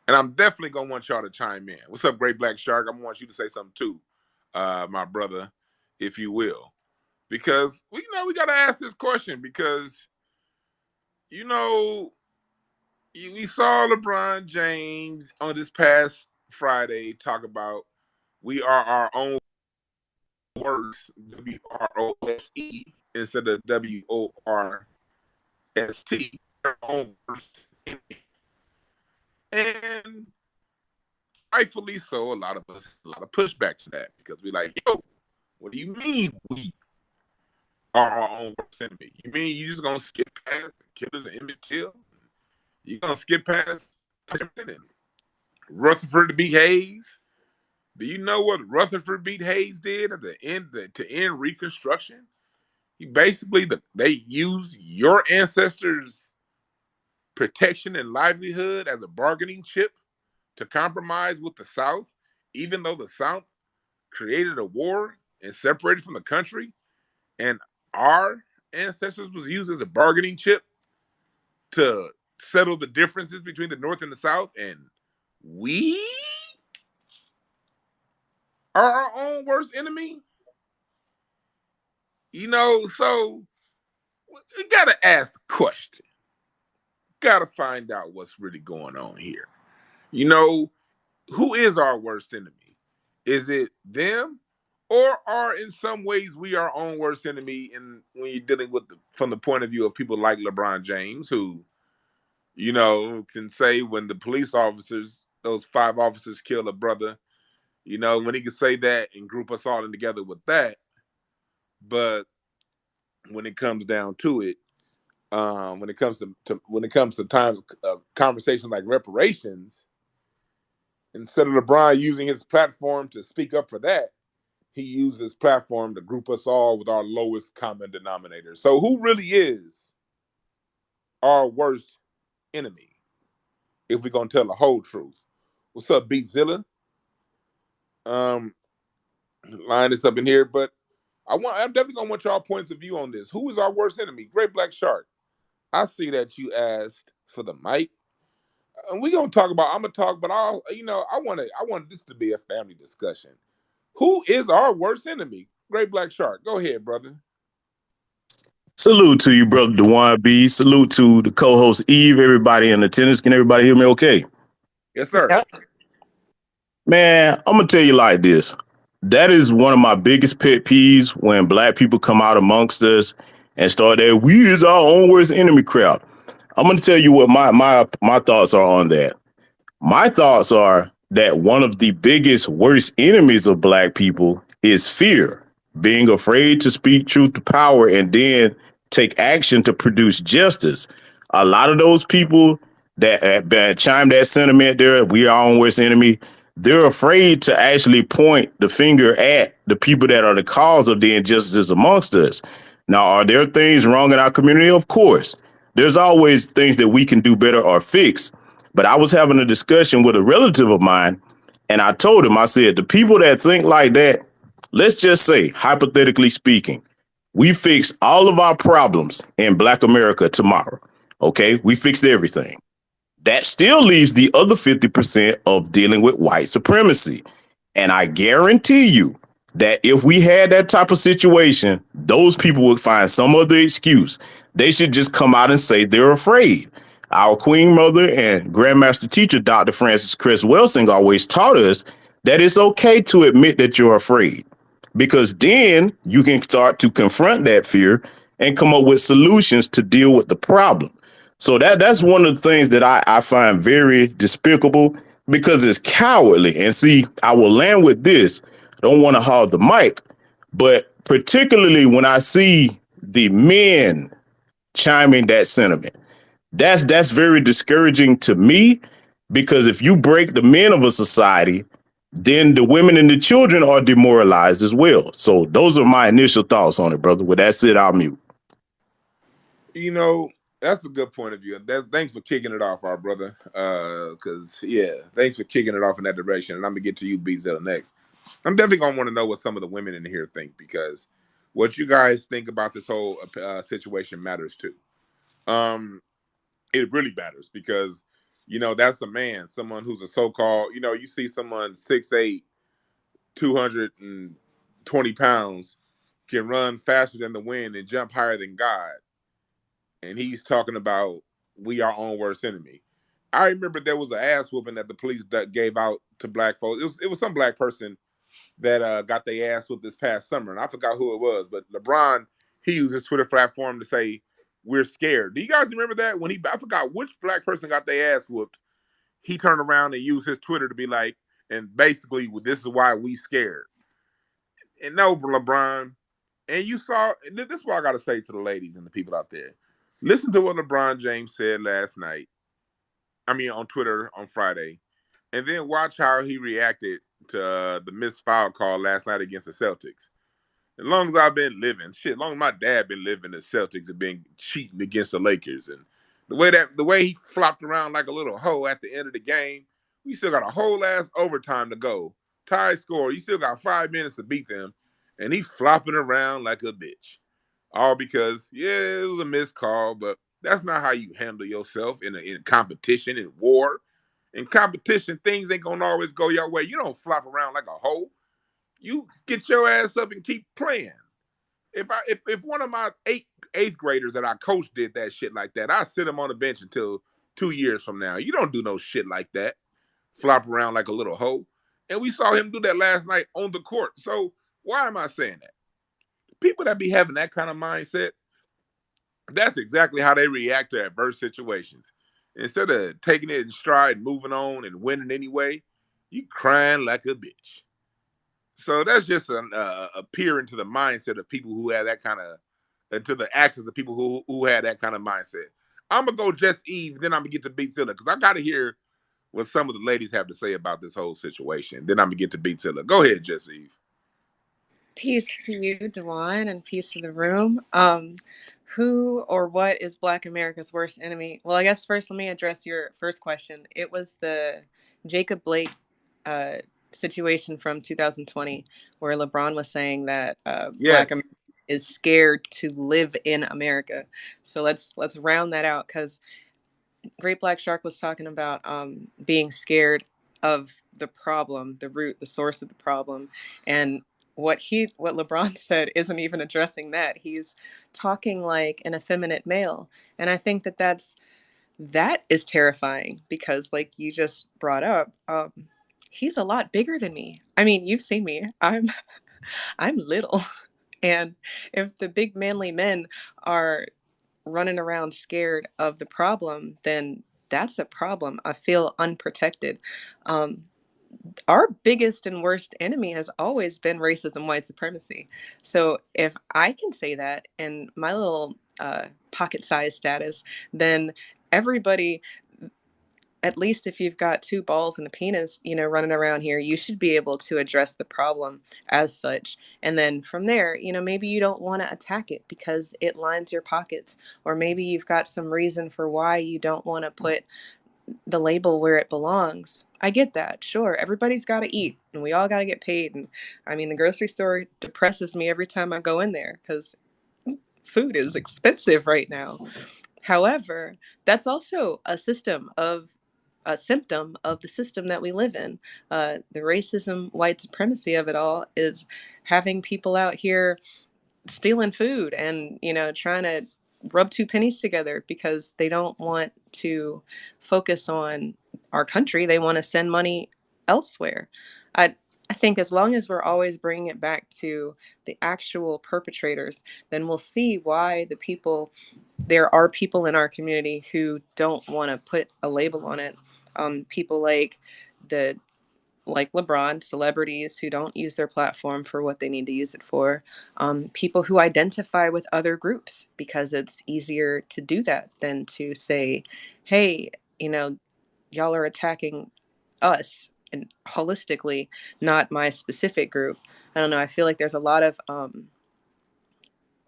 And I'm definitely gonna want y'all to chime in. What's up, Great Black Shark? I'm gonna want you to say something too, my brother, if you will, because we gotta ask this question because you know we saw LeBron James on this past Friday talk about we are our own worst, WROSE instead of WORST, our own worst enemy. And rightfully so, a lot of us, a lot of pushback to that because we like, yo, what do you mean we are our own worst enemy? You mean you just gonna skip past the killers of Emmett Till? You gonna skip past and Rutherford beat Hayes? Do you know what Rutherford beat Hayes did at the end to end Reconstruction? He basically they used your ancestors' protection and livelihood as a bargaining chip to compromise with the South, even though the South created a war and separated from the country, and our ancestors was used as a bargaining chip to settle the differences between the North and the South, and we are our own worst enemy. So we gotta ask the question. Gotta find out what's really going on here. You know, who is our worst enemy? Is it them, or are in some ways we our own worst enemy? And when you're dealing with from the point of view of people like LeBron James, who can say when the police officers, those 5 officers, kill a brother, when he can say that and group us all in together with that, but when it comes down to it, when it comes to times conversations like reparations, instead of LeBron using his platform to speak up for that, he used his platform to group us all with our lowest common denominator. So who really is our worst enemy if we're gonna tell the whole truth? What's up, Beatzilla? Um, line this up in here, but I'm definitely gonna want y'all points of view on this. Who is our worst enemy? Great Black Shark. I see that you asked for the mic. And we gonna talk about. I'm gonna talk, but I want this to be a family discussion. Who is our worst enemy? Great Black Shark. Go ahead, brother. Salute to you, brother Dwan B. Salute to the co-host Eve, everybody in attendance. Can everybody hear me okay? Yes, sir. Yep. Man, I'm gonna tell you like this. That is one of my biggest pet peeves when black people come out amongst us and start that we is our own worst enemy crowd. I'm gonna tell you what my thoughts are on that. My thoughts are that one of the biggest worst enemies of black people is fear, being afraid to speak truth to power and then take action to produce justice. A lot of those people that chime that sentiment there, we are our own worst enemy, they're afraid to actually point the finger at the people that are the cause of the injustices amongst us. Now, are there things wrong in our community? Of course. There's always things that we can do better or fix. But I was having a discussion with a relative of mine, and I told him, I said, the people that think like that, let's just say, hypothetically speaking, we fix all of our problems in Black America tomorrow. Okay, we fixed everything. That still leaves the other 50% of dealing with white supremacy. And I guarantee you that if we had that type of situation, those people would find some other excuse. They should just come out and say they're afraid. Our Queen Mother and Grandmaster Teacher, Dr. Francis Cress Welsing, always taught us that it's okay to admit that you're afraid, because then you can start to confront that fear and come up with solutions to deal with the problem. So that's one of the things that I find very despicable, because it's cowardly. And see, I will land with this. I don't want to hog the mic, but particularly when I see the men chiming that sentiment, that's very discouraging to me, because if you break the men of a society, then the women and the children are demoralized as well. So those are my initial thoughts on it, brother. With that said, I'll mute. You know, that's a good point of view. Thanks for kicking it off, our brother. Thanks for kicking it off in that direction. And I'm gonna get to you, BZilla, next. I'm definitely gonna want to know what some of the women in here think, because what you guys think about this whole situation matters too. It really matters because that's a man, someone who's a so-called, you see someone 6'8", 220 pounds, can run faster than the wind and jump higher than God. And he's talking about we our own worst enemy. I remember there was an ass whooping that the police gave out to black folks. It was some black person that got their ass whooped this past summer, and I forgot who it was. But LeBron, he used his Twitter platform to say we're scared. Do you guys remember that when I forgot which black person got their ass whooped? He turned around and used his Twitter to be like, and basically, this is why we scared. And no, LeBron, and you saw, this is what I got to say to the ladies and the people out there. Listen to what LeBron James said last night. I mean, on Twitter on Friday. And then watch how he reacted to the missed foul call last night against the Celtics. As long as I've been living, as long as my dad been living, the Celtics have been cheating against the Lakers. And the way he flopped around like a little hoe at the end of the game, we still got a whole ass overtime to go. Tie score, you still got 5 minutes to beat them, and he flopping around like a bitch. All because, yeah, it was a missed call, but that's not how you handle yourself in competition, in war. In competition, things ain't gonna always go your way. You don't flop around like a hoe. You get your ass up and keep playing. If one of my eighth graders that I coached did that shit like that, I sit him on the bench until 2 years from now. You don't do no shit like that. Flop around like a little hoe. And we saw him do that last night on the court. So why am I saying that? People that be having that kind of mindset, that's exactly how they react to adverse situations. Instead of taking it in stride, moving on, and winning anyway, you crying like a bitch. So that's just a peer into the mindset of people who have that kind of, into the actions of people who had that kind of mindset. I'm gonna go Just Eve, then I'm gonna get to Beat Zilla because I gotta hear what some of the ladies have to say about this whole situation. Then I'm gonna get to Beat Zilla. Go ahead, Just Eve. Peace to you, Dwan, and peace to the room. Who or what is Black America's worst enemy? Well, I guess first let me address your first question. It was the Jacob Blake uh, situation from 2020, where LeBron was saying that Black Yes. America is scared to live in America. So let's round that out, because Great Black Shark was talking about being scared of the problem, the root, the source of the problem, and what LeBron said isn't even addressing that. He's talking like an effeminate male, and I think that is terrifying because, like you just brought up, he's a lot bigger than me. I mean, you've seen me. I'm little, and if the big manly men are running around scared of the problem, then that's a problem. I feel unprotected. Um, our biggest and worst enemy has always been racism, white supremacy. So if I can say that in my little pocket-sized status, then everybody, at least if you've got two balls and a penis, running around here, you should be able to address the problem as such. And then from there, maybe you don't want to attack it because it lines your pockets, or maybe you've got some reason for why you don't want to put the label where it belongs. I get that. Sure. Everybody's got to eat and we all got to get paid. And I mean, the grocery store depresses me every time I go in there because food is expensive right now. However, that's also a symptom of the system that we live in. The racism, white supremacy of it all is having people out here stealing food and, trying to rub two pennies together because they don't want to focus on our country. They want to send money elsewhere. I think as long as we're always bringing it back to the actual perpetrators, then we'll see why there are people in our community who don't want to put a label on it. People like LeBron, celebrities who don't use their platform for what they need to use it for, people who identify with other groups because it's easier to do that than to say, hey, y'all are attacking us and holistically, not my specific group. I don't know. I feel like there's a lot of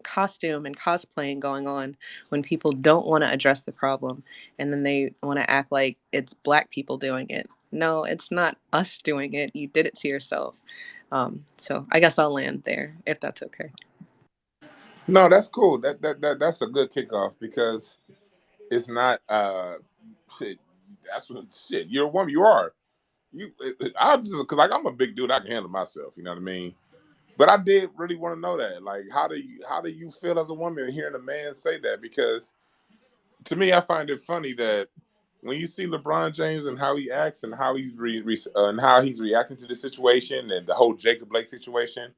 costume and cosplaying going on when people don't want to address the problem, and then they want to act like it's Black people doing it. No, it's not us doing it. You did it to yourself. So I guess I'll land there if that's okay. No, that's cool. That's a good kickoff because it's not shit. that's what shit. You're a woman. You are. I just because like I'm a big dude. I can handle myself. You know what I mean. But I did really want to know that. Like, how do you feel as a woman hearing a man say that? Because to me, I find it funny that when you see LeBron James and how he acts and how and how he's reacting to the situation and the whole Jacob Blake situation,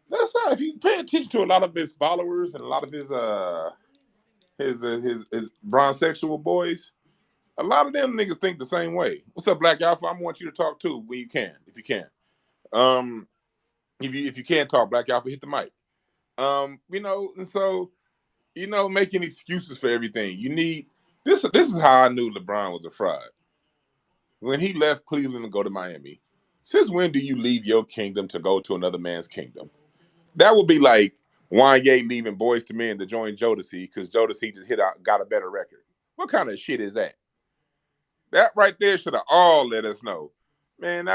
that's not. If you pay attention to a lot of his followers and a lot of his bronze sexual boys, a lot of them niggas think the same way. What's up, Black Alpha? I want you to talk too when you can, if you can. Um, if you can't talk, Black Alpha, hit the mic. And so making excuses for everything. You need this. This is how I knew LeBron was a fraud. When he left Cleveland to go to Miami. Since when do you leave your kingdom to go to another man's kingdom? That would be like Wanye leaving Boys to Men to join Jodeci because Jodeci just got a better record. What kind of shit is that? That right there should have all let us know. Man,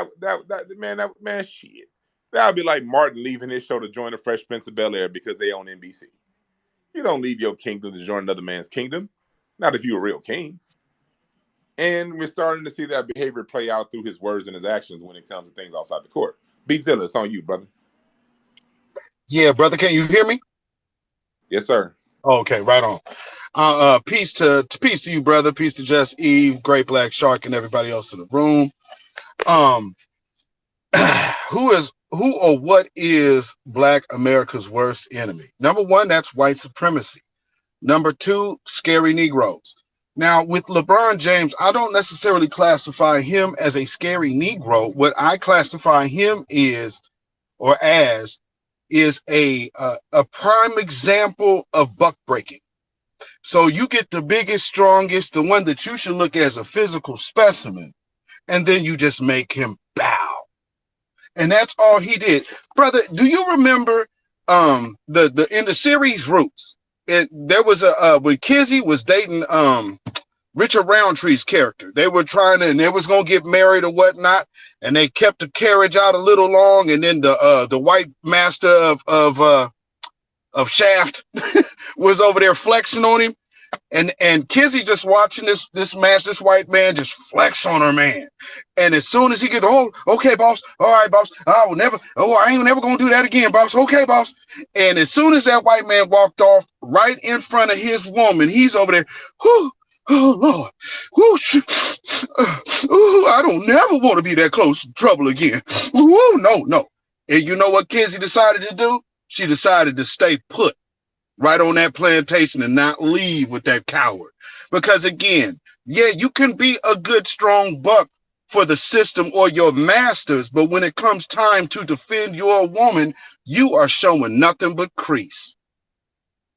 shit. That would be like Martin leaving his show to join the Fresh Prince of Bel-Air because they own NBC. You don't leave your kingdom to join another man's kingdom. Not if you're a real king. And we're starting to see that behavior play out through his words and his actions when it comes to things outside the court. Beatzilla, it's on you, brother. Yeah, brother, can you hear me? Yes, sir. Okay, right on. Peace to you, brother. Peace to Just Eve, Great Black Shark, and everybody else in the room. Who or what is Black America's worst enemy? Number one, that's white supremacy. Number two, scary Negroes. Now, with LeBron James, I don't necessarily classify him as a scary Negro. What I classify him as is a prime example of buck breaking. So you get the biggest, strongest, the one that you should look as a physical specimen, and then you just make him bow. And that's all he did. Brother, do you remember the in the series Roots? There was when Kizzy was dating Richard Roundtree's character. They were and they was gonna get married or whatnot, and they kept the carriage out a little long, and then the white master of Shaft was over there flexing on him. And Kizzy just watching this white man just flex on her man. And as soon as he gets, oh, okay, boss. All right, boss. I ain't never gonna do that again, boss. Okay, boss. And as soon as that white man walked off right in front of his woman, he's over there, whew, oh Lord, I don't never want to be that close to trouble again. No. And you know what Kizzy decided to do? She decided to stay put right on that plantation and not leave with that coward. Because again, yeah, you can be a good, strong buck for the system or your masters, but when it comes time to defend your woman, you are showing nothing but crease.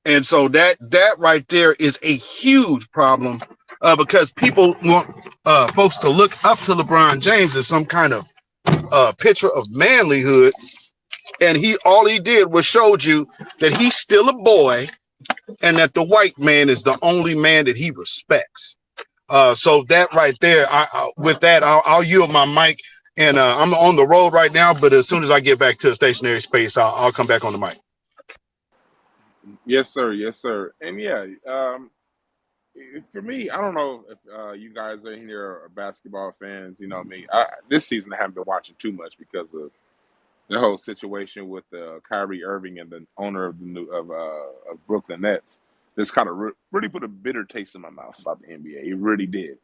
And so that right there is a huge problem because people want folks to look up to LeBron James as some kind of picture of manlyhood. And all he did was showed you that he's still a boy and that the white man is the only man that he respects. So that right there, I'll yield my mic. And I'm on the road right now, but as soon as I get back to the stationary space, I'll come back on the mic. Yes, sir. Yes, sir. And yeah, for me, I don't know if you guys are here are basketball fans. You know me. This season I haven't been watching too much because of the whole situation with Kyrie Irving and the owner of of Brooklyn Nets. This kind of really put a bitter taste in my mouth about the NBA. It really did.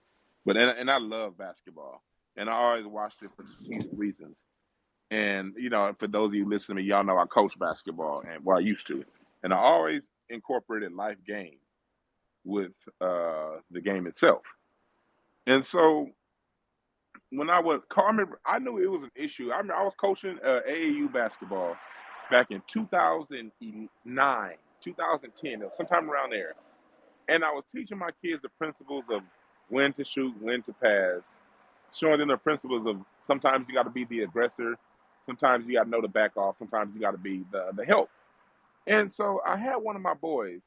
But and I love basketball, and I always watched it for these reasons. And for those of you listening to me, y'all know I coach basketball, and I used to, and I always incorporated life game with the game itself. And so when I knew it was an issue. I was coaching AAU basketball back in 2009, 2010, or sometime around there. And I was teaching my kids the principles of when to shoot, when to pass, showing them the principles of sometimes you got to be the aggressor, sometimes you got to know to back off, sometimes you got to be the help. And so I had one of my boys,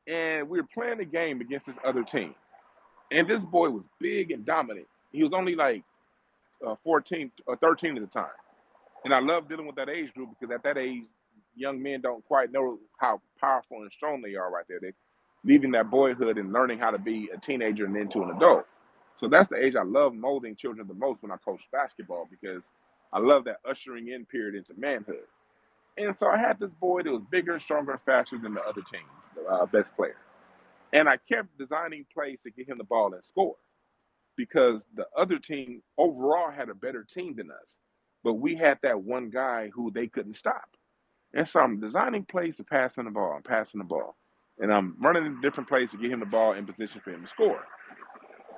and we were playing a game against this other team. And this boy was big and dominant. He was only like 14 or 13 at the time. And I love dealing with that age group because at that age, young men don't quite know how powerful and strong they are right there. They're leaving that boyhood and learning how to be a teenager and into an adult. So that's the age I love molding children the most when I coach basketball, because I love that ushering in period into manhood. And so I had this boy that was bigger, stronger, and faster than the other team, the best player. And I kept designing plays to get him the ball and score, because the other team overall had a better team than us. But we had that one guy who they couldn't stop. And so I'm designing plays to pass him the ball. I'm passing the ball. And I'm running in different plays to get him the ball in position for him to score.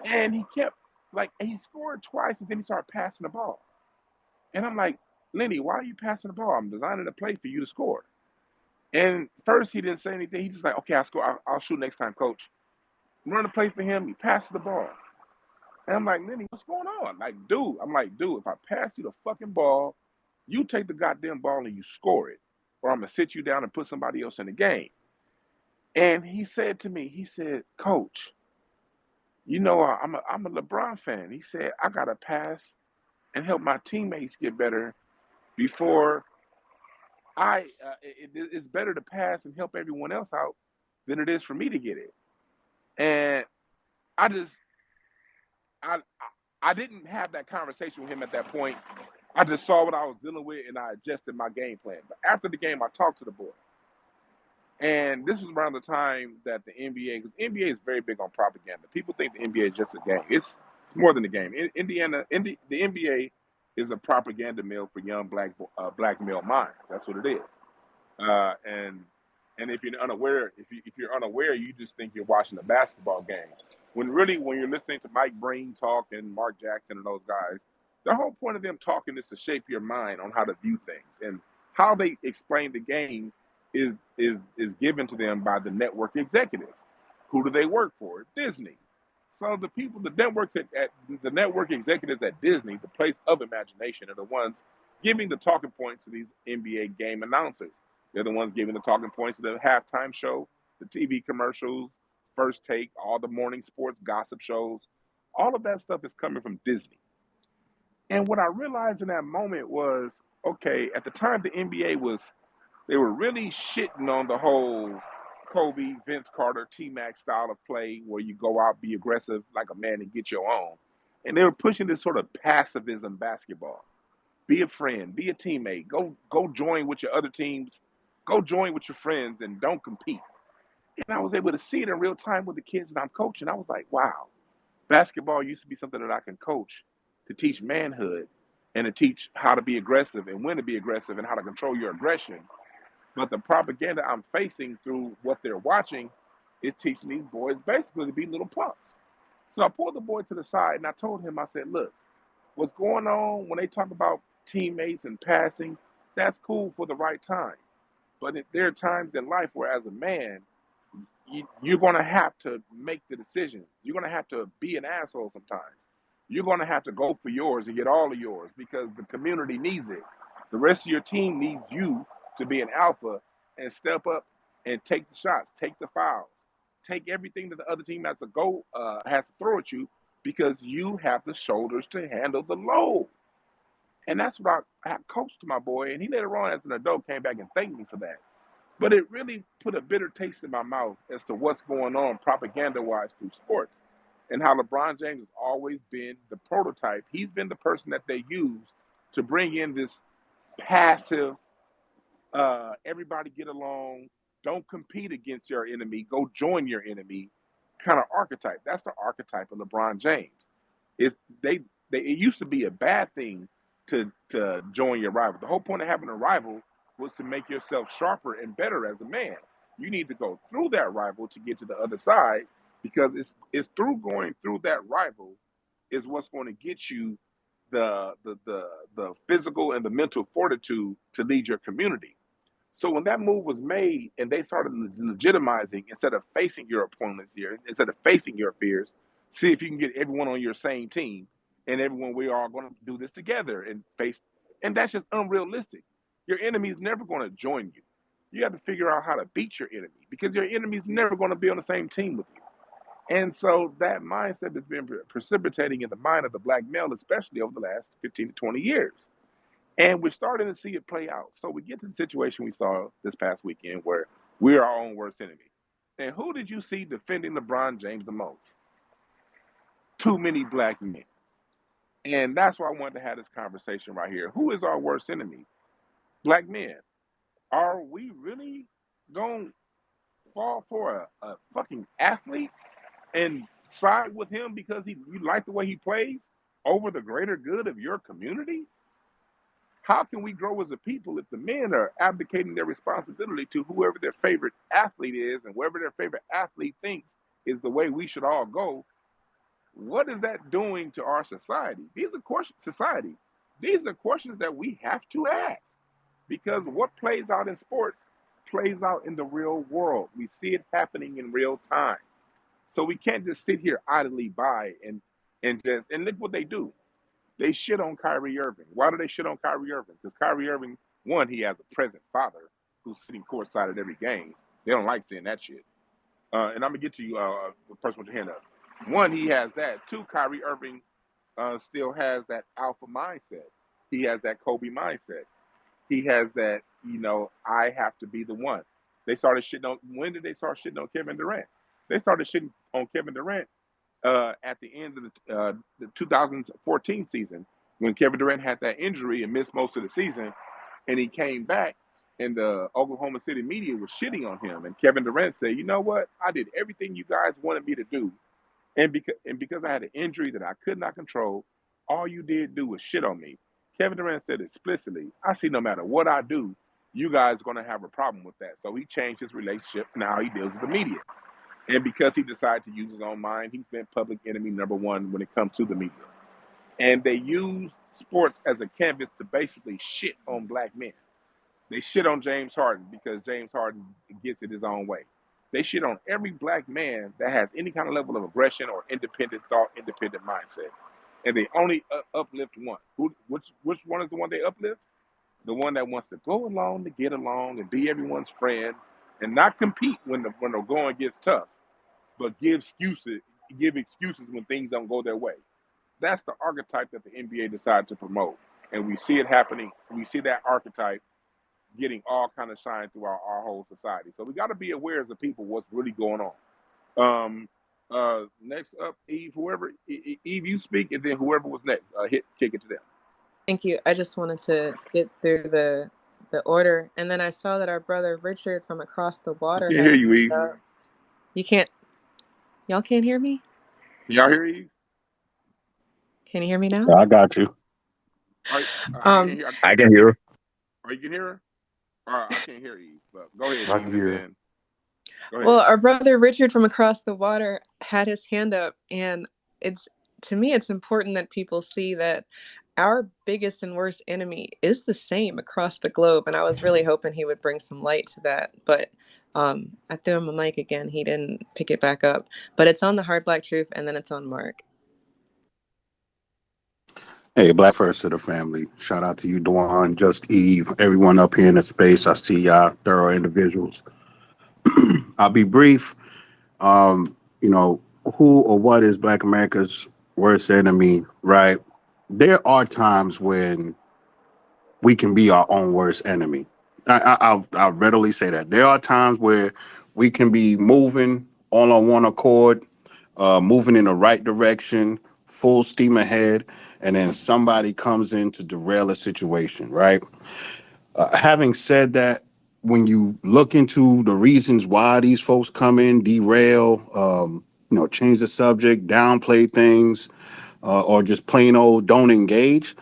And he kept, like, he scored twice and then he started passing the ball. And I'm like, Lenny, why are you passing the ball? I'm designing a play for you to score. And first he didn't say anything. He's just like, okay, I'll score. I'll shoot next time, coach. Run a play for him. He passes the ball. And I'm like, Lenny, what's going on? Like, dude, if I pass you the fucking ball, you take the goddamn ball and you score it, or I'm going to sit you down and put somebody else in the game. And he said to me, he said, Coach, you know, I'm a LeBron fan. He said, I got to pass and help my teammates get better before it's better to pass and help everyone else out than it is for me to get it. And I just, I, I didn't have that conversation with him at that point. I just saw what I was dealing with and I adjusted my game plan. But after the game, I talked to the boy. And this was around the time that the NBA, because NBA is very big on propaganda. People think the NBA is just a game. It's more than a game. The NBA is a propaganda mill for young black male minds. That's what it is. Uh, and and if you're unaware, if you're unaware, you just think you're watching a basketball game. When really, when you're listening to Mike Breen talk and Mark Jackson and those guys, the whole point of them talking is to shape your mind on how to view things, and how they explain the game is given to them by the network executives. Who do they work for? Disney. So the people, the networks at the network executives at Disney, the place of imagination, are the ones giving the talking points to these NBA game announcers. They're the ones giving the talking points to the halftime show, the TV commercials, first take, all the morning sports gossip shows. All of that stuff is coming from Disney. And what I realized in that moment was, okay, at the time the NBA was, they were really shitting on the whole Kobe, Vince Carter, T-Mac style of play where you go out, be aggressive like a man and get your own. And they were pushing this sort of pacifism basketball. Be a friend, be a teammate, go join with your other teams, go join with your friends and don't compete. And I was able to see it in real time with the kids that I'm coaching. I was like, wow, basketball used to be something that I can coach to teach manhood and to teach how to be aggressive and when to be aggressive and how to control your aggression. But the propaganda I'm facing through what they're watching is teaching these boys basically to be little punks. So I pulled the boy to the side and I told him, I said, look, what's going on when they talk about teammates and passing, that's cool for the right time. But there are times in life where, as a man, you're going to have to make the decision. You're going to have to be an asshole sometimes. You're going to have to go for yours and get all of yours because the community needs it. The rest of your team needs you to be an alpha and step up and take the shots, take the fouls, take everything that the other team has to throw at you, because you have the shoulders to handle the load. And that's what I coached to my boy. And he later on, as an adult, came back and thanked me for that. But it really put a bitter taste in my mouth as to what's going on propaganda-wise through sports, and how LeBron James has always been the prototype. He's been the person that they use to bring in this passive, everybody get along, don't compete against your enemy, go join your enemy kind of archetype. That's the archetype of LeBron James. It it used to be a bad thing to join your rival. The whole point of having a rival was to make yourself sharper and better as a man. You need to go through that rival to get to the other side, because it's through going through that rival is what's going to get you the physical and the mental fortitude to lead your community. So when that move was made and they started legitimizing, instead of facing your opponents here, instead of facing your fears, see if you can get everyone on your same team and everyone, we are going to do this together and face. And that's just unrealistic. Your enemy is never going to join you. You have to figure out how to beat your enemy, because your enemy is never going to be on the same team with you. And so that mindset has been precipitating in the mind of the black male, especially over the last 15 to 20 years. And we're starting to see it play out. So we get to the situation we saw this past weekend where we're our own worst enemy. And who did you see defending LeBron James the most? too many black men. And that's why I wanted to have this conversation right here. Who is our worst enemy? Black men. Are we really going to fall for a fucking athlete and side with him because you like the way he plays over the greater good of your community? How can we grow as a people if the men are abdicating their responsibility to whoever their favorite athlete is and wherever their favorite athlete thinks is the way we should all go? What is that doing to our society? These are questions, society. These are questions that we have to ask, because what plays out in sports plays out in the real world. We see it happening in real time. So we can't just sit here idly by and look what they do. They shit on Kyrie Irving. Why do they shit on Kyrie Irving? Because Kyrie Irving, one, he has a present father who's sitting courtside at every game. They don't like seeing that shit. And I'm gonna get to you, the person with your hand up. One, he has that. Two, Kyrie Irving still has that alpha mindset. He has that Kobe mindset. He has that, I have to be the one. They started shitting on. When did they start shitting on Kevin Durant? They started shitting on Kevin Durant at the end of the 2014 season, when Kevin Durant had that injury and missed most of the season, and he came back, and the Oklahoma City media was shitting on him. And Kevin Durant said, "You know what? I did everything you guys wanted me to do, and because I had an injury that I could not control, all you did do was shit on me." Kevin Durant said explicitly, "I see no matter what I do, you guys are going to have a problem with that." So he changed his relationship. Now he deals with the media. And because he decided to use his own mind, he's been public enemy number one when it comes to the media. And they use sports as a canvas to basically shit on black men. They shit on James Harden because James Harden gets it his own way. They shit on every black man that has any kind of level of aggression or independent thought, independent mindset. And they only uplift one. Which one is the one they uplift? The one that wants to go along to get along and be everyone's friend and not compete when the going gets tough, but give excuses when things don't go their way. That's the archetype that the NBA decided to promote, and we see it happening. We see that archetype getting all kind of shine throughout our whole society. So we got to be aware as a people what's really going on. Next up, Eve. Eve, you speak, and then whoever was next, kick it to them. Thank you. I just wanted to get through the order, and then I saw that our brother Richard from across the water. I can't hear you, Eve. You can't. Y'all can't hear me? Can y'all hear Eve? Can you hear me now? I got you. I can hear her. Oh, you can hear her? All right, I can't hear Eve, but go ahead. I can hear her. Go ahead. Well, our brother Richard from across the water had his hand up, and to me, it's important that people see that our biggest and worst enemy is the same across the globe. And I was really hoping he would bring some light to that. But I threw him a mic again. He didn't pick it back up. But it's on the Hard Black Truth, and then it's on Mark. Hey, Black First to the family. Shout out to you, Dwan, Just Eve, everyone up here in the space. I see y'all thorough individuals. I'll be brief. Who or what is Black America's worst enemy, right? There are times when we can be our own worst enemy. I'll readily say that. There are times where we can be moving all on one accord, moving in the right direction, full steam ahead, and then somebody comes in to derail a situation, right? Having said that, when you look into the reasons why these folks come in, derail, change the subject, downplay things, or just plain old don't engage,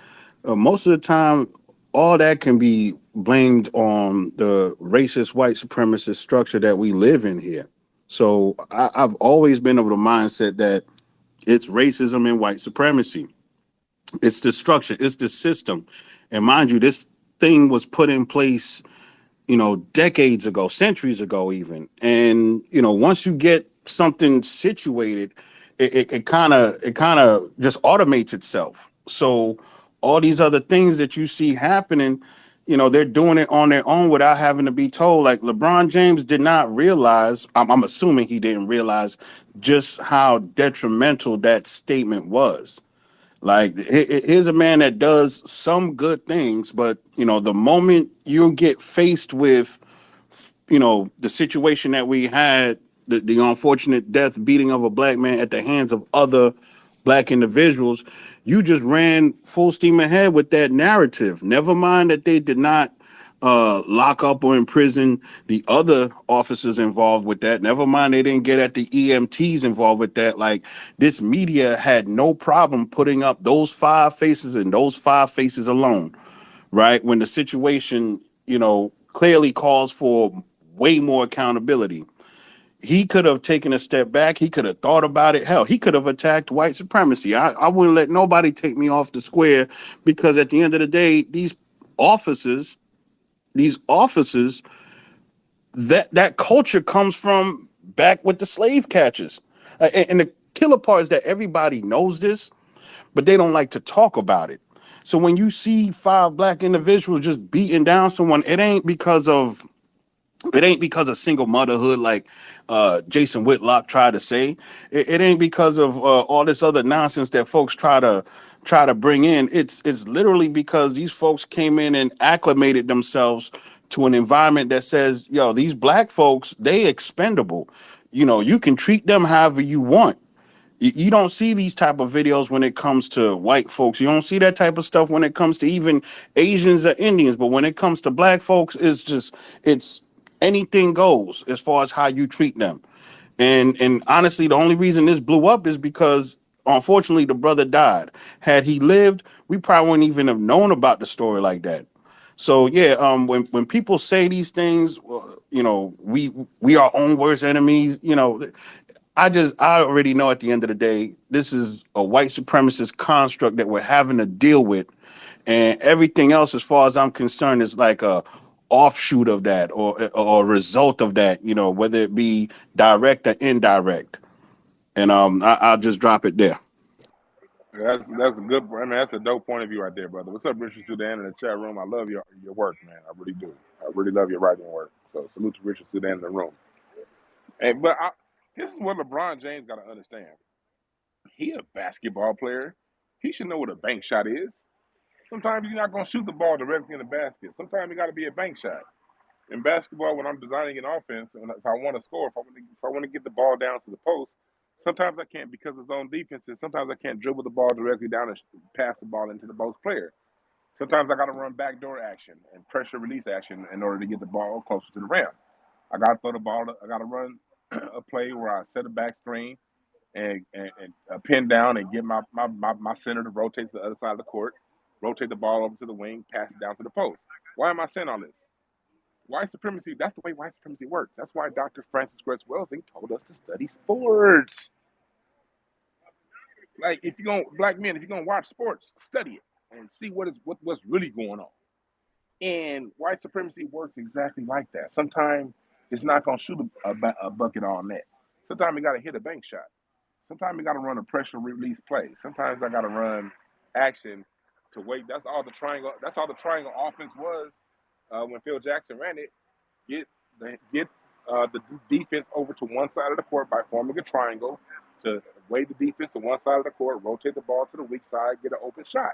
most of the time, all that can be blamed on the racist white supremacist structure that we live in here. So I've always been of the mindset that it's racism and white supremacy. It's the structure, it's the system. And mind you, this thing was put in place, decades ago, centuries ago even. And, once you get something situated, it kind of just automates itself. So all these other things that you see happening, they're doing it on their own without having to be told. Like LeBron James did not realize, I'm assuming he didn't realize just how detrimental that statement was. Like, here's a man that does some good things, but, the moment you get faced with, the situation that we had, the unfortunate beating of a black man at the hands of other black individuals, you just ran full steam ahead with that narrative. Never mind that they did not lock up or imprison the other officers involved with that. Never mind they didn't get at the EMTs involved with that. Like, this media had no problem putting up those 5 faces and those 5 faces alone, right? When the situation, clearly calls for way more accountability. He could have taken a step back. He could have thought about it. Hell, he could have attacked white supremacy. I wouldn't let nobody take me off the square, because at the end of the day, these officers, that culture comes from back with the slave catchers. And the killer part is that everybody knows this, but they don't like to talk about it. So when you see 5 black individuals just beating down someone, it ain't because of single motherhood, like Jason Whitlock tried to say. It ain't because of all this other nonsense that folks try to bring in. It's literally because these folks came in and acclimated themselves to an environment that says, yo, these black folks, they expendable. You can treat them however you want. You don't see these type of videos when it comes to white folks. You don't see that type of stuff when it comes to even Asians or Indians. But when it comes to black folks, it's anything goes as far as how you treat them. And honestly, the only reason this blew up is because, unfortunately, the brother died. Had he lived, we probably wouldn't even have known about the story like that. So yeah, when people say these things, we are own worst enemies. I already know at the end of the day, this is a white supremacist construct that we're having to deal with. And everything else, as far as I'm concerned, is like a offshoot of that, or a result of that, whether it be direct or indirect. And I'll just drop it there. That's a good. I mean, that's a dope point of view right there, brother. What's up, Richard Sudan in the chat room? I love your work, man. I really do. I really love your writing work. So salute to Richard Sudan in the room. This is what LeBron James got to understand. He a basketball player. He should know what a bank shot is. Sometimes you're not gonna shoot the ball directly in the basket. Sometimes you got to be a bank shot. In basketball, when I'm designing an offense, and if I want to score, if I want to get the ball down to the post, sometimes I can't because of zone defenses. Sometimes I can't dribble the ball directly down and pass the ball into the post player. Sometimes I got to run backdoor action and pressure release action in order to get the ball closer to the rim. I got to throw the ball. I got to run a play where I set a back screen and pin down and get my center to rotate to the other side of the court, rotate the ball over to the wing, pass it down to the post. Why am I saying all this? White supremacy, that's the way white supremacy works. That's why Dr. Francis Cress Welsing told us to study sports. Like, if you're going to watch sports, study it and see what's really going on. And white supremacy works exactly like that. Sometimes it's not going to shoot a bucket all net. Sometimes you got to hit a bank shot. Sometimes you got to run a pressure release play. Sometimes I got to run action to wait. That's all the triangle offense was when Phil Jackson ran it. Get the defense over to one side of the court by forming a triangle to wait the defense to one side of the court, rotate the ball to the weak side, get an open shot.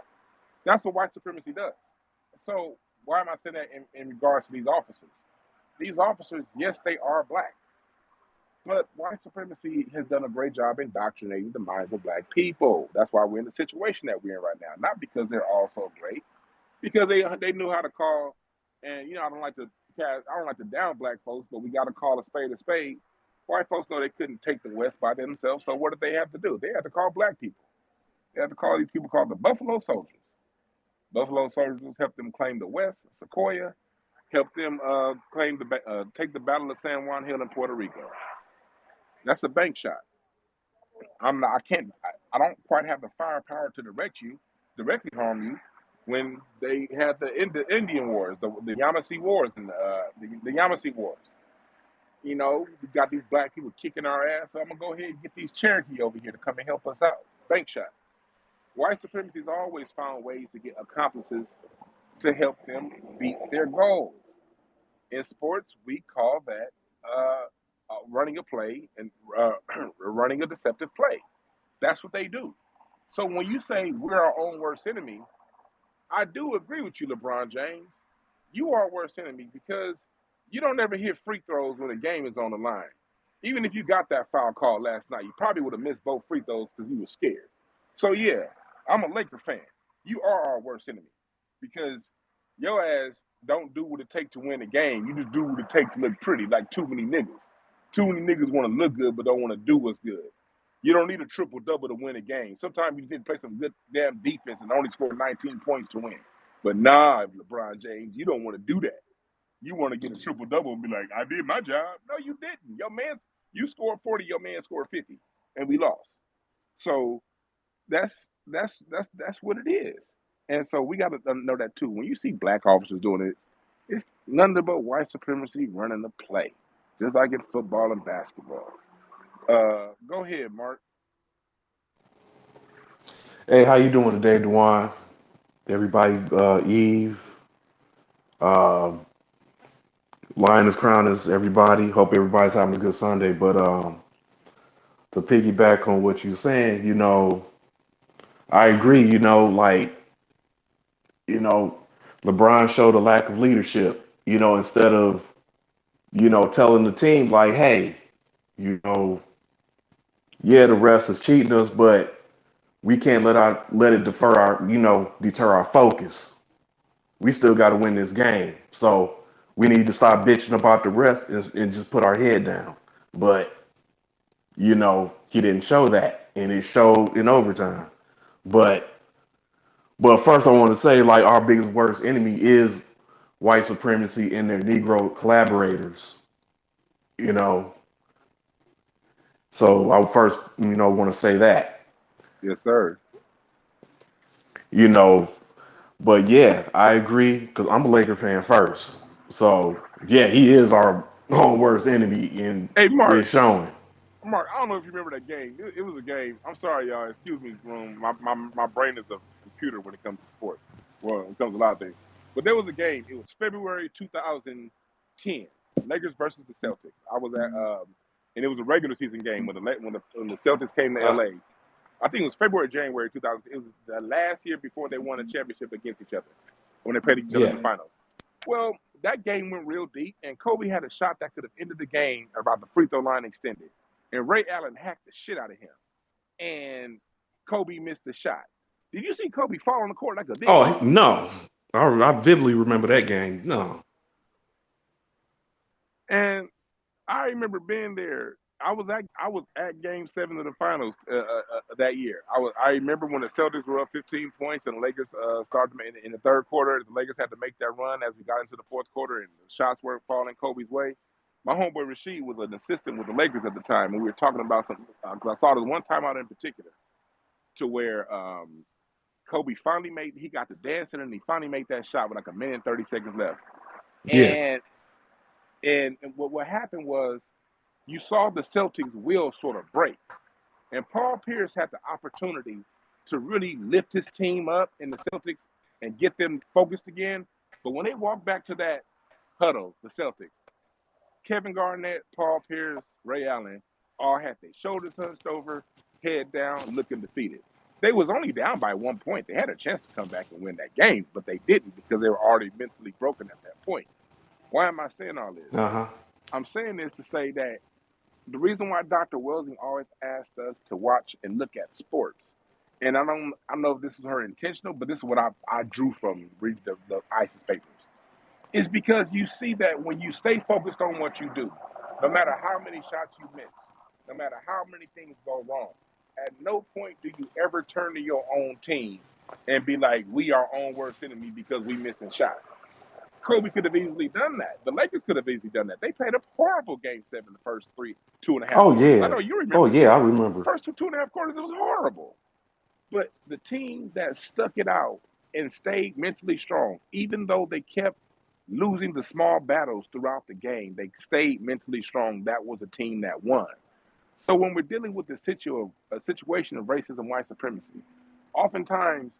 That's what white supremacy does. So why am I saying that in regards to these officers? These officers, yes, they are black. But white supremacy has done a great job indoctrinating the minds of black people. That's why we're in the situation that we're in right now. Not because they're all so great, because they knew how to call. And I don't like to down black folks, but we got to call a spade a spade. White folks know they couldn't take the West by themselves, so what did they have to do? They had to call black people. They had to call these people called the Buffalo Soldiers. Buffalo Soldiers helped them claim the West, Sequoia, helped them take the Battle of San Juan Hill in Puerto Rico. That's a bank shot. I don't quite have the firepower to directly harm you. When they had the Indian Wars, the Yamasee Wars, and the Yamasee Wars, we got these black people kicking our ass. So I'm gonna go ahead and get these Cherokee over here to come and help us out. Bank shot. White supremacy's always found ways to get accomplices to help them beat their goals. In sports, we call that running a play and running a deceptive play. That's what they do. So when you say we're our own worst enemy, I do agree with you, LeBron James. You are our worst enemy because you don't ever hit free throws when the game is on the line. Even if you got that foul call last night, you probably would have missed both free throws because you were scared. So yeah, I'm a Laker fan. You are our worst enemy because your ass don't do what it takes to win a game. You just do what it takes to look pretty, like too many niggas. Too many niggas want to look good but don't want to do what's good. You don't need a triple double to win a game. Sometimes you just need to play some good damn defense and only score 19 points to win. But nah, LeBron James, you don't want to do that. You want to get a triple double and be like, I did my job. No, you didn't. Your man, you scored 40, your man scored 50, and we lost. So that's what it is. And so we got to know that too. When you see black officers doing it, it's nothing but white supremacy running the play, just like in football and basketball. Go ahead, Mark. Hey, how you doing today, Dwan? Everybody, Eve, um, Lioness Crown is everybody. Hope everybody's having a good Sunday. But to piggyback on what you're saying, I agree. You know, LeBron showed a lack of leadership. Instead of telling the team like, hey, you know, yeah, the refs is cheating us, but we can't let it deter our focus. We still got to win this game. So we need to stop bitching about the rest and just put our head down. But, he didn't show that. And it showed in overtime. But first I want to say, like, our biggest worst enemy is white supremacy and their Negro collaborators, you know. So I first, want to say that, Yes, sir. you know. But yeah, I agree because I'm a Laker fan first. So yeah, he is our own worst enemy, and Hey, Mark. it's showing. Mark, I don't know if you remember that game. It was a game. I'm sorry, y'all. Excuse me, room. My brain is a computer when it comes to sports. Well, when it comes to a lot of things. But there was a game. It was February 2010. Lakers versus the Celtics. I was at, and it was a regular season game when the Celtics came to Uh, LA. I think it was January 2000. It was the last year before they won a championship against each other when they played each other in yeah, the finals. Well, that game went real deep, and Kobe had a shot that could have ended the game about the free throw line extended. And Ray Allen hacked the shit out of him. And Kobe missed the shot. Did you see Kobe fall on the court like a big Oh baby? no, I vividly remember that game. No, And I remember being there. I was at Game 7 of the finals that year. I remember when the Celtics were up 15 points and the Lakers started in the third quarter. The Lakers had to make that run as we got into the fourth quarter and the shots weren't falling Kobe's way. My homeboy Rasheed was an assistant with the Lakers at the time, and we were talking about something because I saw this one timeout in particular to where Kobe he got to dancing and he finally made that shot with like a minute and 30 seconds left. yeah, And what happened was you saw the Celtics' will sort of break. And Paul Pierce had the opportunity to really lift his team up in the Celtics and get them focused again. But when they walked back to that huddle, the Celtics, Kevin Garnett, Paul Pierce, Ray Allen all had their shoulders hunched over, head down, looking defeated. They was only down by 1 point. They had a chance to come back and win that game, but they didn't because they were already mentally broken at that point. Why am I saying all this? uh huh, I'm saying this to say that the reason why Dr. Welsing always asked us to watch and look at sports, and I don't know if this was her intentional, but this is what I drew from reading the ISIS papers, is because you see that when you stay focused on what you do, no matter how many shots you miss, no matter how many things go wrong, at no point do you ever turn to your own team and be like, we are our own worst enemy because we missing shots. Kobe could have easily done that. The Lakers could have easily done that. They played a horrible Game 7 the first 2.5 oh quarters. I yeah, know you oh remember. yeah, I remember. First 2.5 quarters, it was horrible. But the team that stuck it out and stayed mentally strong, even though they kept losing the small battles throughout the game, they stayed mentally strong. That was a team that won. So when we're dealing with a situation of racism, white supremacy, oftentimes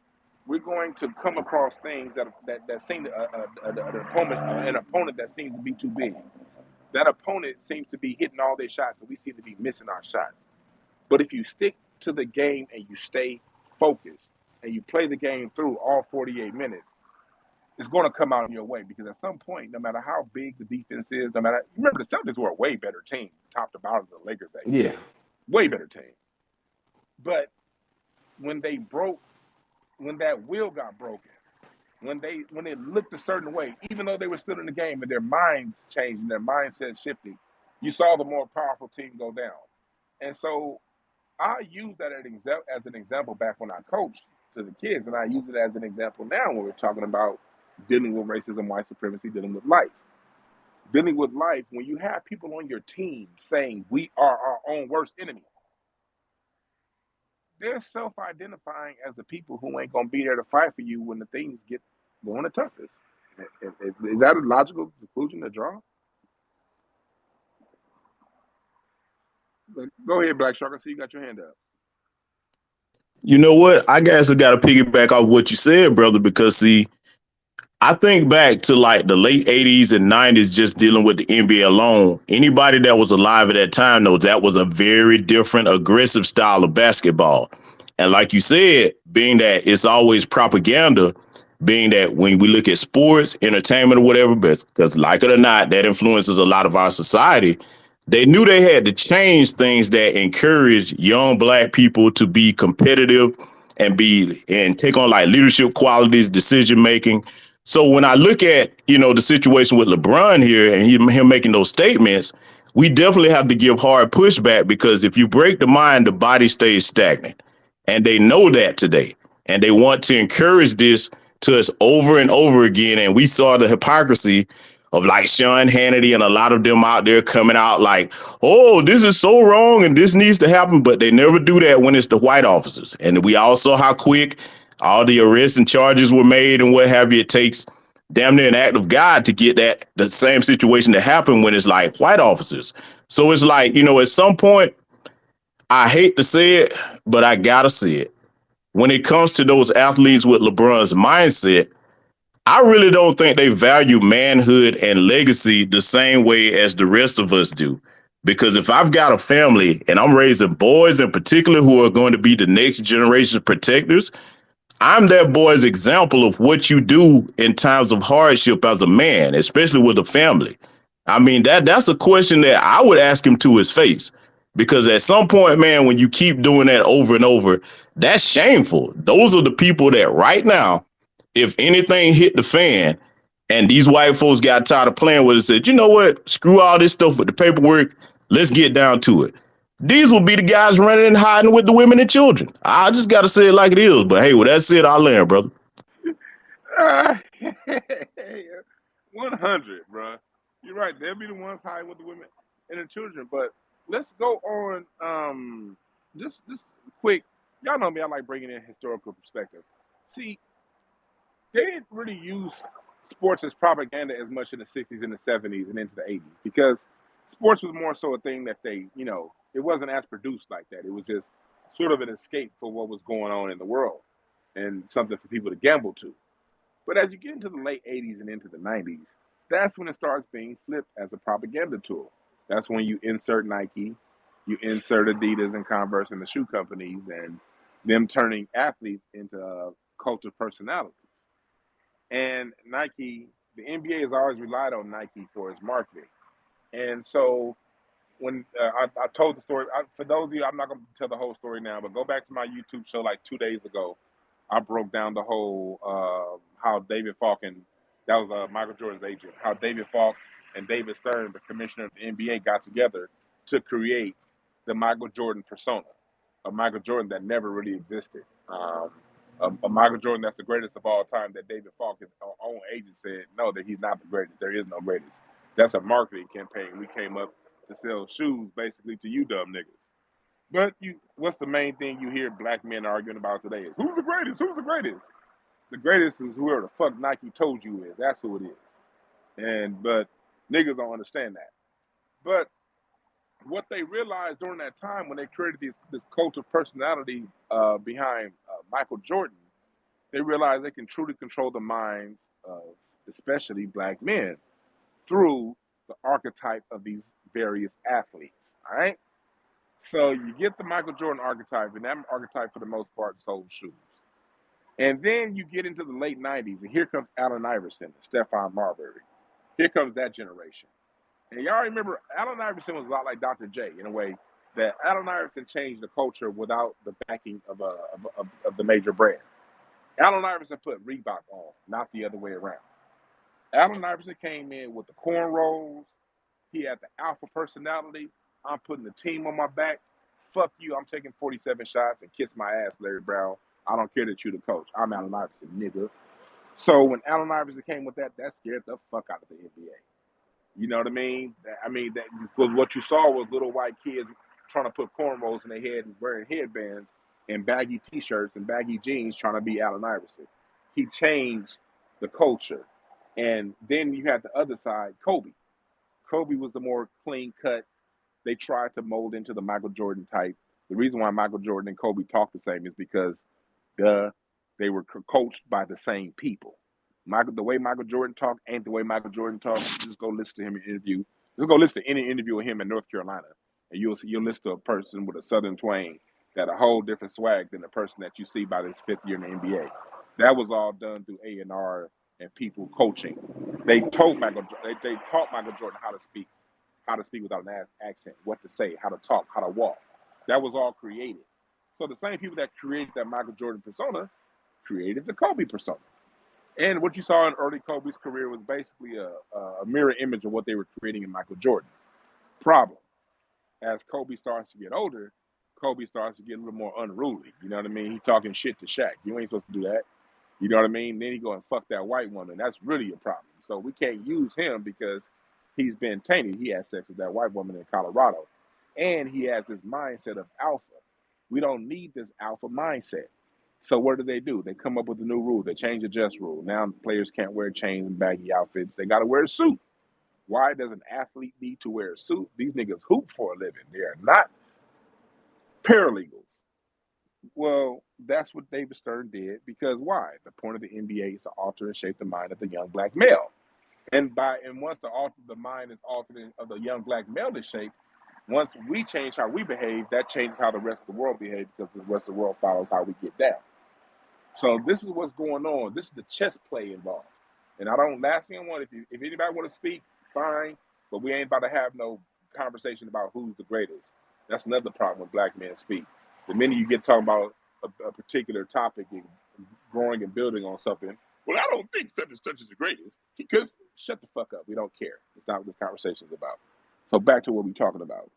we're going to come across things that seem an opponent that seems to be too big. That opponent seems to be hitting all their shots, and we seem to be missing our shots. But if you stick to the game and you stay focused and you play the game through all 48 minutes, it's going to come out in your way because at some point, no matter how big the defense is, no matter remember the Celtics were a way better team, top to bottom than the Lakers that year, Yeah, way better team. But when they broke, when that will got broken, when it looked a certain way, even though they were still in the game and their minds changed and their mindset shifted, you saw the more powerful team go down. And so I use that as an example back when I coached to the kids, and I use it as an example now when we're talking about dealing with racism, white supremacy, dealing with life. Dealing with life, when you have people on your team saying we are our own worst enemy, they're self-identifying as the people who ain't gonna be there to fight for you when the things get going the toughest. Is that a logical conclusion to draw? Go ahead, Black Shark. I see you got your hand up. You know what? I guess I got to piggyback off what you said, brother, because see, I think back to like the late 80s and 90s, just dealing with the NBA alone. Anybody that was alive at that time knows that was a very different, aggressive style of basketball. And like you said, being that it's always propaganda, being that when we look at sports, entertainment, or whatever, because like it or not, that influences a lot of our society. They knew they had to change things that encourage young black people to be competitive and take on like leadership qualities, decision making. So when I look at, the situation with LeBron here and him making those statements, we definitely have to give hard pushback, because if you break the mind, the body stays stagnant. And they know that today. And they want to encourage this to us over and over again. And we saw the hypocrisy of like Sean Hannity and a lot of them out there coming out like, oh, this is so wrong and this needs to happen. But they never do that when it's the white officers. And we all saw how quick all the arrests and charges were made and what have you. It takes damn near an act of God to get the same situation to happen when it's like white officers. So it's like, at some point, I hate to say it, but I gotta say it. When it comes to those athletes with LeBron's mindset, I really don't think they value manhood and legacy the same way as the rest of us do. Because if I've got a family and I'm raising boys in particular who are going to be the next generation protectors, I'm that boy's example of what you do in times of hardship as a man, especially with a family. I mean, that's a question that I would ask him to his face. Because at some point, man, when you keep doing that over and over, that's shameful. Those are the people that right now, if anything hit the fan and these white folks got tired of playing with it, said, you know what, screw all this stuff with the paperwork, let's get down to it. These will be the guys running and hiding with the women and children. I just got to say it like it is. But hey, with that said, I'll land, brother. 100, bro. You're right. They'll be the ones hiding with the women and the children. But let's go on. Just quick. Y'all know me. I like bringing in historical perspective. See, they didn't really use sports as propaganda as much in the 60s and the 70s and into the 80s, because sports was more so a thing that it wasn't as produced like that. It was just sort of an escape for what was going on in the world and something for people to gamble to. But as you get into the late 80s and into the 90s, that's when it starts being flipped as a propaganda tool. That's when you insert Nike, you insert Adidas and Converse and the shoe companies, and them turning athletes into cult of personalities. And Nike, the NBA has always relied on Nike for its marketing. And so when I told the story, for those of you, I'm not going to tell the whole story now, but go back to my YouTube show like 2 days ago. I broke down the whole how David Falk that was Michael Jordan's agent, how David Falk and David Stern, the commissioner of the NBA, got together to create the Michael Jordan persona, a Michael Jordan that never really existed. A Michael Jordan that's the greatest of all time, that David Falk, his own agent, said, no, that he's not the greatest. There is no greatest. That's a marketing campaign. We came up to sell shoes, basically, to you dumb niggas. But what's the main thing you hear black men arguing about today is, who's the greatest? Who's the greatest? The greatest is whoever the fuck Nike told you is. That's who it is. But niggas don't understand that. But what they realized during that time when they created this cult of personality behind Michael Jordan, they realized they can truly control the minds of especially black men through the archetype of these various athletes. All right? So you get the Michael Jordan archetype, and that archetype for the most part sold shoes. And then you get into the late 90s, and here comes Allen Iverson, Stephon Marbury. Here comes that generation. And y'all remember, Allen Iverson was a lot like Dr. J in a way. that Allen Iverson changed the culture without the backing of the major brand. Allen Iverson put Reebok on, not the other way around. Allen Iverson came in with the cornrows. He had the alpha personality. I'm putting the team on my back. Fuck you. I'm taking 47 shots and kiss my ass, Larry Brown. I don't care that you're the coach. I'm Allen Iverson, nigga. So when Allen Iverson came with that scared the fuck out of the NBA. You know what I mean? That because what you saw was little white kids trying to put cornrows in their head and wearing headbands and baggy T-shirts and baggy jeans trying to be Allen Iverson. He changed the culture. And then you had the other side, Kobe. Kobe was the more clean cut. They tried to mold into the Michael Jordan type. The reason why Michael Jordan and Kobe talk the same is because they were coached by the same people. The way Michael Jordan talked ain't the way Michael Jordan talks. Just go listen to him in an interview. Just go listen to any interview with him in North Carolina, and you'll listen to a person with a Southern twang that a whole different swag than the person that you see by this 5th year in the NBA. That was all done through A&R and people coaching. They taught Michael Jordan how to speak without an accent, what to say, how to talk, how to walk. That was all created. So the same people that created that Michael Jordan persona created the Kobe persona. And what you saw in early Kobe's career was basically a mirror image of what they were creating in Michael Jordan. Problem, as Kobe starts to get older, Kobe starts to get a little more unruly. You know what I mean? He talking shit to Shaq. You ain't supposed to do that. You know what I mean? Then he go and fuck that white woman. That's really a problem. So we can't use him because he's been tainted. He had sex with that white woman in Colorado. And he has this mindset of alpha. We don't need this alpha mindset. So what do? They come up with a new rule. They change the just rule. Now players can't wear chains and baggy outfits. They got to wear a suit. Why does an athlete need to wear a suit? These niggas hoop for a living. They are not paralegals. Well, that's what David Stern did because why? The point of the NBA is to alter and shape the mind of the young black male. And once the mind is altered of the young black male is shaped, once we change how we behave, that changes how the rest of the world behaves because the rest of the world follows how we get down. So this is what's going on. This is the chess play involved. And last thing I want, if anybody want to speak, fine, but we ain't about to have no conversation about who's the greatest. That's another problem when black men speak. The minute you get talking about a particular topic and growing and building on something, well, I don't think such and such is the greatest. Because shut the fuck up. We don't care. It's not what this conversation is about. So back to what we're talking about.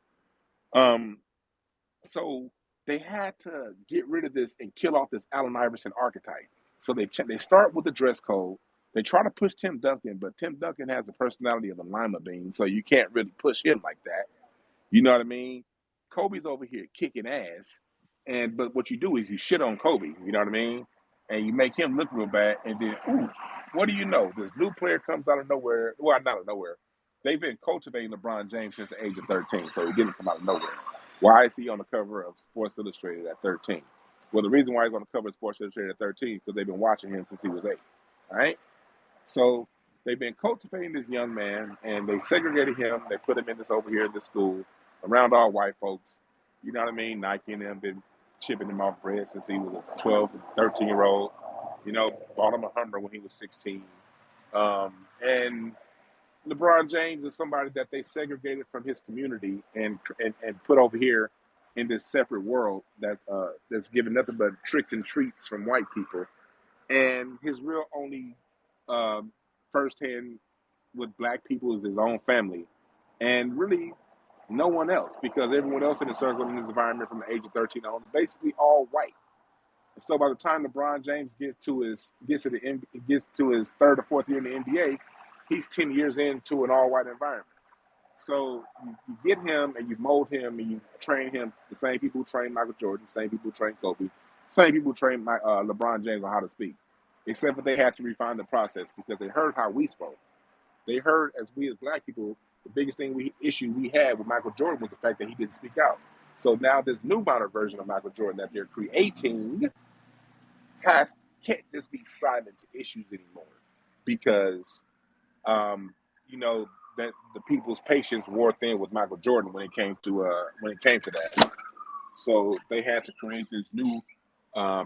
So they had to get rid of this and kill off this Allen Iverson archetype. So they start with the dress code. They try to push Tim Duncan, but Tim Duncan has the personality of a lima bean, so you can't really push him like that. You know what I mean? Kobe's over here kicking ass, but what you do is you shit on Kobe, you know what I mean? And you make him look real bad, and then, ooh, what do you know? This new player comes out of nowhere. Well, not out of nowhere. They've been cultivating LeBron James since the age of 13, so he didn't come out of nowhere. Why is he on the cover of Sports Illustrated at 13? Well, the reason why he's on the cover of Sports Illustrated at 13 is because they've been watching him since he was 8, all right? So they've been cultivating this young man, and they segregated him. They put him in this over here in this school around all white folks. You know what I mean? Nike and them been chipping him off bread since he was a 12, 13-year-old. You know, bought him a Hummer when he was 16. And LeBron James is somebody that they segregated from his community and put over here in this separate world that's given nothing but tricks and treats from white people. And his real only firsthand with black people is his own family. And really no one else, because everyone else in the circle in this environment from the age of 13 on is basically all white. And so by the time LeBron James gets to his 3rd or 4th year in the NBA, he's 10 years into an all-white environment. So you get him and you mold him and you train him. The same people who train Michael Jordan, the same people who train Kobe, the same people who train LeBron James on how to speak. Except that they had to refine the process because they heard how we spoke. They heard as black people, the biggest issue we had with Michael Jordan was the fact that he didn't speak out. So now this new modern version of Michael Jordan that they're creating can't just be silent to issues anymore because that the people's patience wore thin with Michael Jordan when it came to that. So they had to create this new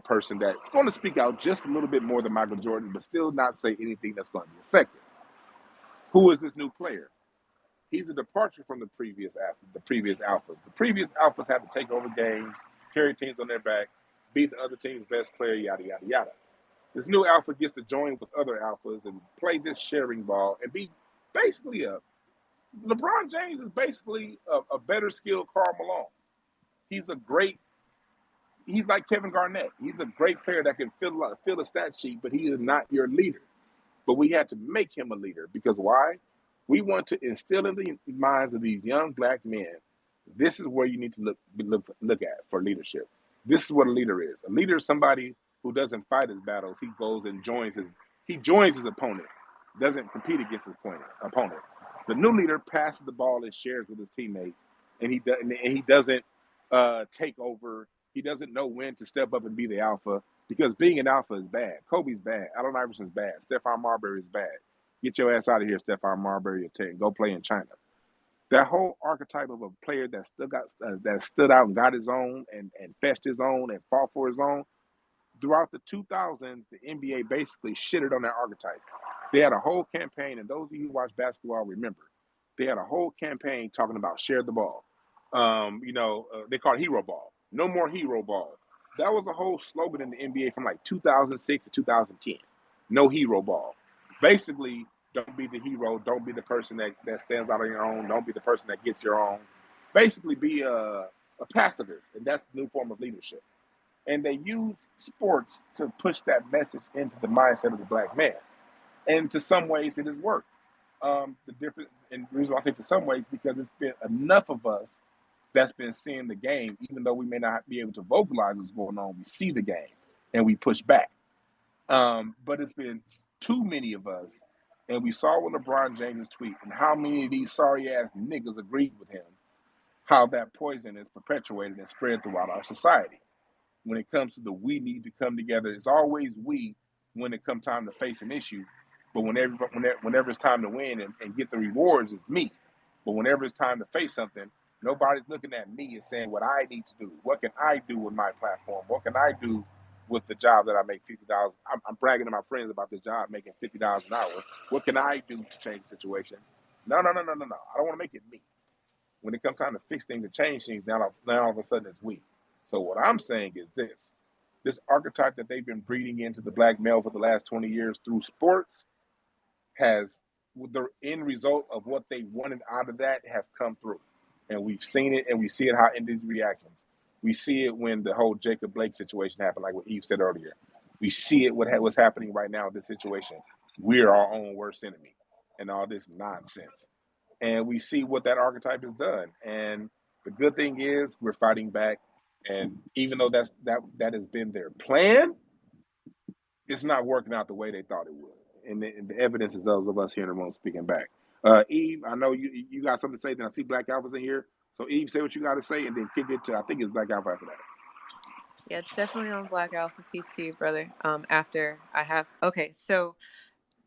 person that's going to speak out just a little bit more than Michael Jordan, but still not say anything that's going to be effective. Who is this new player? He's a departure from the previous alphas. The previous alphas had to take over games, carry teams on their back, beat the other team's best player, yada yada yada. This new alpha gets to join with other alphas and play this sharing ball and be basically LeBron James is basically a better skilled Karl Malone. He's like Kevin Garnett. He's a great player that can fill a stat sheet, but he is not your leader. But we had to make him a leader because why? We want to instill in the minds of these young black men, this is where you need to look at for leadership. This is what a leader is. A leader is somebody who doesn't fight his battles. He goes and joins his opponent, doesn't compete against his opponent. The new leader passes the ball and shares with his teammate, and he doesn't take over. He doesn't know when to step up and be the alpha, because being an alpha is bad. Kobe's bad. Allen Iverson's bad. Stephon Marbury is bad. Get your ass out of here, Stephon Marbury, and go play in China. That whole archetype of a player that stood out and got his own and fetched his own and fought for his own. Throughout the 2000s, the NBA basically shitted on that archetype. They had a whole campaign, and those of you who watch basketball remember, they had a whole campaign talking about share the ball. They call it hero ball. No more hero ball. That was a whole slogan in the NBA from like 2006 to 2010. No hero ball. Basically, don't be the hero. Don't be the person that stands out on your own. Don't be the person that gets your own. Basically, be a pacifist, and that's the new form of leadership. And they use sports to push that message into the mindset of the black man. And to some ways, it has worked. The reason why I say to some ways, because it's been enough of us that's been seeing the game, even though we may not be able to vocalize what's going on, we see the game and we push back. But it's been too many of us, and we saw with LeBron James' tweet and how many of these sorry-ass niggas agreed with him, how that poison is perpetuated and spread throughout our society. When it comes to the we need to come together, it's always we when it comes time to face an issue. But whenever it's time to win and get the rewards, it's me. But whenever it's time to face something, nobody's looking at me and saying what I need to do. What can I do with my platform? What can I do with the job that I make $50? I'm bragging to my friends about this job, making $50 an hour. What can I do to change the situation? No. I don't want to make it me. When it comes time to fix things and change things, now all of a sudden it's we. So what I'm saying is this archetype that they've been breeding into the black male for the last 20 years through sports has, the end result of what they wanted out of that has come through. And we've seen it, and we see it how in these reactions. We see it when the whole Jacob Blake situation happened, like what Eve said earlier. We see it what's happening right now in this situation. We're our own worst enemy and all this nonsense. And we see what that archetype has done. And the good thing is we're fighting back. And even though that has been their plan, it's not working out the way they thought it would. And the evidence is those of us here in the room speaking back. Eve, I know you got something to say. Then I see Black Alpha's in here. So Eve, say what you got to say, and then kick it to, I think it's Black Alpha after that. Yeah, it's definitely on Black Alpha. Peace to you, brother. So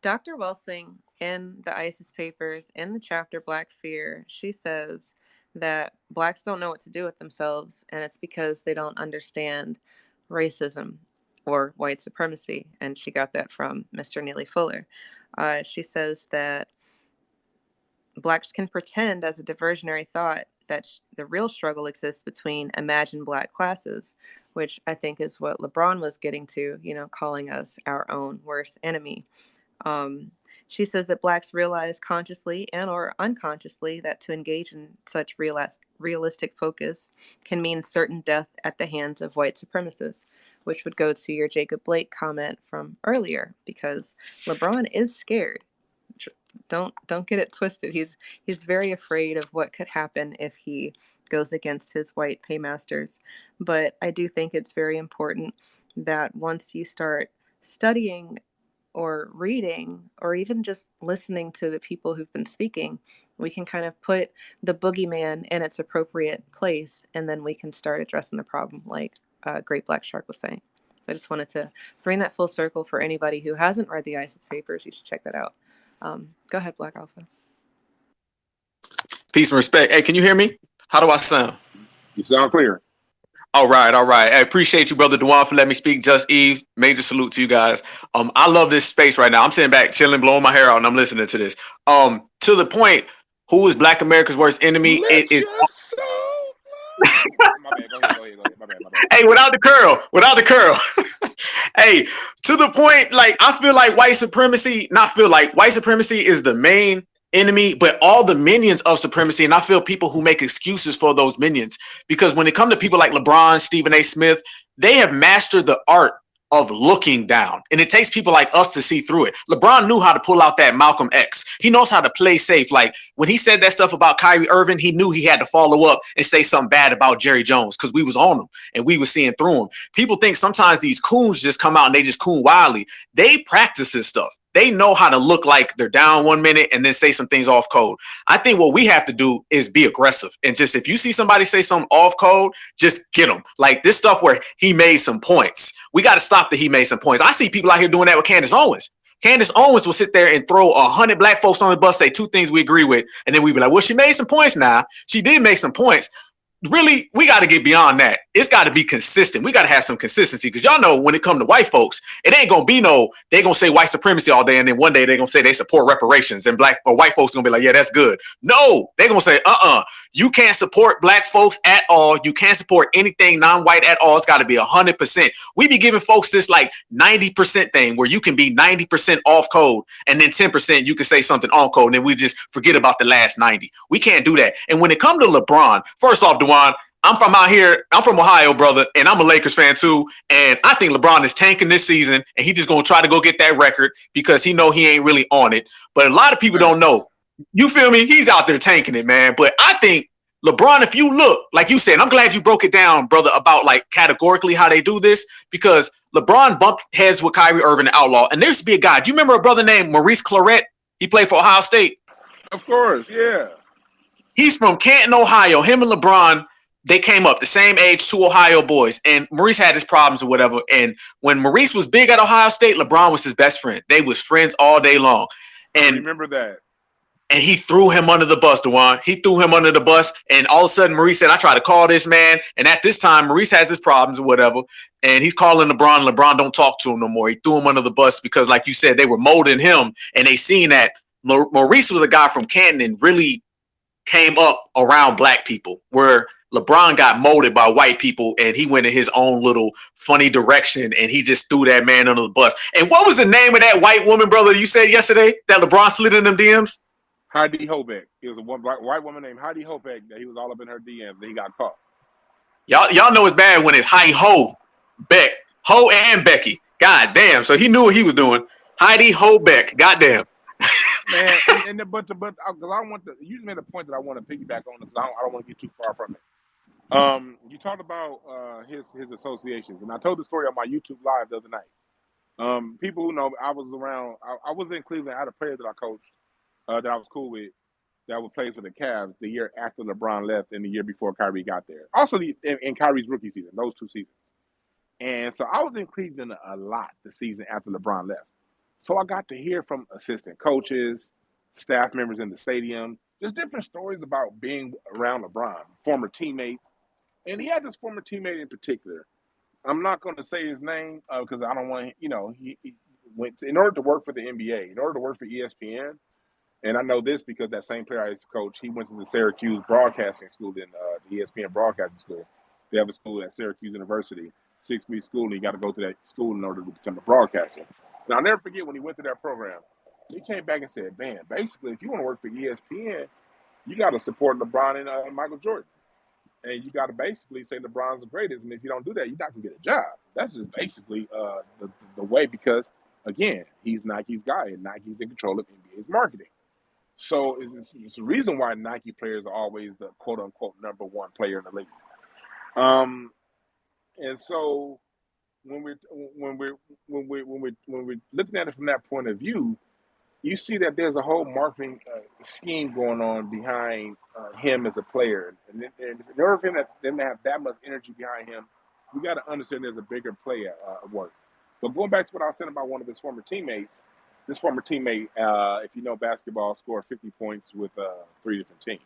Dr. Welsing in the ISIS papers, in the chapter Black Fear, she says that Blacks don't know what to do with themselves, and it's because they don't understand racism or white supremacy. And she got that from Mr. Neely Fuller. She says that Blacks can pretend as a diversionary thought that the real struggle exists between imagined Black classes, which I think is what LeBron was getting to, calling us our own worst enemy. She says that Blacks realize consciously and or unconsciously that to engage in such realistic focus can mean certain death at the hands of white supremacists, which would go to your Jacob Blake comment from earlier, because LeBron is scared. Don't get it twisted. He's very afraid of what could happen if he goes against his white paymasters. But I do think it's very important that once you start studying or reading or even just listening to the people who've been speaking, we can kind of put the boogeyman in its appropriate place, and then we can start addressing the problem, like Great Black Shark was saying. So I just wanted to bring that full circle for anybody who hasn't read the ISIS papers. You should check that out. Go ahead, Black Alpha. Peace and respect. Hey, can you hear me? How do I sound? You sound clear. All right. I appreciate you, Brother Dwan, for letting me speak. Just Eve, major salute to you guys. I love this space right now. I'm sitting back, chilling, blowing my hair out, and I'm listening to this. To the point, who is Black America's worst enemy, it Let is. your soul flow. My bad. Go ahead. My bad. Hey, without the curl. Hey, to the point, like I feel like white supremacy is the main enemy, but all the minions of supremacy, and I feel people who make excuses for those minions, because when it comes to people like LeBron, Stephen A. Smith, they have mastered the art of looking down, and it takes people like us to see through it. LeBron knew how to pull out that Malcolm X. He knows how to play safe. Like when he said that stuff about Kyrie Irving, he knew he had to follow up and say something bad about Jerry Jones because we was on him and we was seeing through him. People think sometimes these coons just come out and they just coon wildly. They practice this stuff. They know how to look like they're down 1 minute and then say some things off code. I think what we have to do is be aggressive. And just if you see somebody say something off code, just get them. Like this stuff where he made some points. We got to stop that he made some points. I see people out here doing that with Candace Owens. Candace Owens will sit there and throw 100 black folks on the bus, say 2 things we agree with. And then we be like, well, she made some points now. She did make some points. Really, we got to get beyond that. It's got to be consistent. We got to have some consistency because y'all know when it comes to white folks, it ain't going to be they're going to say white supremacy all day. And then one day they're going to say they support reparations and black or white folks going to be like, yeah, that's good. No, they're going to say, you can't support black folks at all. You can't support anything non-white at all. It's got to be 100%. We be giving folks this like 90% thing where you can be 90% off code and then 10% you can say something on code and then we just forget about the last 90. We can't do that. And when it comes to LeBron, first off, Dwan, I'm from out here. I'm from Ohio, brother, and I'm a Lakers fan too. And I think LeBron is tanking this season, and he just gonna try to go get that record because he know he ain't really on it. But a lot of people don't know. You feel me? He's out there tanking it, man. But I think LeBron, if you look, like you said, I'm glad you broke it down, brother, about like categorically how they do this because LeBron bumped heads with Kyrie Irving, the outlaw. And there used to be a guy. Do you remember a brother named Maurice Claret? He played for Ohio State. Of course, yeah. He's from Canton, Ohio. Him and LeBron, they came up the same age, 2 Ohio boys. And Maurice had his problems or whatever. And when Maurice was big at Ohio State, LeBron was his best friend. They was friends all day long. And I remember that. And he threw him under the bus, Dwan. He threw him under the bus. And all of a sudden, Maurice said, I tried to call this man. And at this time, Maurice has his problems or whatever. And he's calling LeBron. LeBron don't talk to him no more. He threw him under the bus because, like you said, they were molding him. And they seen that Maurice was a guy from Canton and really came up around black people, where LeBron got molded by white people and he went in his own little funny direction and he just threw that man under the bus. And what was the name of that white woman, brother, you said yesterday that LeBron slid in them DMs? Heidi Hobeck. It was a white woman named Heidi Hobeck that he was all up in her DMs and he got caught. Y'all know it's bad when it's Heidi Hobeck. Ho and Becky. God damn. So he knew what he was doing. Heidi Hobeck. Goddamn. Man, but because I want to, you made a point that I want to piggyback on because I don't want to get too far from it. You talked about his associations, and I told the story on my YouTube live the other night. People who know I was around. I was in Cleveland. I had a player that I coached that I was cool with that would play for the Cavs the year after LeBron left and the year before Kyrie got there. Also, in Kyrie's rookie season, those 2 seasons. And so I was in Cleveland a lot the season after LeBron left. So I got to hear from assistant coaches, staff members in the stadium, just different stories about being around LeBron, former teammates. And he had this former teammate in particular. I'm not going to say his name because I don't want, he went in order to work for the NBA, in order to work for ESPN. And I know this because that same player I used to coach, he went to the Syracuse broadcasting school, the ESPN broadcasting school. They have a school at Syracuse University, 6-week school, and you got to go to that school in order to become a broadcaster. And I'll never forget when he went to that program, he came back and said, man, basically, if you want to work for ESPN, you got to support LeBron and Michael Jordan. And you got to basically say LeBron's the greatest. And if you don't do that, you're not going to get a job. That's just basically the way because, again, he's Nike's guy and Nike's in control of NBA's marketing. So it's the reason why Nike players are always the quote-unquote #1 player in the league. And so when we're looking at it from that point of view, you see that there's a whole marketing scheme going on behind him as a player. And in order for them to have that much energy behind him, we got to understand there's a bigger play at work. But going back to what I was saying about one of his former teammates, this former teammate, if you know basketball, scored 50 points with 3 different teams.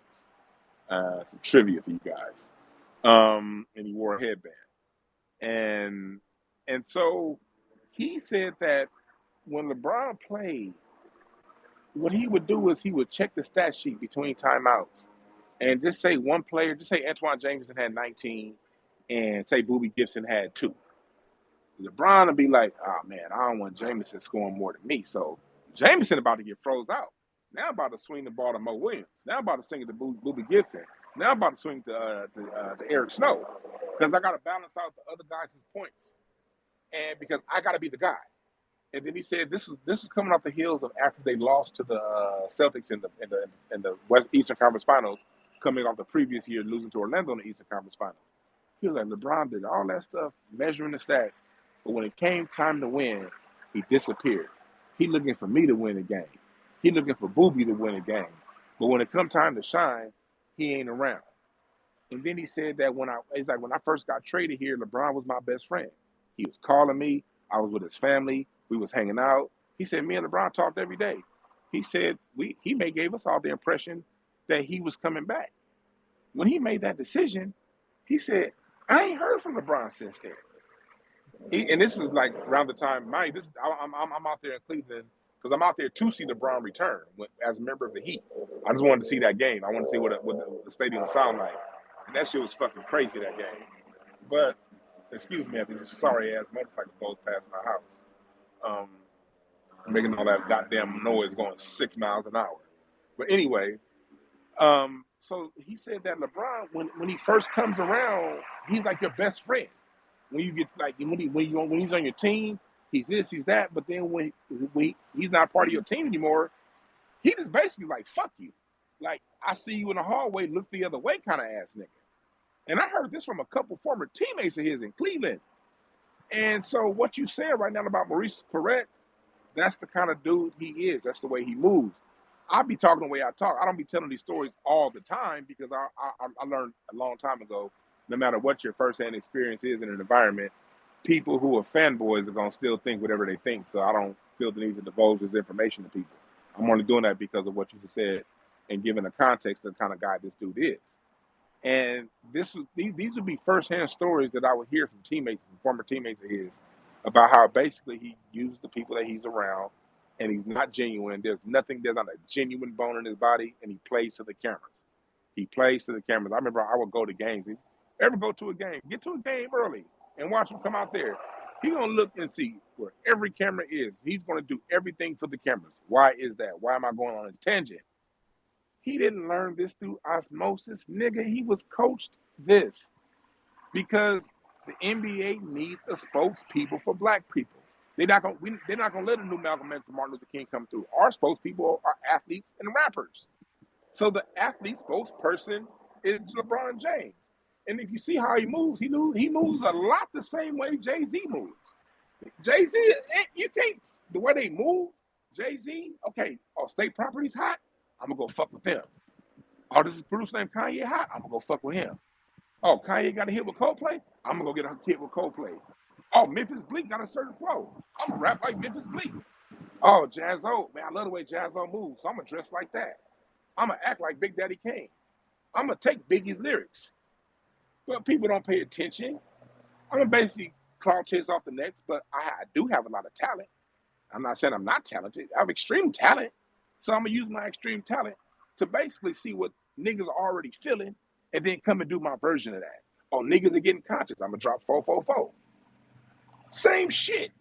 Some trivia for you guys. And he wore a headband. And so he said that when LeBron played, what he would do is he would check the stat sheet between timeouts and just say one player, just say Antoine Jameson had 19 and say Boobie Gibson had 2. LeBron would be like, oh man, I don't want Jameson scoring more than me. So Jameson about to get froze out. Now I'm about to swing the ball to Mo Williams. Now I'm about to swing it to Boobie Gibson. Now I'm about to swing to Eric Snow because I got to balance out the other guys' points, and because I got to be the guy. And then he said this is coming off the heels of after they lost to the Celtics in the Eastern Conference Finals, coming off the previous year losing to Orlando in the Eastern Conference Finals. He was like, LeBron did all that stuff, measuring the stats, but when it came time to win, he disappeared. He looking for me to win a game. He looking for Boobie to win a game. But when it come time to shine, he ain't around. And then he said that when I first got traded here, LeBron was my best friend. He was calling me. I was with his family. We was hanging out. He said me and LeBron talked every day. He said he gave us all the impression that he was coming back. When he made that decision, he said, I ain't heard from LeBron since then. And this is like around the time, I'm out there in Cleveland because I'm out there to see LeBron return as a member of the Heat. I just wanted to see that game. I wanted to see what the stadium sound like. And that shit was fucking crazy, that game. But, excuse me, this sorry-ass motorcycle goes past my house. Making all that goddamn noise going 6 miles an hour. But anyway, so he said that LeBron, when he first comes around, he's like your best friend. When you get like when he's on your team, he's this, he's that. But then when he's not part of your team anymore, he just basically like fuck you. Like I see you in the hallway, look the other way, kind of ass nigga. And I heard this from a couple former teammates of his in Cleveland. And so what you said right now about Maurice is correct. That's the kind of dude he is. That's the way he moves. I be talking the way I talk. I don't be telling these stories all the time because I learned a long time ago, no matter what your firsthand experience is in an environment, people who are fanboys are going to still think whatever they think. So I don't feel the need to divulge this information to people. I'm only doing that because of what you just said and giving the context of the kind of guy this dude is. And these would be firsthand stories that I would hear from teammates and former teammates of his about how basically he uses the people that he's around and he's not genuine. There's not a genuine bone in his body, and he plays to the cameras. He plays to the cameras. I remember I would go to games. If you ever go to a game, get to a game early and watch him come out there. He's going to look and see where every camera is. He's going to do everything for the cameras. Why is that? Why am I going on his tangent? He didn't learn this through osmosis. Nigga, he was coached this because the NBA needs a spokespeople for black people. They're not gonna let a new Malcolm X and Martin Luther King come through. Our spokespeople are athletes and rappers. So the athlete spokesperson is LeBron James. And if you see how he moves, he moves a lot the same way Jay-Z moves. Jay-Z, you can't, the way they move, Jay-Z, okay, state property's hot, I'm gonna go fuck with them. Oh, this is producer named Kanye hot, I'm gonna go fuck with him. Oh, Kanye got a hit with Coldplay, I'm gonna go get a hit with Coldplay. Oh, Memphis Bleak got a certain flow, I'm gonna rap like Memphis Bleak. Oh, Jazzo, man, I love the way Jazzo moves, so I'm gonna dress like that. I'm gonna act like Big Daddy Kane. I'm gonna take Biggie's lyrics. But people don't pay attention. I'm gonna basically clout chase off the next, but I do have a lot of talent. I'm not saying I'm not talented. I have extreme talent. So I'm gonna use my extreme talent to basically see what niggas are already feeling and then come and do my version of that. Oh, niggas are getting conscious. I'm gonna drop 444. Same shit.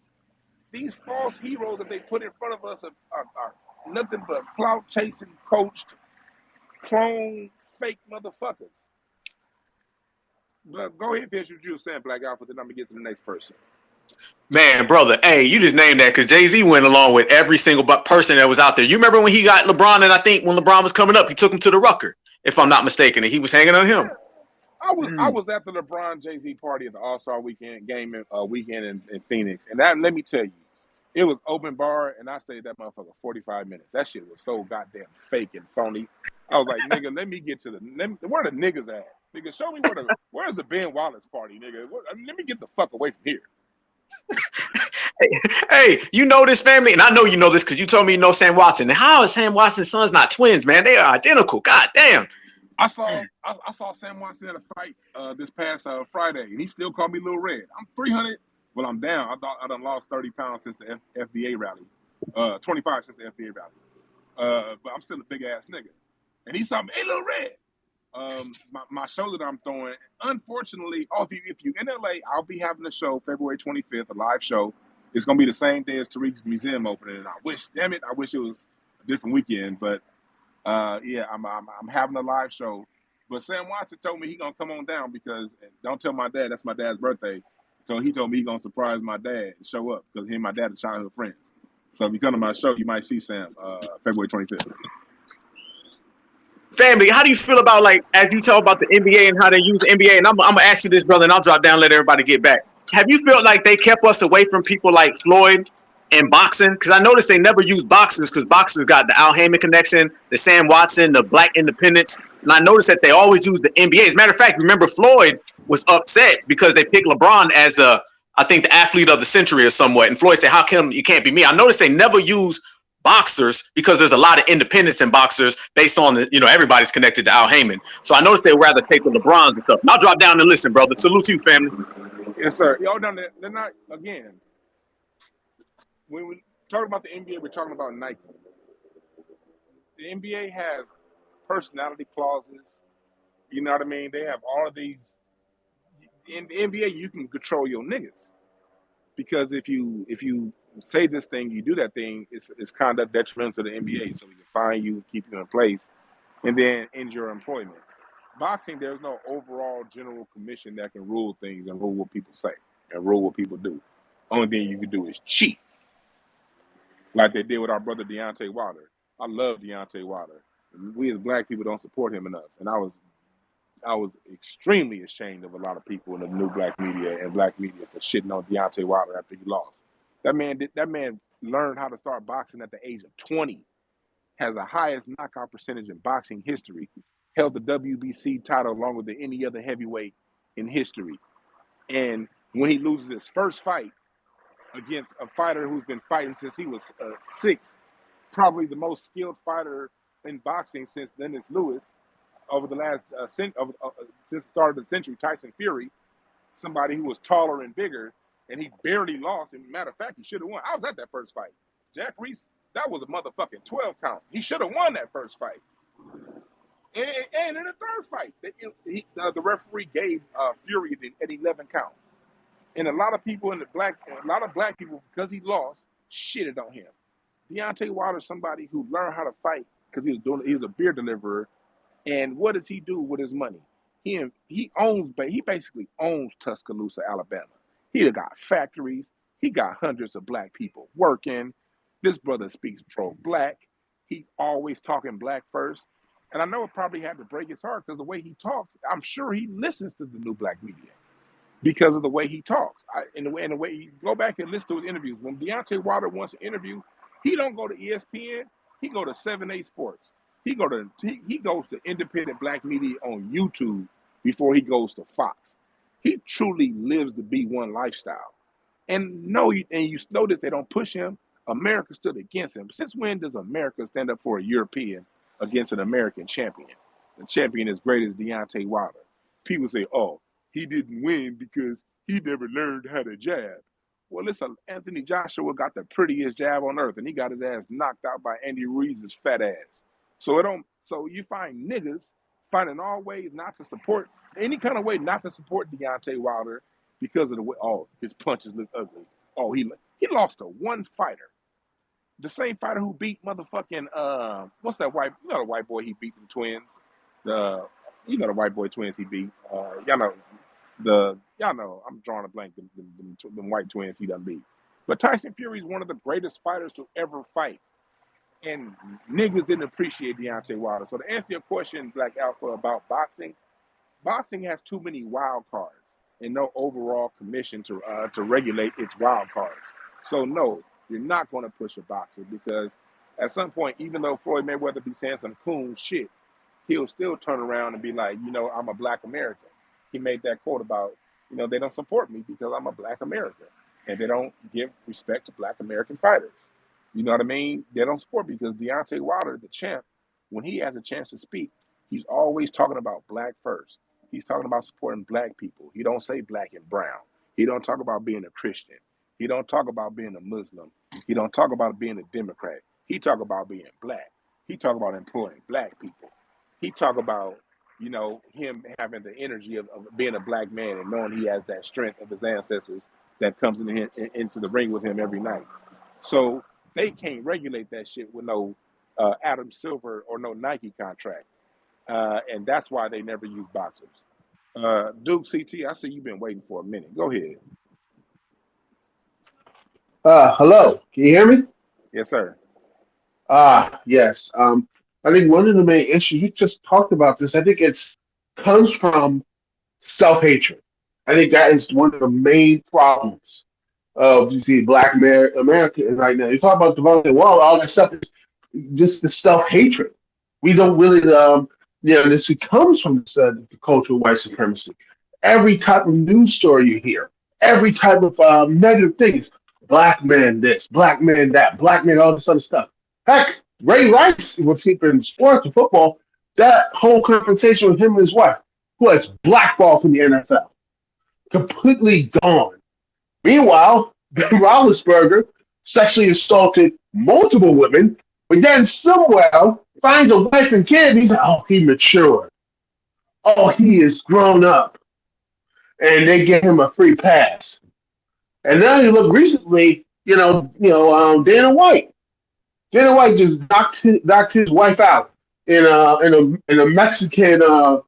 These false heroes that they put in front of us are nothing but clout chasing, coached, clone, fake motherfuckers. But go ahead and finish what you were saying, Black Alpha, then I'm gonna get to the next person. Man, brother, hey, you just named that because Jay-Z went along with every single person that was out there. You remember when he got LeBron, and I think when LeBron was coming up, he took him to the Rucker, if I'm not mistaken, and he was hanging on him. Yeah. I was at the LeBron Jay-Z party at the All-Star weekend in Phoenix, and that, let me tell you, it was open bar, and I stayed that motherfucker 45 minutes. That shit was so goddamn fake and phony. I was like, nigga, let me get to where the niggas at? Nigga, show me where's the Ben Wallace party, nigga? Let me get the fuck away from here. Hey, you know this family, and I know you know this because you told me you know Sam Watson. And how is Sam Watson's sons not twins, man? They are identical. God damn. I saw Sam Watson at a fight this past Friday, and he still called me Lil Red. I'm 300. Well, I'm down. I done lost 30 pounds since the FBA rally. 25 since the FBA rally. But I'm still a big ass nigga. And he saw me, hey, Lil Red. My show that I'm throwing, unfortunately, if you in LA, I'll be having a show February 25th, a live show. It's gonna be the same day as Tariq's museum opening, and I wish it was a different weekend. But yeah, I'm having a live show. But Sam Watson told me he gonna come on down because don't tell my dad that's my dad's birthday. So he told me he gonna surprise my dad and show up because he and my dad are childhood friends. So if you come to my show, you might see Sam February 25th. Family, how do you feel about, like, as you talk about the NBA and how they use the NBA? And I'm gonna ask you this, brother, and I'll drop down and let everybody get back. Have you felt like they kept us away from people like Floyd and boxing? Because I noticed they never used boxers because boxers got the Al Heyman connection, the Sam Watson, the Black Independence. And I noticed that they always use the NBA. As a matter of fact, remember Floyd was upset because they picked LeBron as the athlete of the century or somewhat. And Floyd said, how come you can't be me? I noticed they never use boxers because there's a lot of independence in boxers based on everybody's connected to Al Heyman. So I noticed they'd rather take the LeBrons and stuff. And I'll drop down and listen, brother. Salute to you, family. Yes, sir. Y'all down there, they're not, again, when we talk about the NBA, we're talking about Nike. The NBA has personality clauses. You know what I mean? They have all of these. In the NBA, you can control your niggas. Because if you say this thing, you do that thing, it's conduct detrimental to the NBA. So we can fine you, keep you in place, and then end your employment. Boxing, there's no overall general commission that can rule things and rule what people say and rule what people do. Only thing you can do is cheat, like they did with our brother Deontay Wilder. I love Deontay Wilder. We as black people don't support him enough, and I was extremely ashamed of a lot of people in the new black media and black media for shitting on Deontay Wilder after he lost. That man learned how to start boxing at the age of 20, has the highest knockout percentage in boxing history, held the WBC title longer than any other heavyweight in history. And when he loses his first fight against a fighter who's been fighting since he was 6, probably the most skilled fighter in boxing since Lennox Lewis, over the last since the start of the century, Tyson Fury, somebody who was taller and bigger, and he barely lost. And matter of fact, he should have won. I was at that first fight. Jack Reese, that was a motherfucking 12 count. He should have won that first fight. And in the third fight, the referee gave Fury an 11 count. And a lot of people a lot of black people, because he lost, shitted on him. Deontay Wilder is somebody who learned how to fight because he was a beer deliverer. And what does he do with his money? He basically owns Tuscaloosa, Alabama. He got factories. He got hundreds of black people working. This brother speaks pro-black. He always talking black first. And I know it probably had to break his heart because the way he talks, I'm sure he listens to the new black media because of the way he talks. And the way you go back and listen to his interviews. When Deontay Wilder wants an interview, he don't go to ESPN. He go to 7A Sports. He goes to independent black media on YouTube before he goes to Fox. He truly lives the B1 lifestyle. And you notice they don't push him. America stood against him. Since when does America stand up for a European against an American champion? The champion as great as Deontay Wilder. People say, oh, he didn't win because he never learned how to jab. Well, listen, Anthony Joshua got the prettiest jab on earth, and he got his ass knocked out by Andy Ruiz's fat ass. So you find niggas finding all ways not to support, any kind of way not to support Deontay Wilder because of the way, oh, his punches look ugly. Oh, he lost to one fighter. The same fighter who beat motherfucking, what's that the white boy he beat, the twins. The white boy twins he beat. Y'all know, I'm drawing a blank, the white twins he done beat. But Tyson Fury is one of the greatest fighters to ever fight. And niggas didn't appreciate Deontay Wilder. So to answer your question, Black Alpha, about boxing has too many wild cards and no overall commission to regulate its wild cards. So no, you're not going to push a boxer because at some point, even though Floyd Mayweather be saying some coon shit, he'll still turn around and be like, I'm a black American. He made that quote about, they don't support me because I'm a black American. And they don't give respect to black American fighters. You know what I mean? They don't support me because Deontay Wilder, the champ, when he has a chance to speak, he's always talking about black first. He's talking about supporting black people. He don't say black and brown. He don't talk about being a Christian. He don't talk about being a Muslim. He don't talk about being a Democrat. He talk about being black. He talk about employing black people. He talk about, you know, him having the energy of being a black man and knowing he has that strength of his ancestors that comes into the ring with him every night. So they can't regulate that shit with no Adam Silver or no Nike contract. And that's why they never use boxers. Duke CT, I see you've been waiting for a minute. Go ahead. Hello, can you hear me? Yes, sir. Yes. I think one of the main issues you just talked about this. I think it's comes from self-hatred. I think that is one of the main problems of you see Black America right now. You talk about the wall, all that stuff is just the self-hatred. We don't really, this comes from the culture of white supremacy. Every type of news story you hear, every type of negative things, black man this, black man that, black man all this other stuff. Heck, Ray Rice was keeping sports and football. That whole confrontation with him and his wife, who has blackballed from the NFL, completely gone. Meanwhile, Ben Roethlisberger sexually assaulted multiple women, but then somewhere finds a wife and kid. He's like, oh, he matured. Oh, he is grown up. And they give him a free pass. And now you look recently, Dana White. Dana White just knocked his wife out in a Mexican club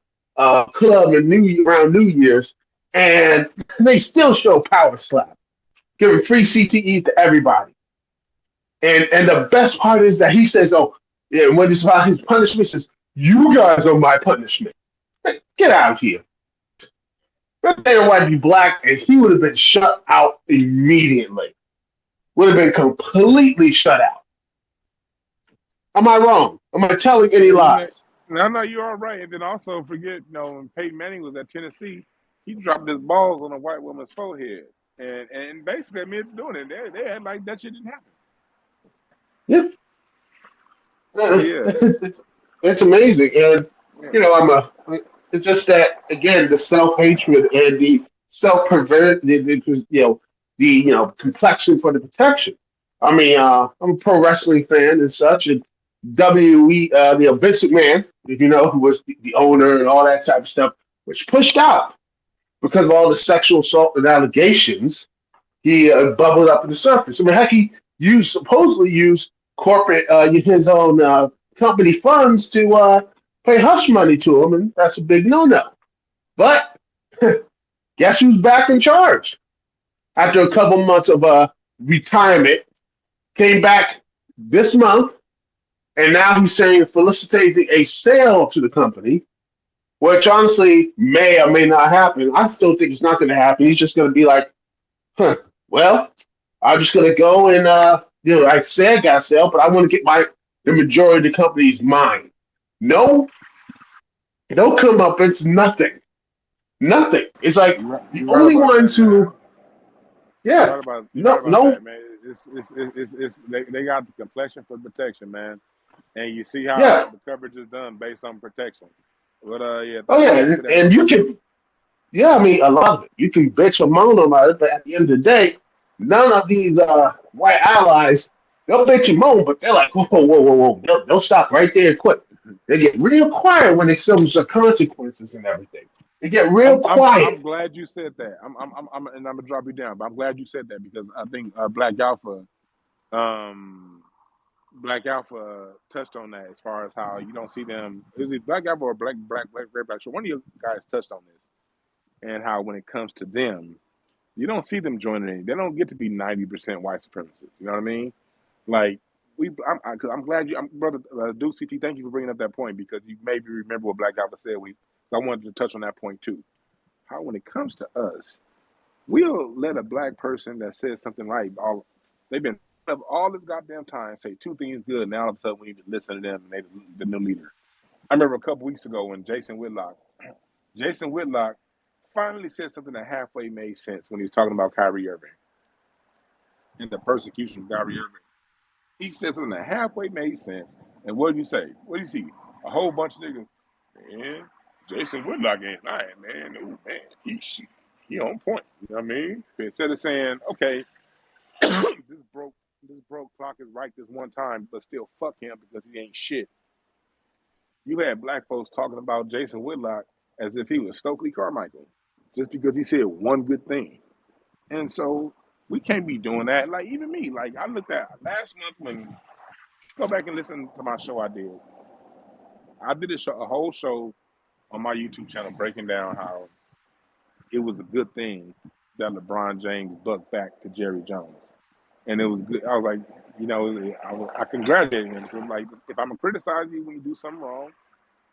around New Year's, and they still show power slap, giving free CTEs to everybody. And the best part is that he says, "Oh, yeah." When it's about his punishment, he says, "You guys are my punishment." Get out of here. That Dana White be black, and he would have been shut out immediately. Would have been completely shut out. Am I wrong? Am I telling any lies? No, you're all right. And then also forget, when Peyton Manning was at Tennessee, he dropped his balls on a white woman's forehead, and basically admitted doing it. They had like that shit didn't happen. Yep. Yeah. It's amazing, and it's just that again, the self-hatred and the the complexion for the protection. I mean, I'm a pro wrestling fan and such, and Vince McMahon, if you know, who was the owner and all that type of stuff, was pushed out because of all the sexual assault and allegations. He bubbled up in the surface. I mean, heck, he supposedly used corporate his own company funds to pay hush money to him, and that's a big no-no. But guess who's back in charge? After a couple months of retirement, came back this month, and now he's saying felicitating a sale to the company, which honestly may or may not happen. I still think it's not going to happen. He's just going to be like, well, I'm just going to go and, I said I got a sale, but I want to get the majority of the company's mine. No come up. It's nothing. Nothing. It's like the only ones who, yeah, no. That, man. They got the complexion for protection, man, and you see how the coverage is done based on protection. But and you can, I mean, a lot of it. You can bitch or moan about it, but at the end of the day, none of these white allies, they'll bitch and moan, but they're like, whoa. They'll stop right there and quit. They get real quiet when they see some consequences and everything. They get real quiet. I'm glad you said that. I'm gonna drop you down, but I'm glad you said that because I think Black Alpha touched on that as far as how you don't see them. Is it Black Alpha or Black? So one of you guys touched on this, and how when it comes to them, you don't see them joining in. They don't get to be 90% white supremacists. You know what I mean? Like I'm glad brother Duke CT. Thank you for bringing up that point because you maybe remember what Black Alpha said. I wanted to touch on that point too. How when it comes to us, we'll let a black person that says something like they've been all this goddamn time say two things good, and now all of a sudden we need to listen to them and they the new leader. I remember a couple weeks ago when Jason Whitlock finally said something that halfway made sense when he was talking about Kyrie Irving and the persecution of Kyrie Irving. He said something that halfway made sense. And what did you say? What did you see? A whole bunch of niggas, man, Jason Whitlock ain't lying, man. Oh, man, he on point. You know what I mean? Instead of saying, okay, this broke this broke clock is right this one time, but still fuck him because he ain't shit. You had black folks talking about Jason Whitlock as if he was Stokely Carmichael just because he said one good thing. And so we can't be doing that. Like, even me, like, I looked at last month when, go back and listen to my show I did. I did a whole show on my YouTube channel breaking down how it was a good thing that LeBron James bucked back to Jerry Jones. And it was good. I was like, I congratulated him. So like, if I'm going to criticize you when you do something wrong,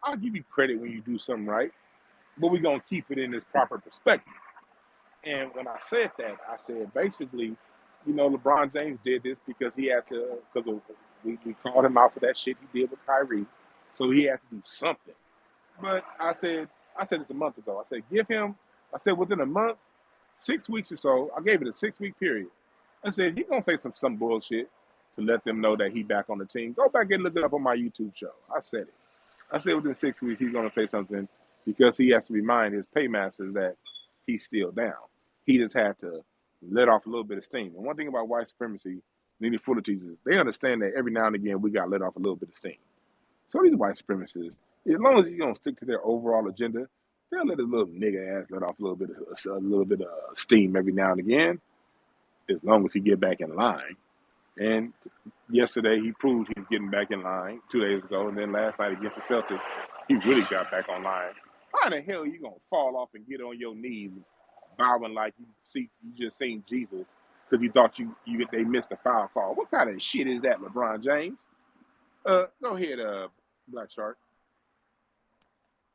I'll give you credit when you do something right. But we're going to keep it in its proper perspective. And when I said that, I said basically, LeBron James did this because he had to, because we called him out for that shit he did with Kyrie. So he had to do something. But I said this a month ago. I said, within a month, 6 weeks or so, I gave it a 6-week period. I said, he's going to say some bullshit to let them know that he back on the team. Go back and look it up on my YouTube show. I said it. I said within 6 weeks, he's going to say something because he has to remind his paymasters that he's still down. He just had to let off a little bit of steam. And one thing about white supremacy, Nene Fuller teaches, they understand that every now and again we got to let off a little bit of steam. So these white supremacists, as long as you don't stick to their overall agenda, they'll let this little nigga ass let off a little bit of steam every now and again, as long as he get back in line. And yesterday he proved he's getting back in line 2 days ago, and then last night against the Celtics, he really got back on line. How the hell you gonna fall off and get on your knees, bowing like you just seen Jesus because you thought they missed a foul call? What kind of shit is that, LeBron James? Go ahead, Black Shark.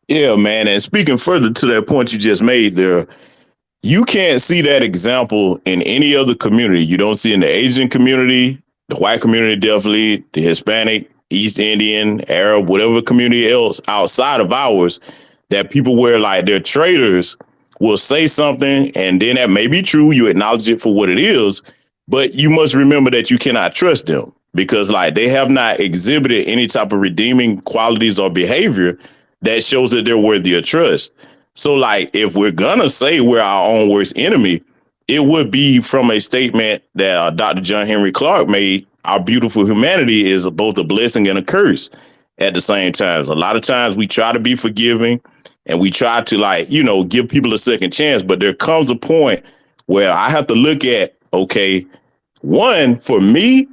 Yeah, man. And speaking further to that point you just made there, you can't see that example in any other community. You don't see it in the Asian community, the white community definitely, the Hispanic, East Indian, Arab, whatever community else outside of ours, that people where like their traders will say something and then that may be true. You acknowledge it for what it is, but you must remember that you cannot trust them because like they have not exhibited any type of redeeming qualities or behavior that shows that they're worthy of trust. So like if we're gonna say we're our own worst enemy, it would be from a statement that Dr. John Henry Clark made. Our beautiful humanity is both a blessing and a curse at the same time. A lot of times we try to be forgiving and we try to give people a second chance, but there comes a point where I have to look at, okay, one, for me,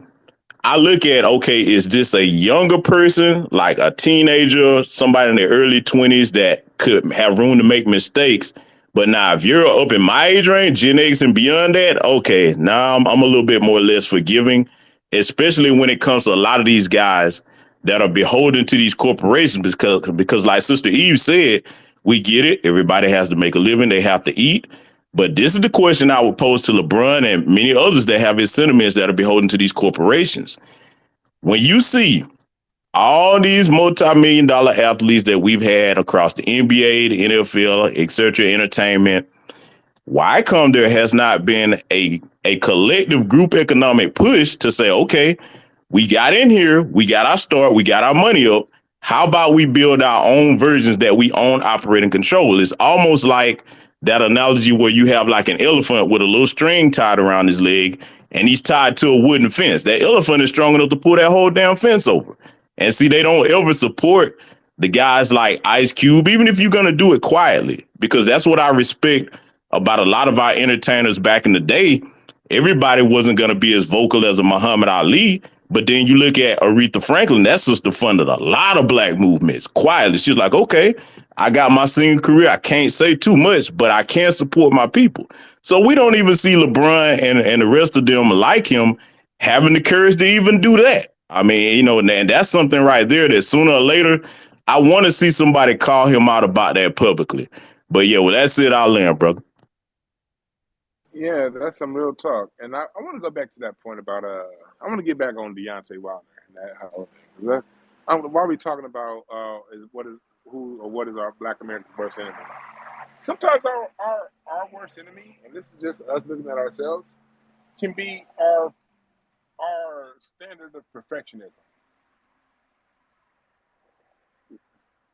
I look at, okay, is this a younger person, like a teenager, somebody in their early 20s that could have room to make mistakes? But now, if you're up in my age range, Gen X and beyond that, okay, now I'm a little bit more or less forgiving, especially when it comes to a lot of these guys that are beholden to these corporations because like Sister Eve said, we get it. Everybody has to make a living. They have to eat. But this is the question I would pose to LeBron and many others that have his sentiments that are beholden to these corporations. When you see all these multi-million-dollar athletes that we've had across the NBA, the NFL, etc., entertainment, why come there has not been a collective group economic push to say, okay, we got in here, we got our start, we got our money up. How about we build our own versions that we own, operate, and control? It's almost like that analogy where you have like an elephant with a little string tied around his leg and he's tied to a wooden fence. That elephant is strong enough to pull that whole damn fence over. And see, they don't ever support the guys like Ice Cube, even if you're going to do it quietly, because that's what I respect about a lot of our entertainers back in the day. Everybody wasn't going to be as vocal as a Muhammad Ali. But then you look at Aretha Franklin, that sister funded a lot of black movements quietly. She was like, okay, I got my singing career. I can't say too much, but I can support my people. So we don't even see LeBron and the rest of them like him having the courage to even do that. I mean, and that's something right there that sooner or later, I want to see somebody call him out about that publicly. But yeah, well, that's it. I'll land, brother. Yeah, that's some real talk. And I want to go back to that point about I want to get back on Deontay Wilder and that whole thing. While we talking about what is our Black American worst enemy? Sometimes our worst enemy, and this is just us looking at ourselves, can be our standard of perfectionism.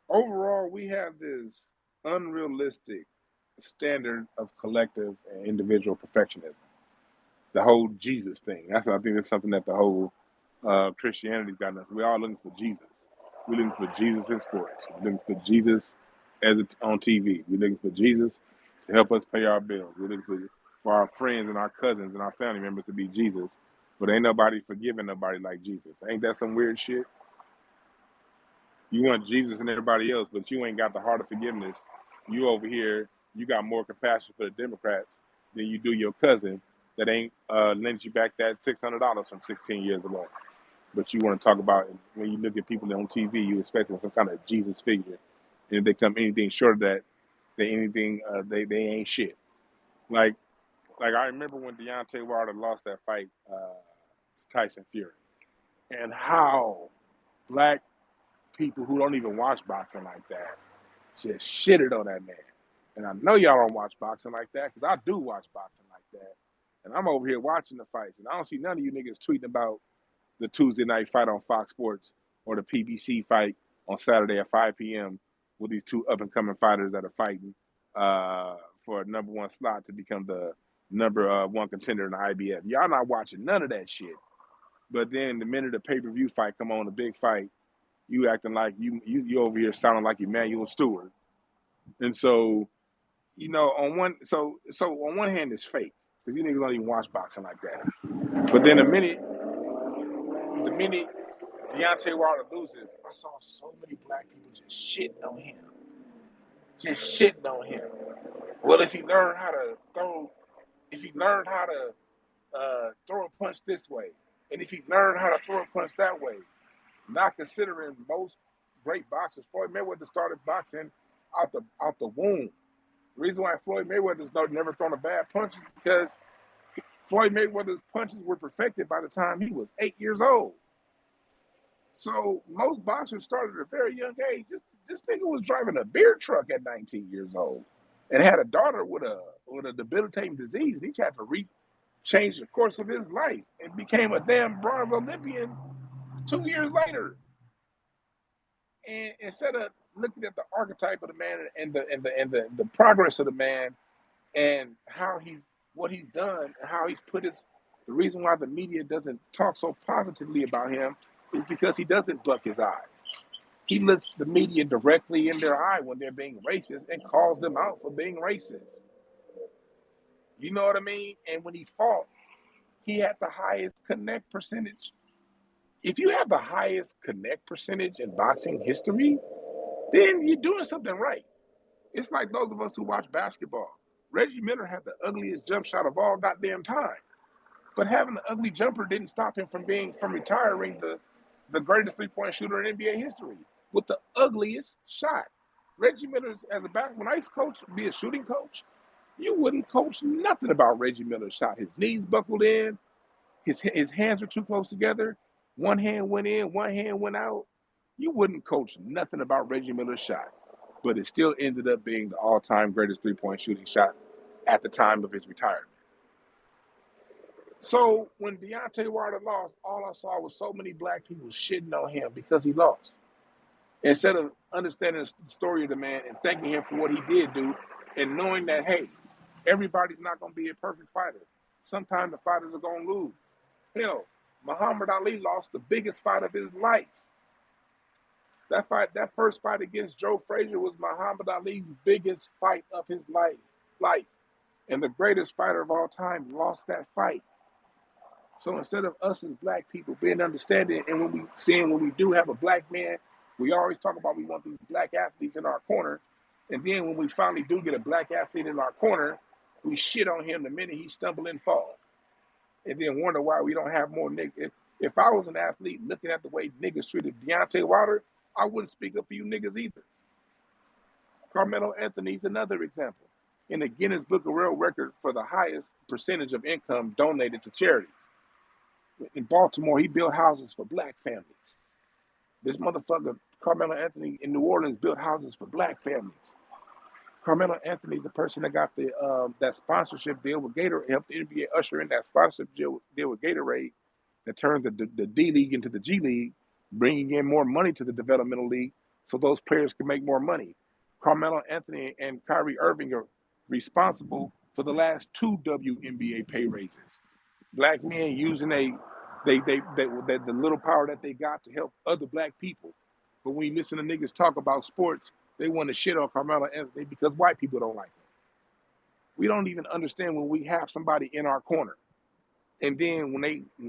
Overall, we have this unrealistic standard of collective and individual perfectionism. The whole Jesus thing. I think that's something that the whole Christianity's gotten us. We're all looking for Jesus. We're looking for Jesus in sports. We're looking for Jesus on TV. We're looking for Jesus to help us pay our bills. We're looking for our friends and our cousins and our family members to be Jesus. But ain't nobody forgiving nobody like Jesus. Ain't that some weird shit? You want Jesus and everybody else, but you ain't got the heart of forgiveness. You over here, you got more compassion for the Democrats than you do your cousin that ain't lent you back that $600 from 16 years ago. But you want to talk about, when you look at people on TV, you expecting some kind of Jesus figure. And if they come anything short of that, they ain't shit. Like I remember when Deontay Wilder lost that fight to Tyson Fury, and how black people who don't even watch boxing like that just shitted on that man. And I know y'all don't watch boxing like that, because I do watch boxing like that. And I'm over here watching the fights, and I don't see none of you niggas tweeting about the Tuesday night fight on Fox Sports or the PBC fight on Saturday at 5 p.m. with these two up-and-coming fighters that are fighting for a number one slot to become the number one contender in the IBF. Y'all not watching none of that shit. But then the minute the pay-per-view fight come on, the big fight, you acting like you over here sounding like Emmanuel Stewart. And so, on one hand it's fake, because you niggas don't even watch boxing like that. But then the minute Deontay Wilder loses, I saw so many black people just shitting on him. Well, if he learned how to throw a punch this way, and if he learned how to throw a punch that way, not considering most great boxers, Floyd Mayweather started boxing out the womb. The reason why Floyd Mayweather's never thrown a bad punch is because Floyd Mayweather's punches were perfected by the time he was 8 years old. So most boxers started at a very young age. This nigga was driving a beer truck at 19 years old and had a daughter with a debilitating disease. And he had to change the course of his life and became a damn bronze Olympian 2 years later. And instead of looking at the archetype of the man and the progress of the man and what he's done and how he's put the reason why the media doesn't talk so positively about him is because he doesn't buck his eyes. He looks the media directly in their eye when they're being racist and calls them out for being racist. You know what I mean? And when he fought, he had the highest connect percentage. If you have the highest connect percentage in boxing history, then you're doing something right. It's like those of us who watch basketball. Reggie Miller had the ugliest jump shot of all goddamn time. But having the ugly jumper didn't stop him from retiring the greatest three-point shooter in NBA history with the ugliest shot. Reggie Miller, when I used to be a shooting coach, you wouldn't coach nothing about Reggie Miller's shot. His knees buckled in, his hands were too close together, one hand went in, one hand went out. You wouldn't coach nothing about Reggie Miller's shot, but it still ended up being the all-time greatest three-point shooting shot at the time of his retirement. So when Deontay Wilder lost, all I saw was so many black people shitting on him because he lost. Instead of understanding the story of the man and thanking him for what he did do, and knowing that, hey, everybody's not going to be a perfect fighter. Sometimes the fighters are going to lose. Hell, Muhammad Ali lost the biggest fight of his life. That first fight against Joe Frazier was Muhammad Ali's biggest fight of his life. And the greatest fighter of all time lost that fight. So instead of us as black people being understanding, and when we do have a black man, we always talk about we want these black athletes in our corner. And then when we finally do get a black athlete in our corner, we shit on him the minute he stumble and fall. And then wonder why we don't have more niggas. If I was an athlete looking at the way niggas treated Deontay Wilder, I wouldn't speak up for you niggas either. Carmelo Anthony's another example. In the Guinness Book of World Record for the highest percentage of income donated to charities. In Baltimore, he built houses for black families. This motherfucker, Carmelo Anthony, in New Orleans, built houses for black families. Carmelo Anthony's the person that got that sponsorship deal with Gatorade, helped the NBA usher in that sponsorship deal with Gatorade that turned the D League into the G League, bringing in more money to the developmental league so those players can make more money. Carmelo Anthony and Kyrie Irving are responsible for the last 2 WNBA pay raises. Black men using the little power that they got to help other black people. But when you listen to niggas talk about sports, they want to shit on Carmelo Anthony because white people don't like him. We don't even understand when we have somebody in our corner. And then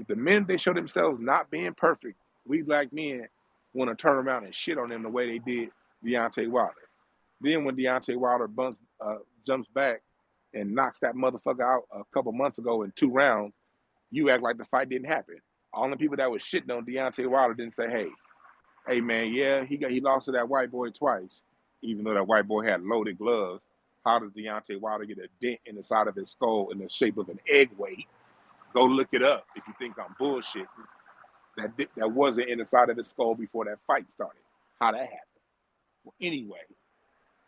the minute they show themselves not being perfect, we black men want to turn around and shit on them the way they did Deontay Wilder. Then when Deontay Wilder jumps back and knocks that motherfucker out a couple months ago in 2 rounds, you act like the fight didn't happen. All the people that was shitting on Deontay Wilder didn't say, hey man, yeah, he lost to that white boy twice, even though that white boy had loaded gloves. How does Deontay Wilder get a dent in the side of his skull in the shape of an egg weight? Go look it up if you think I'm bullshitting. That wasn't in the side of his skull before that fight started. How that happened. Well, anyway,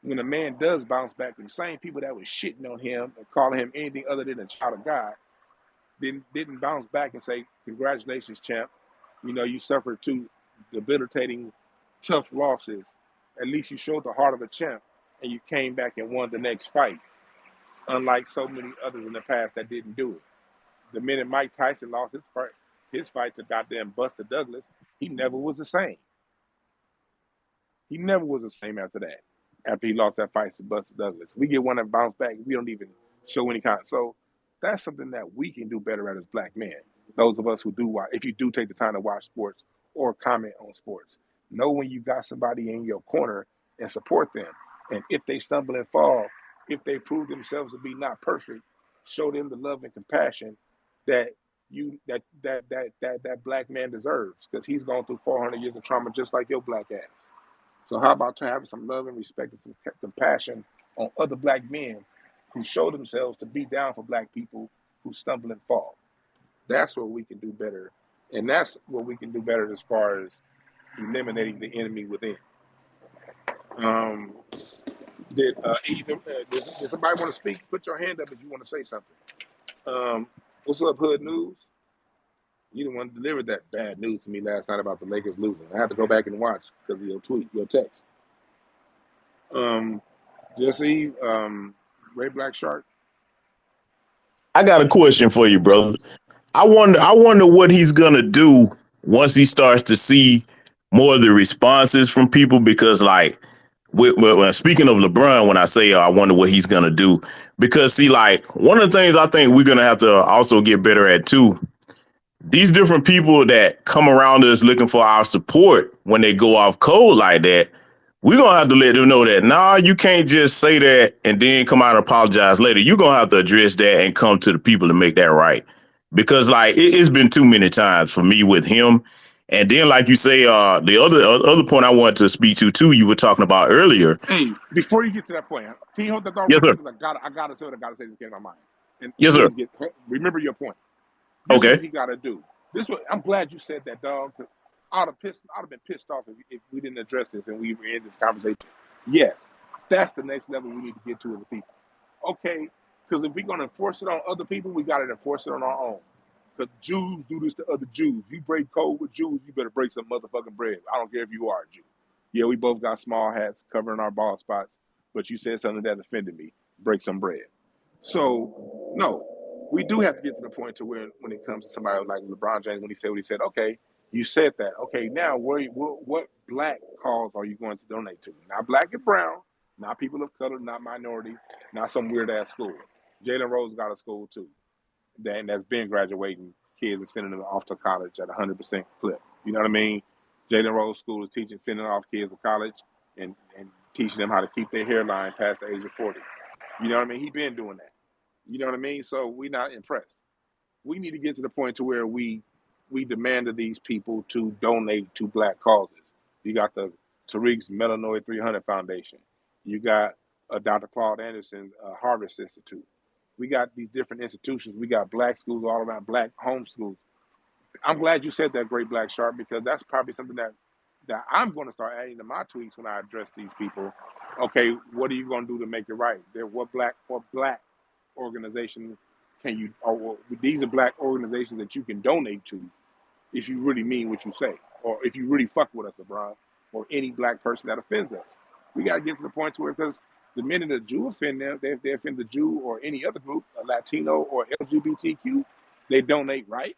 when a man does bounce back, the same people that was shitting on him and calling him anything other than a child of God didn't bounce back and say, congratulations, champ. You know, you suffered 2 debilitating, tough losses. At least you showed the heart of a champ and you came back and won the next fight. Unlike so many others in the past that didn't do it. The minute Mike Tyson lost his fight to goddamn Buster Douglas, he never was the same. He never was the same after that. After he lost that fight to Buster Douglas. We get one that bounced back, we don't even show any kind. So that's something that we can do better at as black men. Those of us who do watch, if you do take the time to watch sports or comment on sports, know when you got somebody in your corner and support them. And if they stumble and fall, if they prove themselves to be not perfect, show them the love and compassion that that black man deserves, because he's gone through 400 years of trauma just like your black ass. So how about having some love and respect and some compassion on other black men who show themselves to be down for black people who stumble and fall? That's what we can do better. And that's what we can do better as far as eliminating the enemy within. Did somebody want to speak? Put your hand up if you want to say something. What's up, Hood News? You the one who delivered that bad news to me last night about the Lakers losing. I had to go back and watch because of your tweet, your text. Jesse, Ray Black Shark. I got a question for you, brother. I wonder what he's gonna do once he starts to see more of the responses from people, because like speaking of LeBron, when I say I wonder what he's gonna do, because see, like one of the things I think we're gonna have to also get better at too, these different people that come around us looking for our support when they go off cold like that, we're going to have to let them know that, nah, you can't just say that and then come out and apologize later. You're going to have to address that and come to the people to make that right. Because, like, it's been too many times for me with him. And then, like you say, the other point I wanted to speak to, too, you were talking about earlier. Hey, before you get to that point, can you hold that thought? Yes, sir. I gotta say what I gotta say. This came to my mind. And yes, sir. Remember your point. This okay. Is what he gotta do. I'm glad you said that, dog. I'd have been pissed off if we didn't address this and we were in this conversation. Yes, that's the next level we need to get to as a people. Okay, because if we're gonna enforce it on other people, we gotta enforce it on our own. Because Jews do this to other Jews. You break code with Jews, you better break some motherfucking bread. I don't care if you are a Jew. Yeah, we both got small hats covering our bald spots, but you said something that offended me. Break some bread. So, no, we do have to get to the point to where when it comes to somebody like LeBron James, when he said what he said, okay, you said that. Okay, now what black cause are you going to donate to? Not black and brown, not people of color, not minority, not some weird-ass school. Jalen Rose got a school, too, that's been graduating kids and sending them off to college at 100% clip. You know what I mean? Jalen Rose School is sending off kids to college and teaching them how to keep their hairline past the age of 40. You know what I mean? He been doing that. You know what I mean? So we're not impressed. We need to get to the point to where we demand of these people to donate to black causes. You got the Tariq's Melanoid 300 Foundation. You got Dr. Claude Anderson's Harvest Institute. We got these different institutions. We got black schools all around, black homeschools. I'm glad you said that, Great Black Shark, because that's probably something that I'm going to start adding to my tweets when I address these people. Okay, what are you going to do to make it right? What black organization can you, or these are black organizations that you can donate to if you really mean what you say, or if you really fuck with us, LeBron, or any black person that offends us. We got to get to the point to where, because the minute a Jew offend them, they offend the Jew or any other group, a Latino or LGBTQ, they donate right.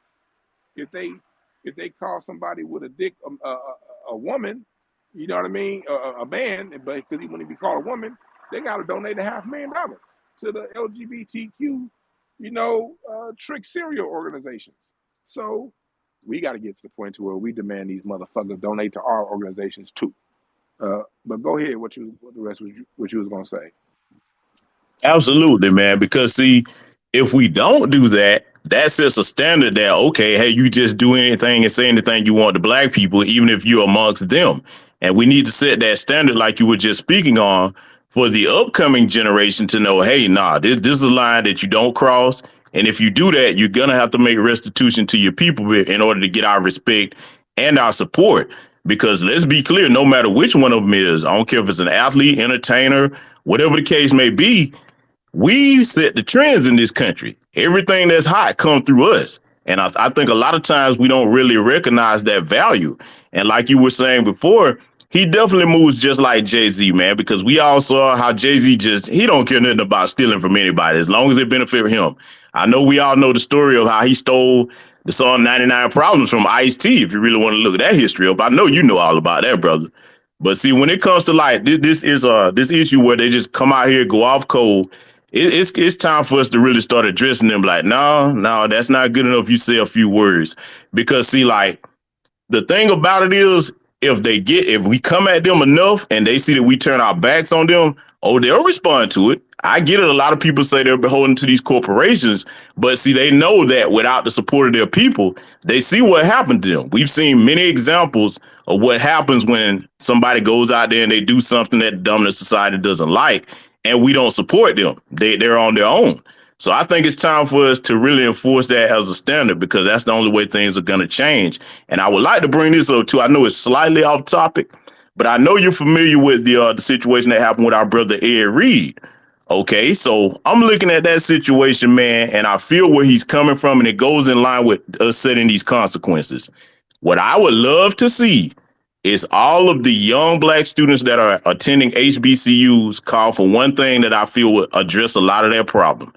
If they call somebody with a dick a woman, you know what I mean, a man, but because he wouldn't be called a woman, they got to donate $500,000 to the LGBTQ, trick cereal organizations. So we got to get to the point to where we demand these motherfuckers donate to our organizations too. But go ahead, what you was gonna say? Absolutely, man. Because see, if we don't do that, that sets a standard that, okay, hey, you just do anything and say anything you want to black people, even if you're amongst them. And we need to set that standard, like you were just speaking on, for the upcoming generation to know, hey, nah, this is a line that you don't cross. And if you do that, you're gonna have to make restitution to your people in order to get our respect and our support. Because let's be clear, no matter which one of them is, I don't care if it's an athlete, entertainer, whatever the case may be, we set the trends in this country. Everything that's hot come through us. And I think a lot of times we don't really recognize that value. And like you were saying before, he definitely moves just like Jay-Z, man, because we all saw how Jay-Z he don't care nothing about stealing from anybody as long as it benefits him. I know we all know the story of how he stole the song 99 Problems from Ice-T, if you really want to look at that history up. I know you know all about that, brother. But see, when it comes to like this issue where they just come out here, go off cold, it's time for us to really start addressing them. Like, no, that's not good enough. You say a few words, because see, like the thing about it is, if we come at them enough and they see that we turn our backs on them, they'll respond to it. I get it. A lot of people say they're beholden to these corporations, but see, they know that without the support of their people, they see what happened to them. We've seen many examples of what happens when somebody goes out there and they do something that the dominant society doesn't like, and we don't support them. They're on their own. So I think it's time for us to really enforce that as a standard, because that's the only way things are going to change. And I would like to bring this up too. I know it's slightly off topic, but I know you're familiar with the situation that happened with our brother Ed Reed. Okay, so I'm looking at that situation, man, and I feel where he's coming from, and it goes in line with us setting these consequences. What I would love to see is all of the young black students that are attending HBCUs call for one thing that I feel would address a lot of their problem.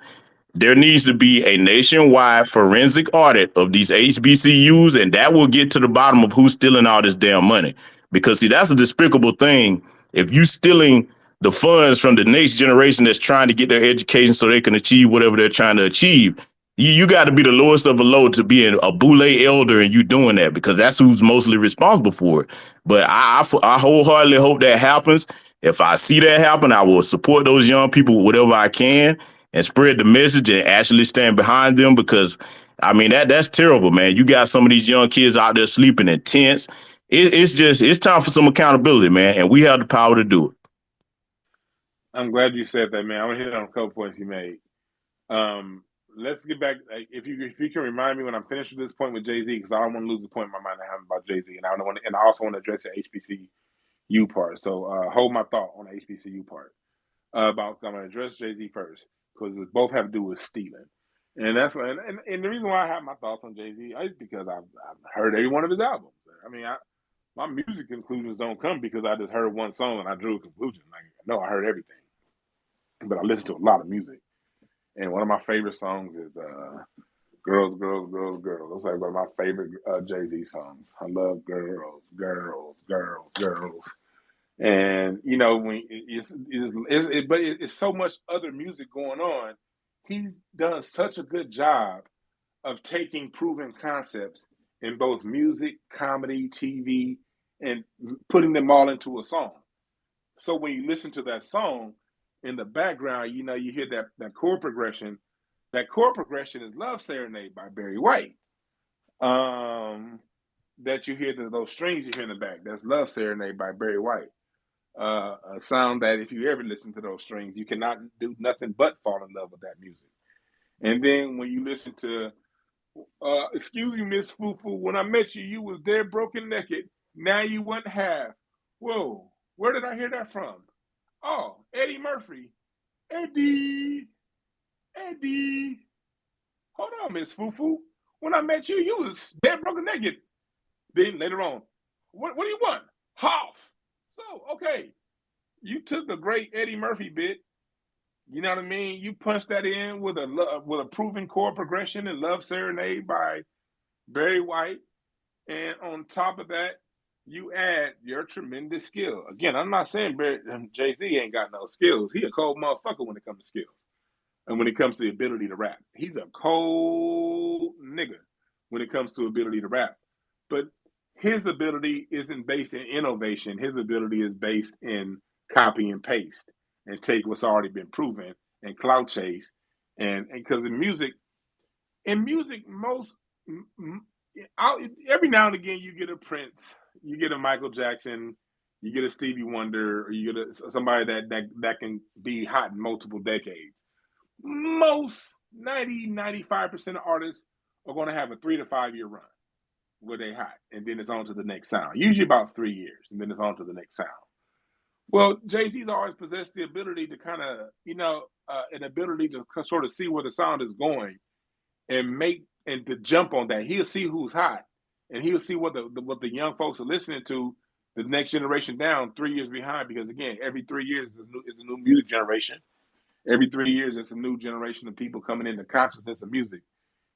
There needs to be a nationwide forensic audit of these HBCUs, and that will get to the bottom of who's stealing all this damn money. Because, see, that's a despicable thing. If you stealing the funds from the next generation that's trying to get their education so they can achieve whatever they're trying to achieve, you got to be the lowest of the low to be a boule elder, and you doing that, because that's who's mostly responsible for it. But I wholeheartedly hope that happens. If I see that happen, I will support those young people with whatever I can and spread the message and actually stand behind them, because, I mean, that's terrible, man. You got some of these young kids out there sleeping in tents. It's time for some accountability, man, and we have the power to do it. I'm glad you said that, man. I'm gonna hit on a couple points you made. Let's get back. If you can remind me when I'm finished with this point with Jay-Z, because I don't want to lose the point in my mind I have about Jay-Z, and I also want to address the HBCU part. So hold my thought on the HBCU part. I'm gonna address Jay-Z first, because both have to do with stealing, and that's why. And the reason why I have my thoughts on Jay-Z is because I've heard every one of his albums. I mean, my music conclusions don't come because I just heard one song and I drew a conclusion. Like, no, I heard everything, but I listen to a lot of music. And one of my favorite songs is Girls, Girls, Girls, Girls. That's like one of my favorite Jay-Z songs. I love girls, girls, girls, girls. And, when it's so much other music going on. He's done such a good job of taking proven concepts in both music, comedy, TV, and putting them all into a song. So when you listen to that song, in the background, you hear that chord progression. That chord progression is Love Serenade by Barry White. That you hear those strings you hear in the back. That's Love Serenade by Barry White. A sound that if you ever listen to those strings, you cannot do nothing but fall in love with that music. And then when you listen to, excuse me, Miss Fufu, when I met you, you was dead broken naked. Now you want half. Whoa, where did I hear that from? Oh, Eddie Murphy. Eddie. Hold on, Miss Fufu. When I met you, you was dead broken naked. Then later on, what do you want? Hoff. So, okay, you took a great Eddie Murphy bit You know what I mean? You punch that in with a proven chord progression and Love Serenade by Barry White, and on top of that, you add your tremendous skill. Again, I'm not saying Jay-Z ain't got no skills. He a cold motherfucker when it comes to skills. And when it comes to the ability to rap. He's a cold nigga when it comes to ability to rap. But his ability isn't based in innovation. His ability is based in copy and paste and take what's already been proven and clout chase. And because in music, most every now and again you get a Prince, you get a Michael Jackson, you get a Stevie Wonder, or you get somebody that can be hot in multiple decades. Most 95% of artists are going to have a 3 to 5 year run where they hot, and then it's on to the next sound. Usually about 3 years, and then it's on to the next sound. Well, Jay-Z's always possessed the ability to kind of, an ability to sort of see where the sound is going and to jump on that. He'll see who's hot, and he'll see what the young folks are listening to, the next generation down 3 years behind, because again, every 3 years is a new music generation. Every 3 years, it's a new generation of people coming into consciousness of music.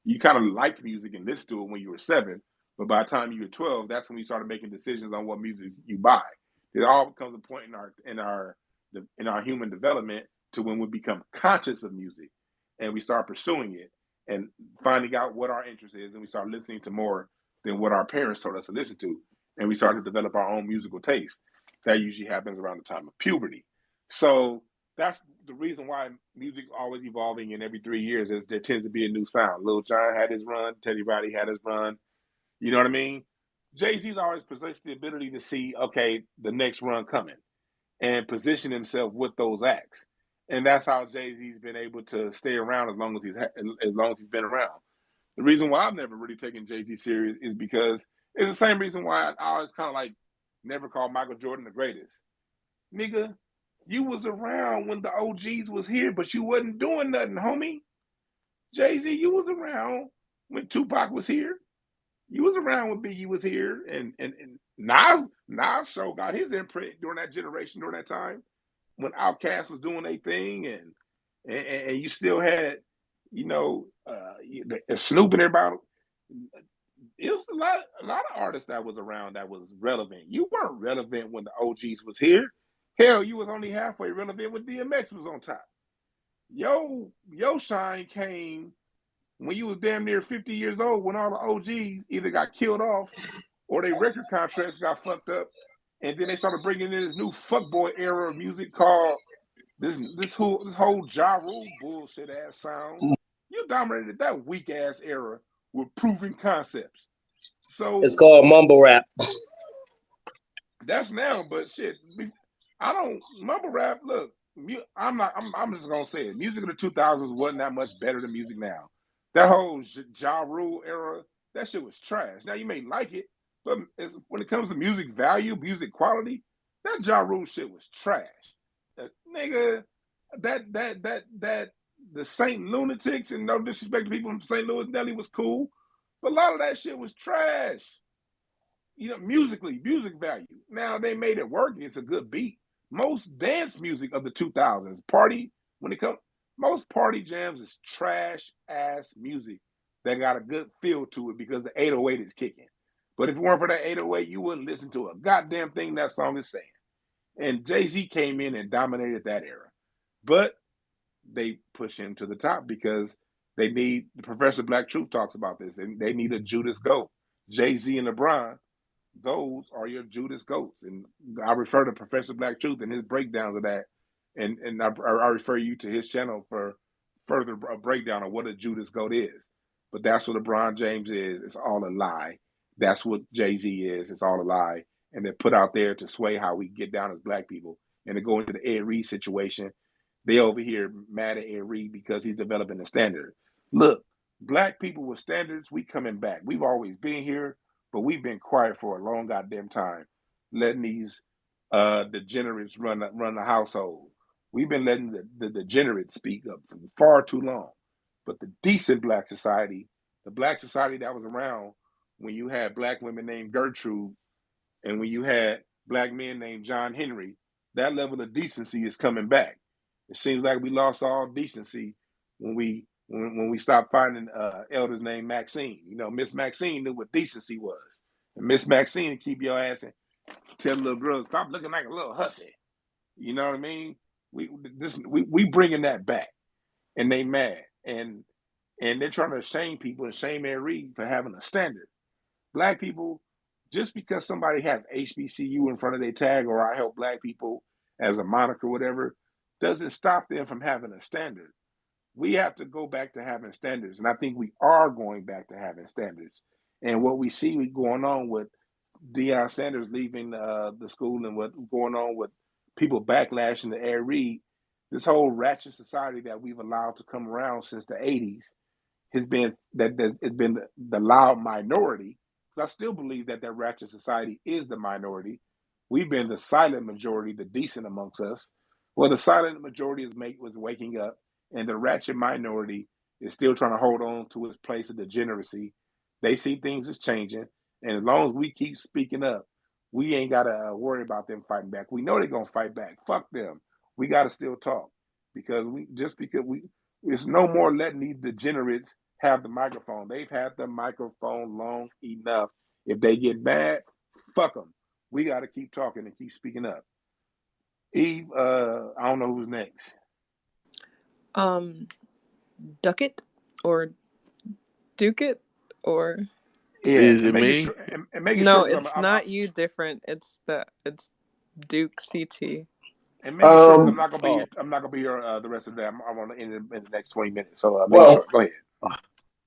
You kind of liked music and listened to it when you were 7, but by the time you were 12, that's when we started making decisions on what music you buy. It all becomes a point in our human development to when we become conscious of music and we start pursuing it and finding out what our interest is, and we start listening to more than what our parents told us to listen to, and we start to develop our own musical taste. That usually happens around the time of puberty. So that's the reason why music's always evolving, and every 3 years there tends to be a new sound. Lil Jon had his run, Teddy Riley had his run. You know what I mean? Jay-Z's always possessed the ability to see, okay, the next run coming and position himself with those acts. And that's how Jay-Z's been able to stay around as long as he's been around. The reason why I've never really taken Jay-Z serious is because it's the same reason why I always kind of like never called Michael Jordan the greatest. Nigga, you was around when the OGs was here, but you wasn't doing nothing, homie. Jay-Z, you was around when Tupac was here. You was around when Biggie was here, and Nas show got his imprint during that generation, during that time when Outkast was doing their thing, and you still had, Snoop and everybody. It was a lot of artists that was around that was relevant. You weren't relevant when the OGs was here. Hell, you was only halfway relevant when DMX was on top. Yo shine came when you was damn near 50 years old, when all the OGs either got killed off or their record contracts got fucked up, and then they started bringing in this new fuckboy era of music called this whole Ja Rule bullshit ass sound. You dominated that weak ass era with proven concepts. So it's called mumble rap. That's now, but shit, I don't mumble rap. Look, I'm just gonna say it. Music of the 2000s wasn't that much better than music now. That whole Ja Rule era, that shit was trash. Now you may like it, but when it comes to music value, music quality, that Ja Rule shit was trash. Nigga, that the Saint Lunatics, and no disrespect to people from St. Louis, Nelly was cool, but a lot of that shit was trash. Musically, music value. Now they made it work. It's a good beat. Most dance music of the 2000s, most party jams is trash ass music that got a good feel to it because the 808 is kicking. But if it weren't for that 808, you wouldn't listen to a goddamn thing that song is saying. And Jay-Z came in and dominated that era. But they push him to the top because they need, Professor Black Truth talks about this, and they need a Judas GOAT. Jay-Z and LeBron, those are your Judas GOATs. And I refer to Professor Black Truth and his breakdowns of that. And I refer you to his channel for further breakdown of what a Judas GOAT is. But that's what LeBron James is. It's all a lie. That's what Jay-Z is. It's all a lie. And they're put out there to sway how we get down as black people. And to go into the Ed Reed situation, they over here mad at Ed Reed because he's developing a standard. Look, black people with standards, we coming back. We've always been here, but we've been quiet for a long goddamn time, letting these degenerates run the household. We've been letting the degenerates speak up for far too long. But the decent black society, the black society that was around when you had black women named Gertrude and when you had black men named John Henry, that level of decency is coming back. It seems like we lost all decency when we stopped finding elders named Maxine. You know, Miss Maxine knew what decency was. And Miss Maxine keep your ass and tell the little girls, stop looking like a little hussy. You know what I mean? We bringing that back, and they mad, and they're trying to shame people and shame Ed Reed for having a standard. Black people, just because somebody has HBCU in front of their tag, or I help black people as a moniker, whatever, doesn't stop them from having a standard. We have to go back to having standards, and I think we are going back to having standards. And what we see going on with Deion Sanders leaving the school, and what's going on with people backlashing to Ed Reed, this whole ratchet society that we've allowed to come around since the 80s has been it's been the loud minority. Because I still believe that ratchet society is the minority. We've been the silent majority, the decent amongst us. Well, the silent majority was waking up, and the ratchet minority is still trying to hold on to its place of degeneracy. They see things is changing, and as long as we keep speaking up, we ain't got to worry about them fighting back. We know they're going to fight back. Fuck them. We got to still talk, because it's no more letting these degenerates have the microphone. They've had the microphone long enough. If they get mad, fuck them. We got to keep talking and keep speaking up. Eve, I don't know who's next. Duckett or Duke it or Is it me? no, it's not you. Different. It's Duke CT. And make sure, because I'm not gonna be here. I'm not gonna be here the rest of the day. I'm gonna end in the next 20 minutes. So make sure. Go ahead.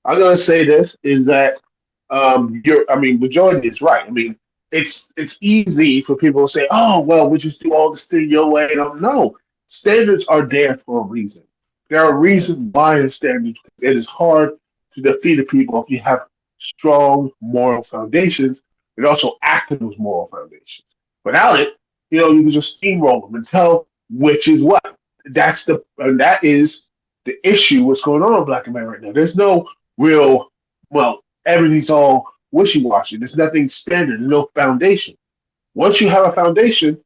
I'm gonna say this is that majority is right. I mean, it's easy for people to say, "Oh, well, we just do all this thing your way." And no, standards are there for a reason. There are reasons why the standards. It is hard to defeat the people if you have strong moral foundations and also act on those moral foundations. Without it, you can just steamroll them and tell which is what. That is the issue. What's going on in Black America right now? There's no real, everything's all wishy-washy. There's nothing standard. There's no foundation. Once you have a foundation,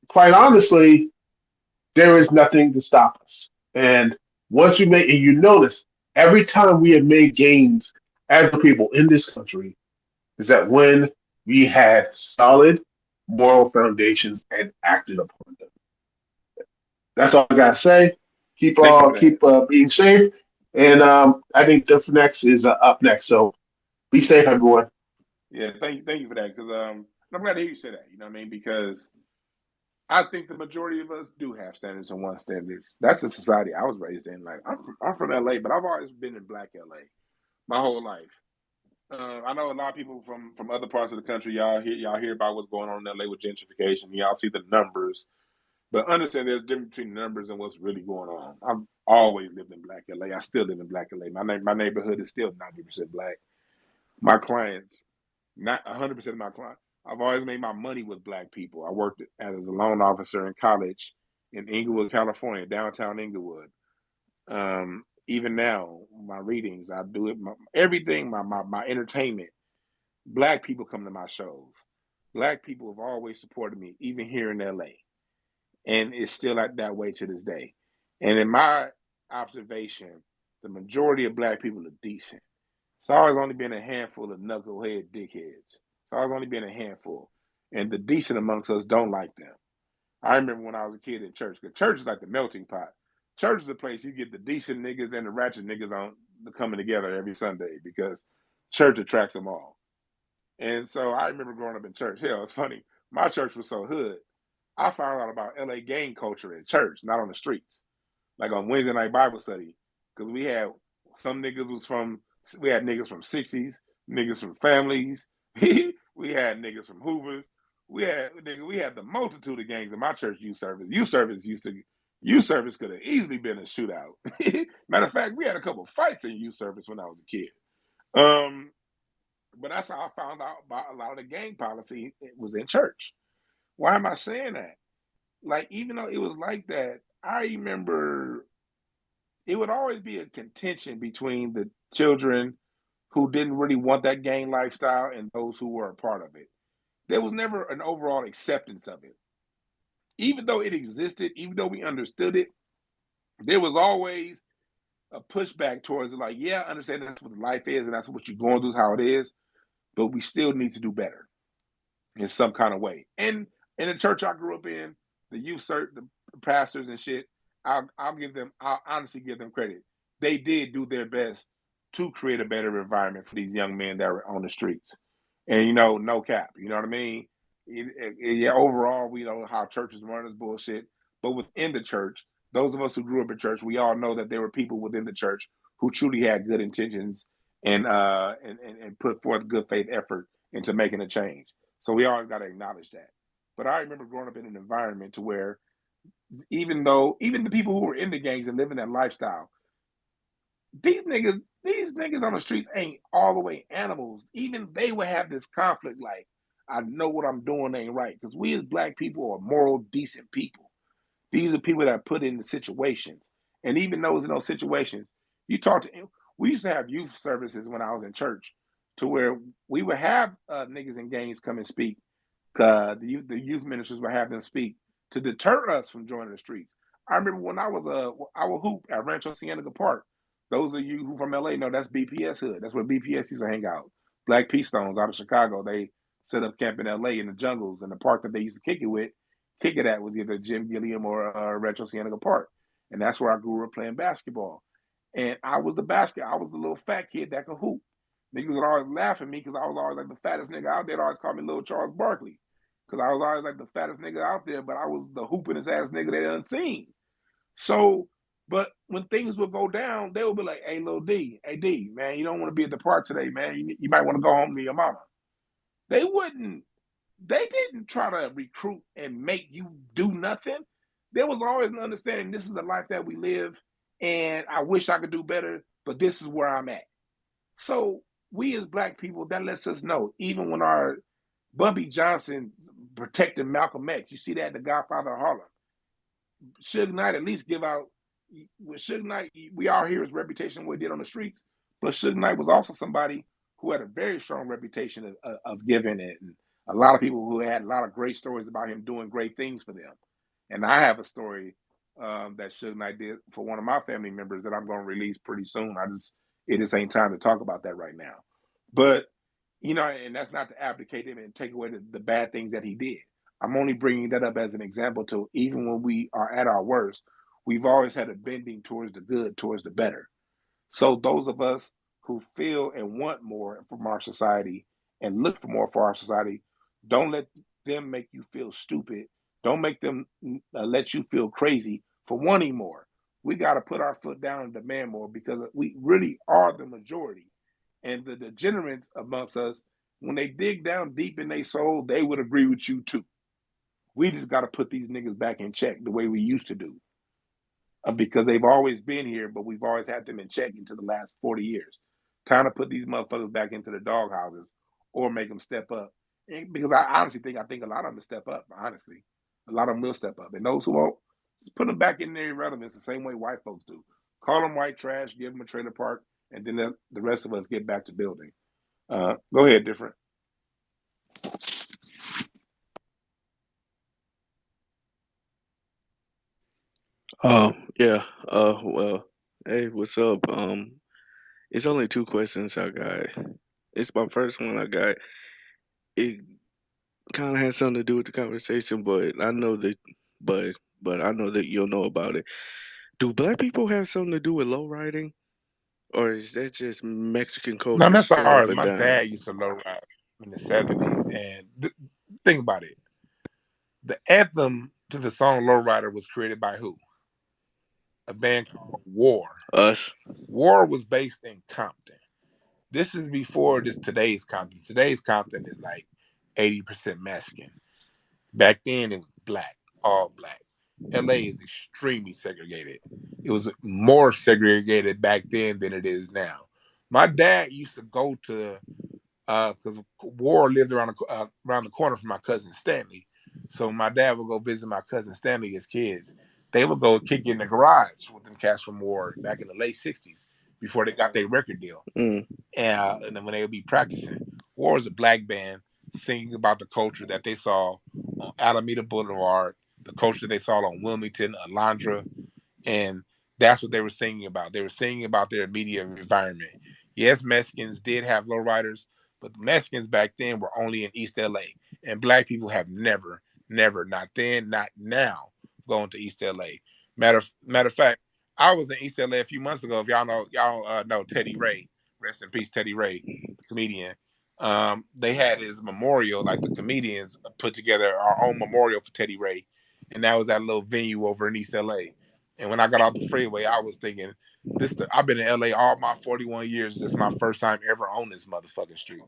quite honestly, there is nothing to stop us. And once we make, and you notice, every time we have made gains as a people in this country, is that when we had solid moral foundations and acted upon them. That's all I gotta say. Keep being safe. And I think the next is up next. So be safe, everyone. Yeah, thank you for that. Because I'm glad to hear you say that. You know what I mean? Because I think the majority of us do have standards and want standards. That's the society I was raised in. Like I'm from LA, but I've always been in Black LA my whole life. I know a lot of people from other parts of the country. Y'all hear about what's going on in LA with gentrification. Y'all see the numbers. But understand there's a difference between numbers and what's really going on. I've always lived in Black LA. I still live in Black LA. My neighborhood is still 90% Black. My clients, not 100% of my clients. I've always made my money with Black people. I worked as a loan officer in college in Inglewood, California, downtown Inglewood. Even now, my readings, I do it. Everything, my entertainment. Black people come to my shows. Black people have always supported me, even here in LA. And it's still like that way to this day. And in my observation, the majority of Black people are decent. It's always only been a handful of knucklehead dickheads. It's always only been a handful. And the decent amongst us don't like them. I remember when I was a kid in church, because church is like the melting pot. Church is a place you get the decent niggas and the ratchet niggas on coming together every Sunday, because church attracts them all. And so I remember growing up in church. Hell, it's funny. My church was so hood. I found out about LA gang culture in church, not on the streets. Like on Wednesday night Bible study, because we had niggas from 60s, niggas from families. We had niggas from Hoovers. We had the multitude of gangs in my church youth service. Youth service could have easily been a shootout. Matter of fact, we had a couple fights in youth service when I was a kid. But that's how I found out about a lot of the gang policy. It was in church. Why am I saying that? Like, even though it was like that, I remember it would always be a contention between the children who didn't really want that gang lifestyle and those who were a part of it. There was never an overall acceptance of it. Even though it existed, even though we understood it, there was always a pushback towards it. Like, yeah, I understand that's what life is and that's what you're going through is how it is, but we still need to do better in some kind of way. And in the church I grew up in, the youth the pastors and shit, I'll honestly give them credit. They did do their best to create a better environment for these young men that were on the streets. And no cap, you know what I mean? Yeah, overall, we know how churches run is bullshit. But within the church, those of us who grew up in church, we all know that there were people within the church who truly had good intentions and put forth good faith effort into making a change. So we always got to acknowledge that. But I remember growing up in an environment to where even the people who were in the gangs and living that lifestyle, these niggas on the streets ain't all the way animals. Even they would have this conflict like, I know what I'm doing ain't right. Because we as black people are moral, decent people. These are people that put in the situations. And even those in those situations, we used to have youth services when I was in church to where we would have niggas in gangs come and speak. The youth ministers would have them speak to deter us from joining the streets. I remember when I would hoop at Rancho Cienega Park. Those of you who from LA know that's BPS hood. That's where BPS used to hang out. Black Peace Stones out of Chicago. They set up camp in LA in the jungles, and the park that they used to kick it at was either Jim Gilliam or Rancho Cienega Park. And that's where I grew up playing basketball. And I was the little fat kid that could hoop. Niggas would always laugh at me because I was always like the fattest nigga out there. They always called me Little Charles Barkley because I was always like the fattest nigga out there, but I was the hoopingest ass nigga they done seen. So, but when things would go down, they would be like, hey, Lil D, hey D, man, you don't want to be at the park today, man. You might want to go home to your mama. They didn't try to recruit and make you do nothing. There was always an understanding this is a life that we live, and I wish I could do better, but this is where I'm at. So we as black people, that lets us know, even when our Bubby Johnson protected Malcolm X, you see that in The Godfather of Harlem. Suge Knight at least give out, with Suge Knight, we all hear his reputation, what he did on the streets, but Suge Knight was also somebody who had a very strong reputation of giving, and a lot of people who had a lot of great stories about him doing great things for them. And I have a story that Suge Knight did for one of my family members that I'm going to release pretty soon. It just ain't time to talk about that right now. But, and that's not to abdicate him and take away the bad things that he did. I'm only bringing that up as an example to even when we are at our worst, we've always had a bending towards the good, towards the better. So those of us who feel and want more from our society and look for more for our society, don't let them make you feel stupid. Don't make them let you feel crazy for wanting more. We got to put our foot down and demand more because we really are the majority. And the degenerates amongst us, when they dig down deep in their soul, they would agree with you too. We just got to put these niggas back in check the way we used to do. Because they've always been here, but we've always had them in check until the last 40 years. Time to put these motherfuckers back into the doghouses or make them step up. And because I think a lot of them will step up, honestly. A lot of them will step up. And those who won't, just put them back in their irrelevance the same way white folks do. Call them white trash, give them a trailer park, and then the rest of us get back to building. Go ahead, Different. Yeah. Well, hey, what's up? It's only two questions I got. It's my first one I got. It kind of has something to do with the conversation, but I know that, but I know that you'll know about it. Do black people have something to do with low riding, or is that just Mexican No, culture that's straight up ours. and My down? dad used to low ride in the 70s. And think about it. The anthem to the song Lowrider was created by who? A band called War. Us. War was based in Compton. This is before today's Compton. Today's Compton is like 80% Mexican. Back then it was black, all black. LA is extremely segregated. It was more segregated back then than it is now. My dad used to go to because War lived around the corner from my cousin Stanley. So my dad would go visit my cousin Stanley as kids. They would go kick in the garage with them cats from War back in the late 60s before they got their record deal. Mm. And then when they would be practicing, War was a black band singing about the culture that they saw on Alameda Boulevard, the culture they saw on Wilmington, Alondra, and That's what they were singing about. They were singing about their immediate environment. Yes, Mexicans did have lowriders, but the Mexicans back then were only in East LA. And black people have never, never, not then, not now, gone to East LA. Matter of fact, I was in East LA a few months ago. If y'all know Teddy Ray, rest in peace, Teddy Ray, the comedian. They had his memorial, like the comedians put together our own memorial for Teddy Ray, and that was that little venue over in East LA. And when I got off the freeway, I was thinking, I've been in LA all my 41 years. This is my first time ever on this motherfucking street.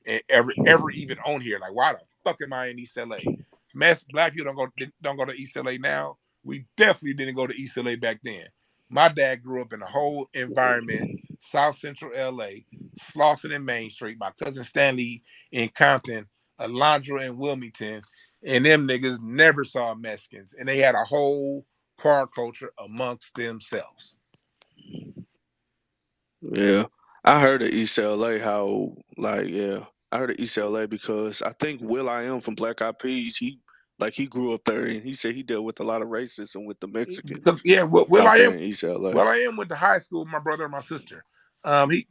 And ever even on here. Like, why the fuck am I in East LA? Black people don't go to East LA now. We definitely didn't go to East LA back then. My dad grew up in a whole environment, South Central LA, Slauson and Main Street, my cousin Stanley in Compton, Alondra in Wilmington, and them niggas never saw Mexicans. And they had a whole car culture amongst themselves. Yeah, I heard of East LA. I heard of East LA because I think Will I Am from Black Eyed Peas. He grew up there, and he said he dealt with a lot of racism with the Mexicans Because Will out I there Am, in East LA. Will I Am went to high school with my brother and my sister. He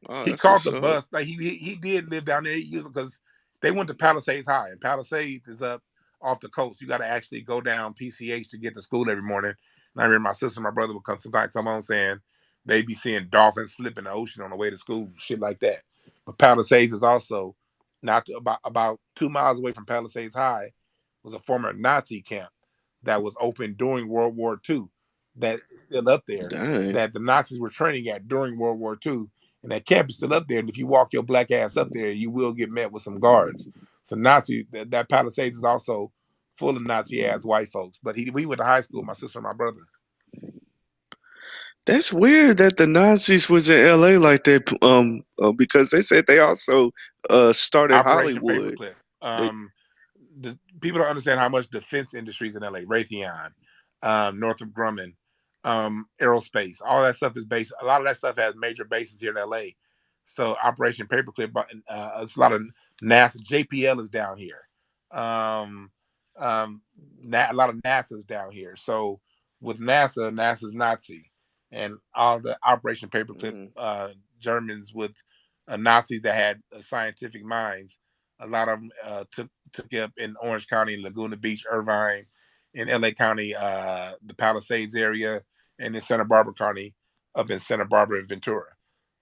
Oh, he that's caught what's the up. bus. Like he did live down there. He used because they went to Palisades High, and Palisades is up off the coast. You got to actually go down PCH to get to school every morning. And I remember my sister and my brother would come on saying they'd be seeing dolphins flipping the ocean on the way to school, shit like that. But Palisades is also about 2 miles away from Palisades High was a former Nazi camp that was open during World War II that is still up there Dang. that the Nazis were training at during World War II. And that camp is still up there. And if you walk your black ass up there, you will get met with some guards. So that Palisades is also full of Nazi ass white folks. But we went to high school, my sister and my brother. That's weird that the Nazis was in LA like that. Because they said they also started Operation Hollywood. Paperclip. They The people don't understand how much defense industries in LA, Raytheon, Northrop Grumman, aerospace, all that stuff is based. A lot of that stuff has major bases here in LA. So Operation Paperclip, it's a lot of NASA. JPL is down here. A lot of NASA's down here. So with NASA's Nazi, and all the Operation Paperclip Germans with Nazis that had scientific minds. A lot of them took up in Orange County, Laguna Beach, Irvine, in LA County, the Palisades area, and in Santa Barbara County, up in Santa Barbara and Ventura.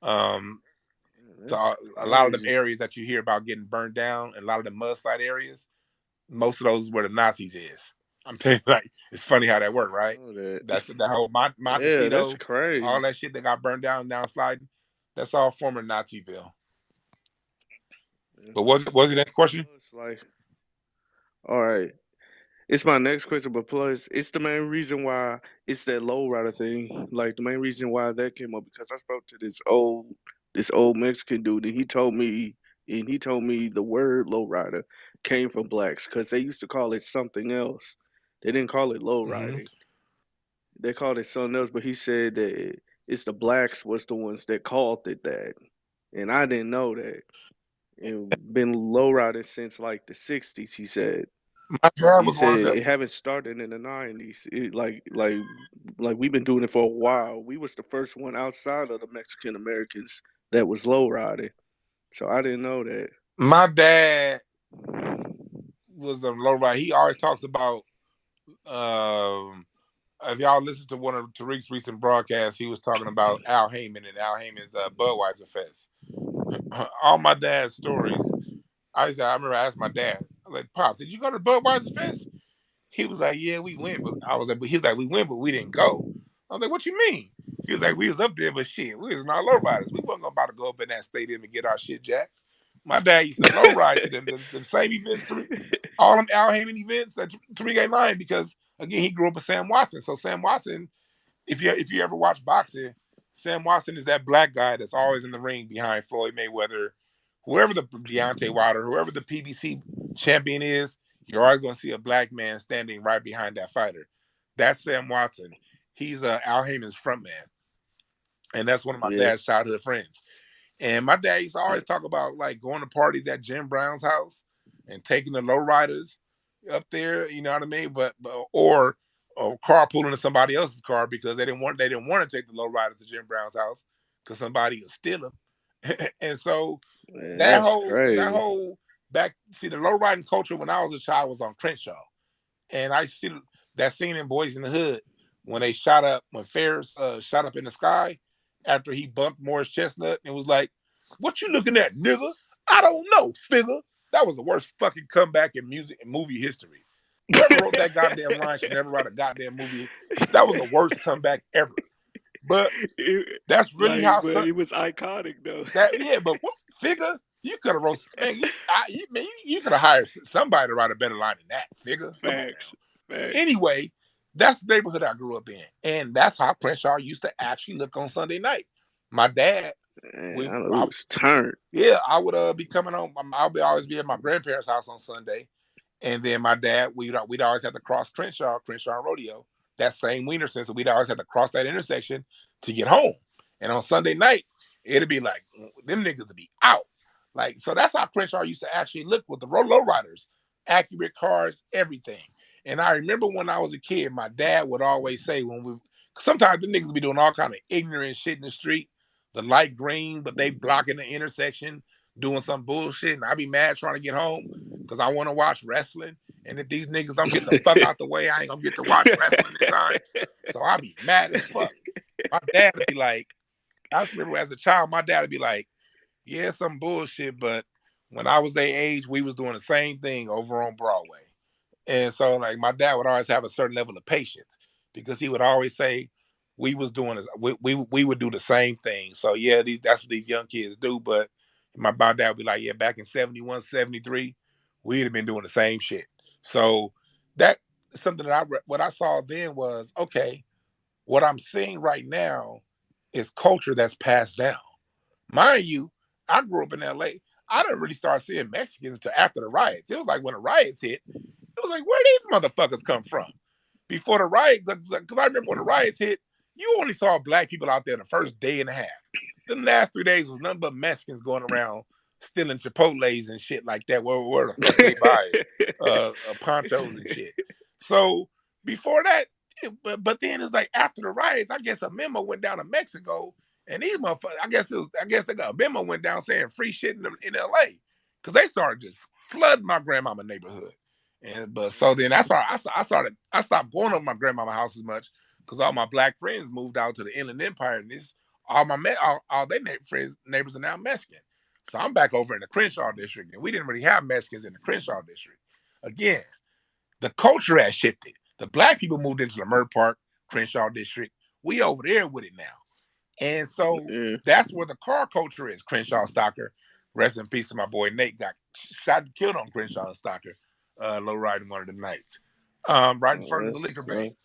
So a lot of them areas that you hear about getting burned down, and a lot of the mudslide areas, most of those is where the Nazis is. I'm telling you, like, it's funny how that worked, right? That's that whole Montecito, yeah, that's crazy. all that shit that got burned down sliding. That's all former Naziville. But what's your next question? It's like, all right, it's my next question, but plus, it's the main reason why it's that lowrider thing. Like the main reason why that came up because I spoke to this old Mexican dude, and he told me the word lowrider came from blacks because they used to call it something else. They didn't call it lowriding. They called it something else, but he said that it's the blacks was the ones that called it that, and I didn't know that. And been lowriding since like the '60s. He said. My dad He was one said of the. it haven't started in the '90s. Like we've been doing it for a while. We was the first one outside of the Mexican Americans that was low riding. So I didn't know that. My dad was a low rider. He always talks about. If y'all listen to one of Tariq's recent broadcasts, he was talking about Al Heyman and Al Heyman's Budweiser Fest. All my dad's stories. I remember I asked my dad, I was like, Pops, did you go to Budweiser Fest? He was like, yeah, we went, but I was like, but he's like, we went, but we didn't go. I was like, what you mean? He was like, we was up there, but shit, we was not low riders. We wasn't about to go up in that stadium and get our shit jacked. My dad used to low ride to them same events, all them Al Heyman events that Tariq ain't lying because again he grew up with Sam Watson. So Sam Watson, if you ever watch boxing, Sam Watson is that black guy that's always in the ring behind Floyd Mayweather, whoever the Deontay Wilder, whoever the PBC champion is. You're always going to see a black man standing right behind that fighter. That's Sam Watson. He's Al Heyman's front man. And that's one of my dad's childhood friends. And my dad used to always talk about like going to parties at Jim Brown's house and taking the lowriders up there, you know what I mean? But or carpooling in somebody else's car because they didn't want to take the lowriders to Jim Brown's house because somebody was stealing. And so Man, that that's whole crazy. see the lowriding culture when I was a child was on Crenshaw, and I see that scene in Boys in the Hood when Ferris shot up in the sky after he bumped Morris Chestnut and was like, "What you looking at, nigga? I don't know, figure." That was the worst fucking comeback in music and movie history. Whoever wrote that goddamn line should never write a goddamn movie. That was the worst comeback ever. But that's really how But it was iconic though. but what figure you could have wrote, man? You could have hired somebody to write a better line than that, figure. Come on Facts. now. Facts. Anyway, that's the neighborhood I grew up in, and that's how Crenshaw used to actually look on Sunday night. My dad, Man, I know it was turned. yeah, I would be coming home. I'll always be at my grandparents' house on Sunday, and then my dad, we'd always have to cross Crenshaw and Rodeo, that same Wienerson, so we'd always have to cross that intersection to get home. And on Sunday night, it'd be like them niggas would be out. Like, so that's how Crenshaw used to actually look with the low riders, accurate cars, everything. And I remember when I was a kid, my dad would always say sometimes the niggas be doing all kind of ignorant shit in the street, the light green, but they blocking the intersection, doing some bullshit, and I be mad trying to get home because I want to watch wrestling. And if these niggas don't get the fuck out the way, I ain't gonna get to watch wrestling in time. So I be mad as fuck. My dad would be like, I just remember as a child, my dad would be like, yeah, some bullshit, but when I was their age, we was doing the same thing over on Broadway. And so like my dad would always have a certain level of patience because he would always say we was doing we would do the same thing. So yeah, that's what these young kids do. But my dad would be like, yeah, back in 71, 73, we'd have been doing the same shit. So that something that what I saw then was, okay, what I'm seeing right now is culture that's passed down. Mind you, I grew up in LA. I didn't really start seeing Mexicans until after the riots. It was like when the riots hit, it was like, where these motherfuckers come from? Before the riots, because I remember when the riots hit, you only saw black people out there the first day and a half. The last 3 days was nothing but Mexicans going around stealing Chipotles and shit like that. Where the fuck they buy ponchos and shit. So before that, but then it's like after the riots, I guess a memo went down to Mexico, and these motherfuckers, I guess they got a memo went down saying free shit in LA, because they started just flooding my grandmama neighborhood. But so then I stopped going over my grandmama house as much because all my black friends moved out to the Inland Empire, and all their neighbors are now Mexican. So I'm back over in the Crenshaw district, and we didn't really have Mexicans in the Crenshaw district. Again, the culture has shifted. The black people moved into the Myrtle Park, Crenshaw district. We over there with it now. And so that's where the car culture is. Crenshaw Stalker. Rest in peace to my boy Nate, got shot and killed on Crenshaw and Stalker, low riding one of the nights. Right in front of the liquor bank.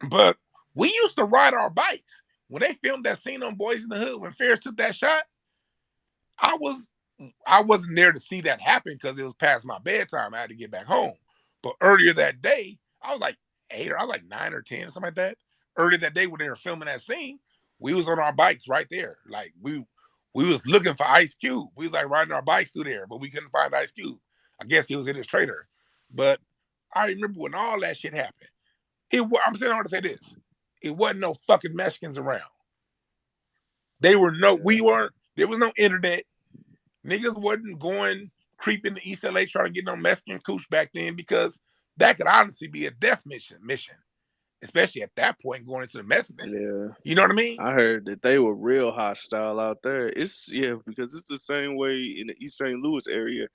But we used to ride our bikes. When they filmed that scene on Boys in the Hood, when Ferris took that shot, I wasn't there to see that happen because it was past my bedtime. I had to get back home. But earlier that day, I was like 9 or 10 or something like that. Earlier that day when they were filming that scene, we was on our bikes right there. Like we was looking for Ice Cube. We was like riding our bikes through there, but we couldn't find Ice Cube. I guess he was in his trailer. But I remember when all that shit happened. I'm saying I want to say this. It wasn't no fucking Mexicans around. There was no internet. Niggas wasn't going creeping to East LA trying to get no Mexican cooch back then, because that could honestly be a death mission, especially at that point going into the Mexican. Yeah. You know what I mean? I heard that they were real hostile out there. Because it's the same way in the East St. Louis area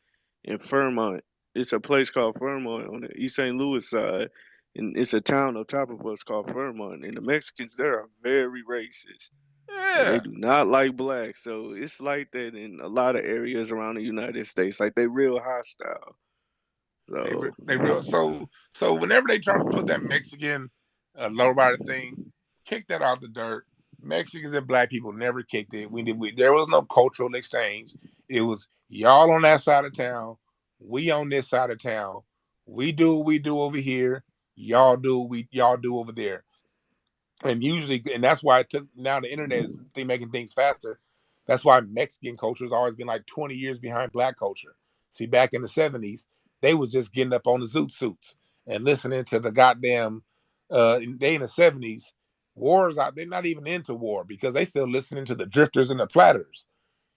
in Fairmont. It's a place called Fairmont on the East St. Louis side. And it's a town on top of us called Fairmont. And the Mexicans there are very racist. And they do not like blacks. So it's like that in a lot of areas around the United States. Like they real hostile. So they real so whenever they try to put that Mexican lowrider thing, kick that out the dirt. Mexicans and black people never kicked it. There was no cultural exchange. It was y'all on that side of town, we on this side of town. We do what we do over here. Y'all do what y'all do over there. And that's why now the internet is making things faster. That's why Mexican culture has always been like 20 years behind black culture. See, back in the 70s, they was just getting up on the zoot suits and listening to the goddamn they in the 70s. Wars out, they're not even into war because they still listening to the Drifters and the Platters.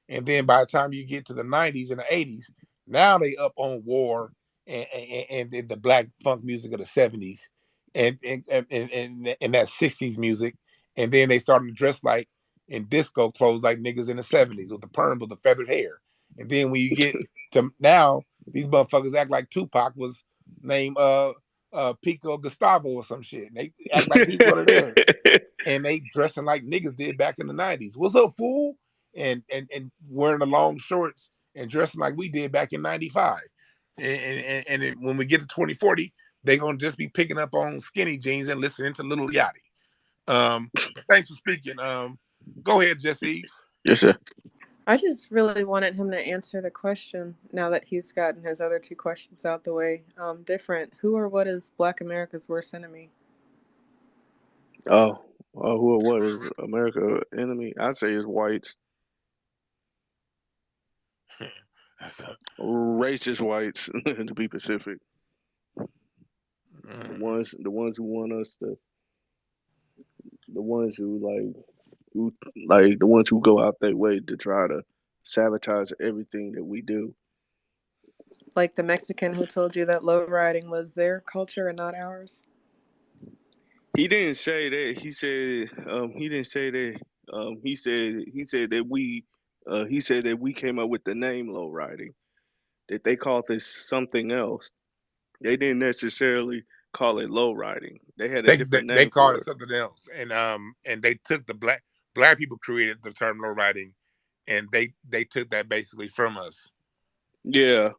And then by the time you get to the 90s and the 80s, now they up on war and the black funk music of the 70s and that 60s music. And then they started to dress like in disco clothes like niggas in the 70s with the perm with the feathered hair. And then when you get to now, these motherfuckers act like Tupac was named Pico Gustavo or some shit. And they act like he's one of theirs. And they dressing like niggas did back in the 90s. What's up, fool? And wearing the long shorts and dressing like we did back in 95. And when we get to 2040, they're going to just be picking up on skinny jeans and listening to Little Yachty. Thanks for speaking. Go ahead, Jesse. Yes, sir. I just really wanted him to answer the question now that he's gotten his other two questions out the way. Different. Who or what is Black America's worst enemy? Who or what is America enemy? I'd say it's whites. Racist whites, to be specific. The ones who want us to, the ones who the ones who go out their way to try to sabotage everything that we do. Like the Mexican who told you that low riding was their culture and not ours? He didn't say that. He said he didn't say that. He said that we came up with the name low riding. That they called this something else. They didn't necessarily call it low riding. They had a different They name called for it it. something else, and they took the black people created the term low riding, and they took that basically from us. Yeah.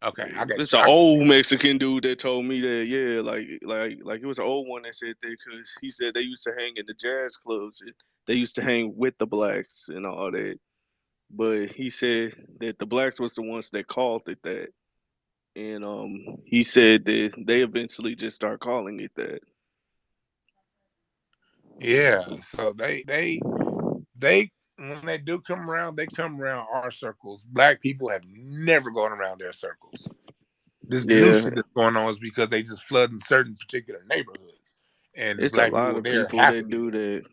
Okay, I got It's you. an old Mexican dude that told me that. Yeah, like it was an old one that said that because he said they used to hang in the jazz clubs. They used to hang with the blacks and all that. But he said that the blacks was the ones that called it that, and he said that they eventually just start calling it that. Yeah, so they when they do come around, they come around our circles. Black people have never gone around their circles. This new Yeah, shit that's going on is because they just flood in certain particular neighborhoods, and the it's a black people lot were of there people have to that be do there. that.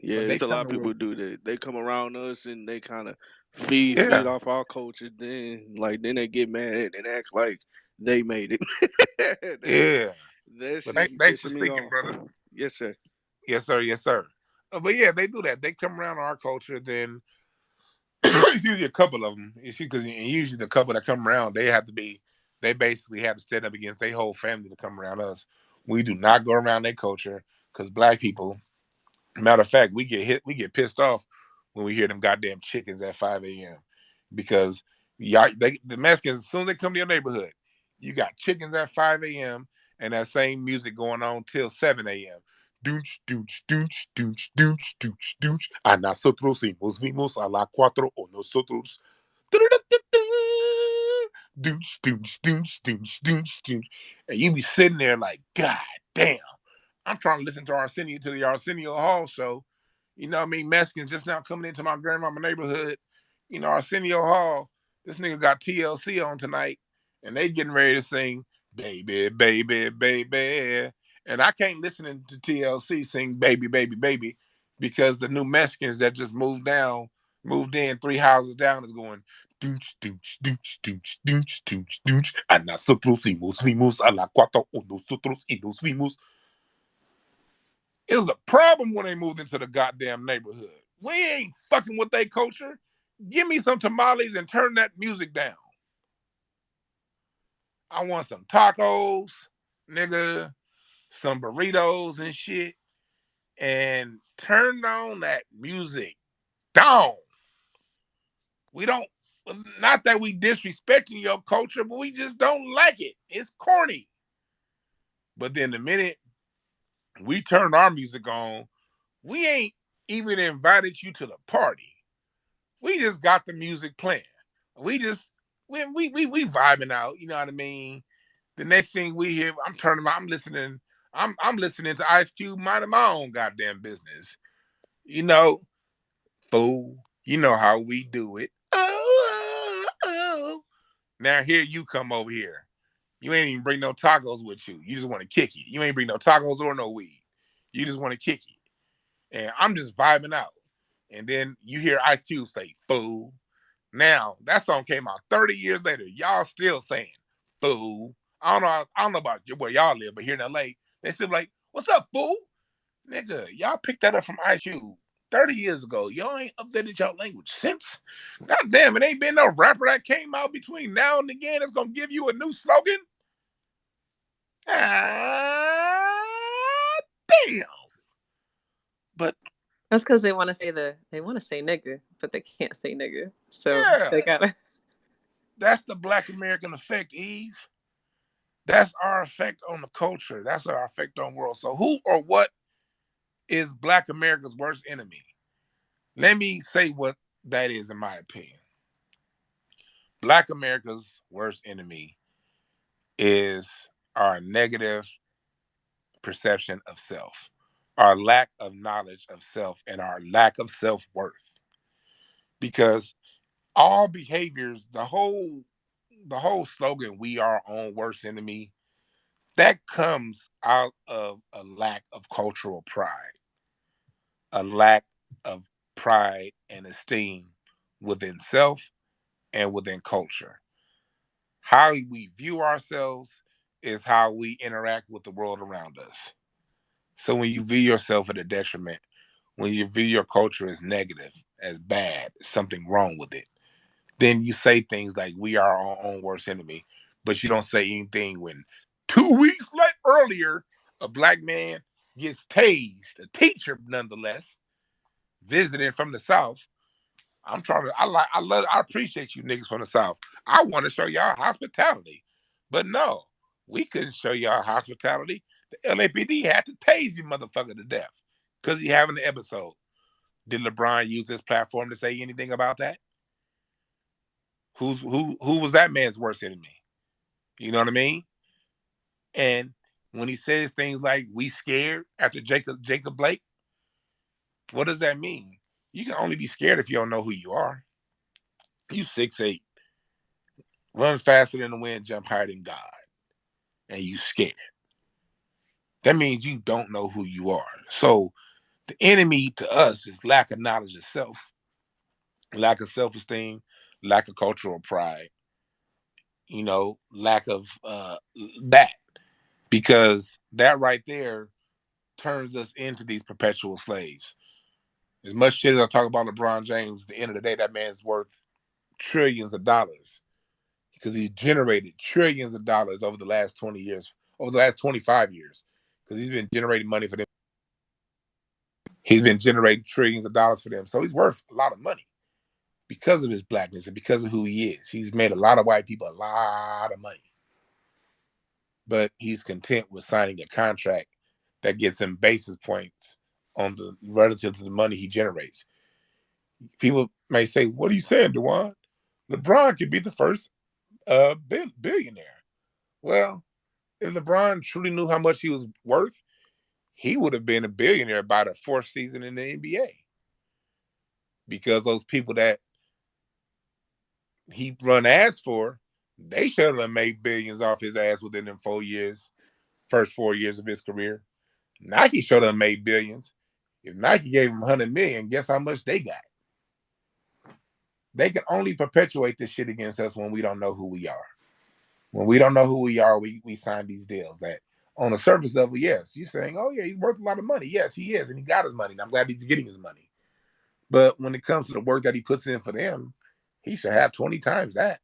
Yeah, But they it's a lot come of to people do that. They come around us and they kind of feed yeah, off our culture. Then they get mad and act like they made it. that yeah. that But shit be thanks for pissing me speaking, off. brother. Yes, sir. Yes, sir. Yes, sir. But yeah, they do that. They come around our culture. Then it's usually a couple of them. You see, because usually the couple that come around, they basically have to stand up against their whole family to come around us. We do not go around their culture because black people. Matter of fact, we get pissed off when we hear them goddamn chickens at 5 a.m. because the Mexicans, as soon as they come to your neighborhood, you got chickens at 5 a.m. and that same music going on till 7 a.m. Dunch, dunch, dunch, dunch, dunch, dunch, dunch. A nosotros vimos a las cuatro o nosotros. Dunch, dunch, dunch, dunch, dunch, dunch. And you be sitting there like, God damn. I'm trying to listen to the Arsenio Hall show. You know what I mean? Mexicans just now coming into my grandmama neighborhood. You know, Arsenio Hall, this nigga got TLC on tonight, and they getting ready to sing Baby, Baby, Baby. And I can't listen to TLC sing Baby, Baby, Baby because the new Mexicans that just moved in 3 houses down is going Dunch, dunch, dunch, dunch, dunch, dunch, dunch. A nosotros vimos a la cuatro o nosotros y nos vimos. It was a problem when they moved into the goddamn neighborhood. We ain't fucking with their culture. Give me some tamales and turn that music down. I want some tacos, nigga, some burritos and shit, and turn on that music down. We don't, not that we disrespecting your culture, but we just don't like it. It's corny. But then the minute we turn our music on, we ain't even invited you to the party. We just got the music playing. We just we vibing out. You know what I mean? The next thing we hear, I'm listening. I'm listening to Ice Cube minding my own goddamn business. You know, fool. You know how we do it. Oh, oh, oh. Now here you come over here. You ain't even bring no tacos with you. You just want to kick it. You ain't bring no tacos or no weed. You just want to kick it. And I'm just vibing out. And then you hear Ice Cube say, fool. Now, that song came out 30 years later. Y'all still saying, fool. I don't know about where y'all live, but here in LA, they still like, what's up, fool? Nigga, y'all picked that up from Ice Cube 30 years ago. Y'all ain't updated y'all language since. God damn, it ain't been no rapper that came out between now and again that's gonna give you a new slogan. Ah, damn. But that's because they want to say nigga, but they can't say nigga. So yeah, they gotta. That's the Black American effect, Eve. That's our effect on the culture. That's our effect on the world. So who or what is Black America's worst enemy? Let me say what that is in my opinion. Black America's worst enemy is our negative perception of self, our lack of knowledge of self, and our lack of self-worth. Because all behaviors, the whole slogan, we are our own worst enemy, that comes out of a lack of cultural pride, a lack of pride and esteem within self and within culture. How we view ourselves is how we interact with the world around us. So when you view yourself at a detriment, when you view your culture as negative, as bad, something wrong with it, then you say things like, we are our own worst enemy, but you don't say anything when 2 weeks earlier, a black man gets tased, a teacher nonetheless, visiting from the South. I appreciate you niggas from the South. I want to show y'all hospitality. But no, we couldn't show y'all hospitality. The LAPD had to tase you motherfucker to death because he having an episode. Did LeBron use his platform to say anything about that? Who was that man's worst enemy? You know what I mean? And when he says things like we scared after Jacob Blake, what does that mean? You can only be scared if you don't know who you are. You 6'8", run faster than the wind, jump higher than God, and you scared. That means you don't know who you are. So the enemy to us is lack of knowledge of self, lack of self-esteem, lack of cultural pride, lack of that. Because that right there turns us into these perpetual slaves. As much shit as I talk about LeBron James, at the end of the day, that man's worth trillions of dollars because he's generated trillions of dollars over the last 20 years, over the last 25 years, because he's been generating money for them. He's been generating trillions of dollars for them. So he's worth a lot of money because of his blackness and because of who he is. He's made a lot of white people a lot of money. But he's content with signing a contract that gets him basis points on the relative to the money he generates. People may say, what are you saying, Dwan? LeBron could be the first billionaire. Well, if LeBron truly knew how much he was worth, he would have been a billionaire by the fourth season in the NBA. Because those people that he run ads for, they should have made billions off his ass within them 4 years, first 4 years of his career. Nike should have made billions. If Nike gave him 100 million, guess how much they got? They can only perpetuate this shit against us when we don't know who we are. When we don't know who we are, we sign these deals that on the surface level, yes, you're saying, oh yeah, he's worth a lot of money. Yes, he is, and he got his money, and I'm glad he's getting his money. But when it comes to the work that he puts in for them, he should have 20 times that.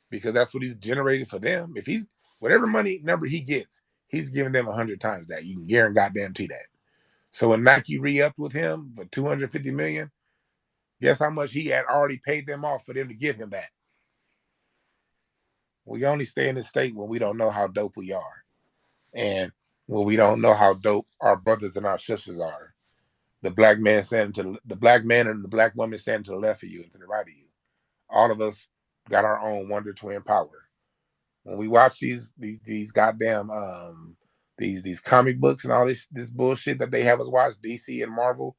Because that's what he's generated for them. If he's, whatever money number he gets, he's giving them 100 times that. You can guarantee that. So when Nike re-upped with him for $250 million, guess how much he had already paid them off for them to give him that? We only stay in this state when we don't know how dope we are. And when we don't know how dope our brothers and our sisters are. The black man and the black woman standing to the left of you and to the right of you. All of us got our own Wonder Twin power. When we watch these goddamn these comic books and all this bullshit that they have us watch, DC and Marvel,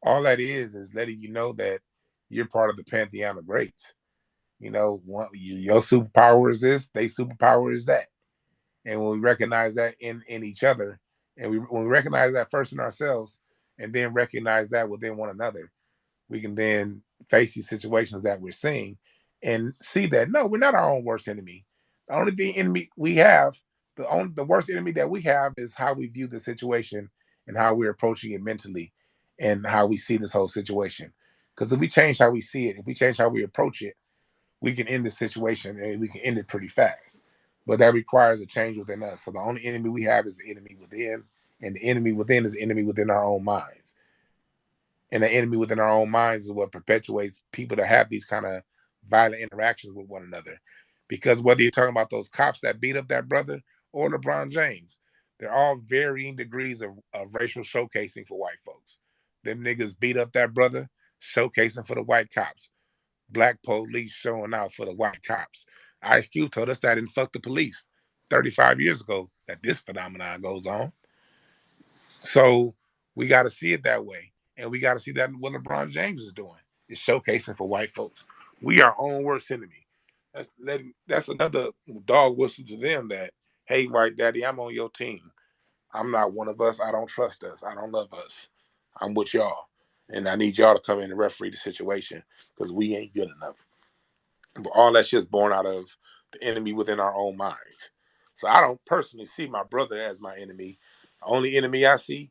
all that is letting you know that you're part of the pantheon of greats. You know, your superpower is this, they superpower is that. And when we recognize that in each other, and when we recognize that first in ourselves, and then recognize that within one another, we can then face these situations that we're seeing and see that no, we're not our own worst enemy. The only enemy we have, the worst enemy that we have is how we view the situation and how we're approaching it mentally and how we see this whole situation. Because if we change how we see it, if we change how we approach it, we can end the situation and we can end it pretty fast. But that requires a change within us. So the only enemy we have is the enemy within, and the enemy within is the enemy within our own minds. And the enemy within our own minds is what perpetuates people to have these kind of violent interactions with one another. Because whether you're talking about those cops that beat up that brother or LeBron James, they're all varying degrees of racial showcasing for white folks. Them niggas beat up that brother, showcasing for the white cops. Black police showing out for the white cops. Ice Cube told us that in Fuck the Police 35 years ago that this phenomenon goes on. So we got to see it that way. And we got to see that what LeBron James is doing is showcasing for white folks. We are our own worst enemy. That's another dog whistle to them that, hey, white daddy, I'm on your team. I'm not one of us. I don't trust us. I don't love us. I'm with y'all. And I need y'all to come in and referee the situation because we ain't good enough. But all that shit's born out of the enemy within our own minds. So I don't personally see my brother as my enemy. The only enemy I see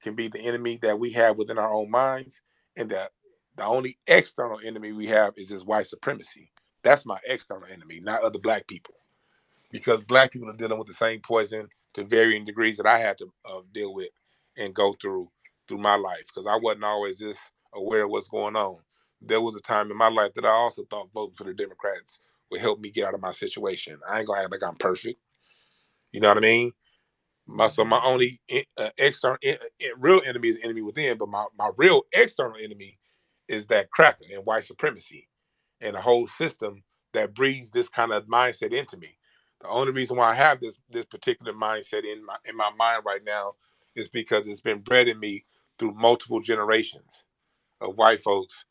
can be the enemy that we have within our own minds, and that the only external enemy we have is this white supremacy. That's my external enemy, not other black people, because black people are dealing with the same poison to varying degrees that I had to deal with and go through my life, because I wasn't always just aware of what's going on. There was a time in my life that I also thought voting for the Democrats would help me get out of my situation. I ain't gonna act like I'm perfect. You know what I mean? My only external real enemy is enemy within, but my real external enemy is that cracker and white supremacy and the whole system that breeds this kind of mindset into me. The only reason why I have this particular mindset in my mind right now is because it's been bred in me through multiple generations of white folks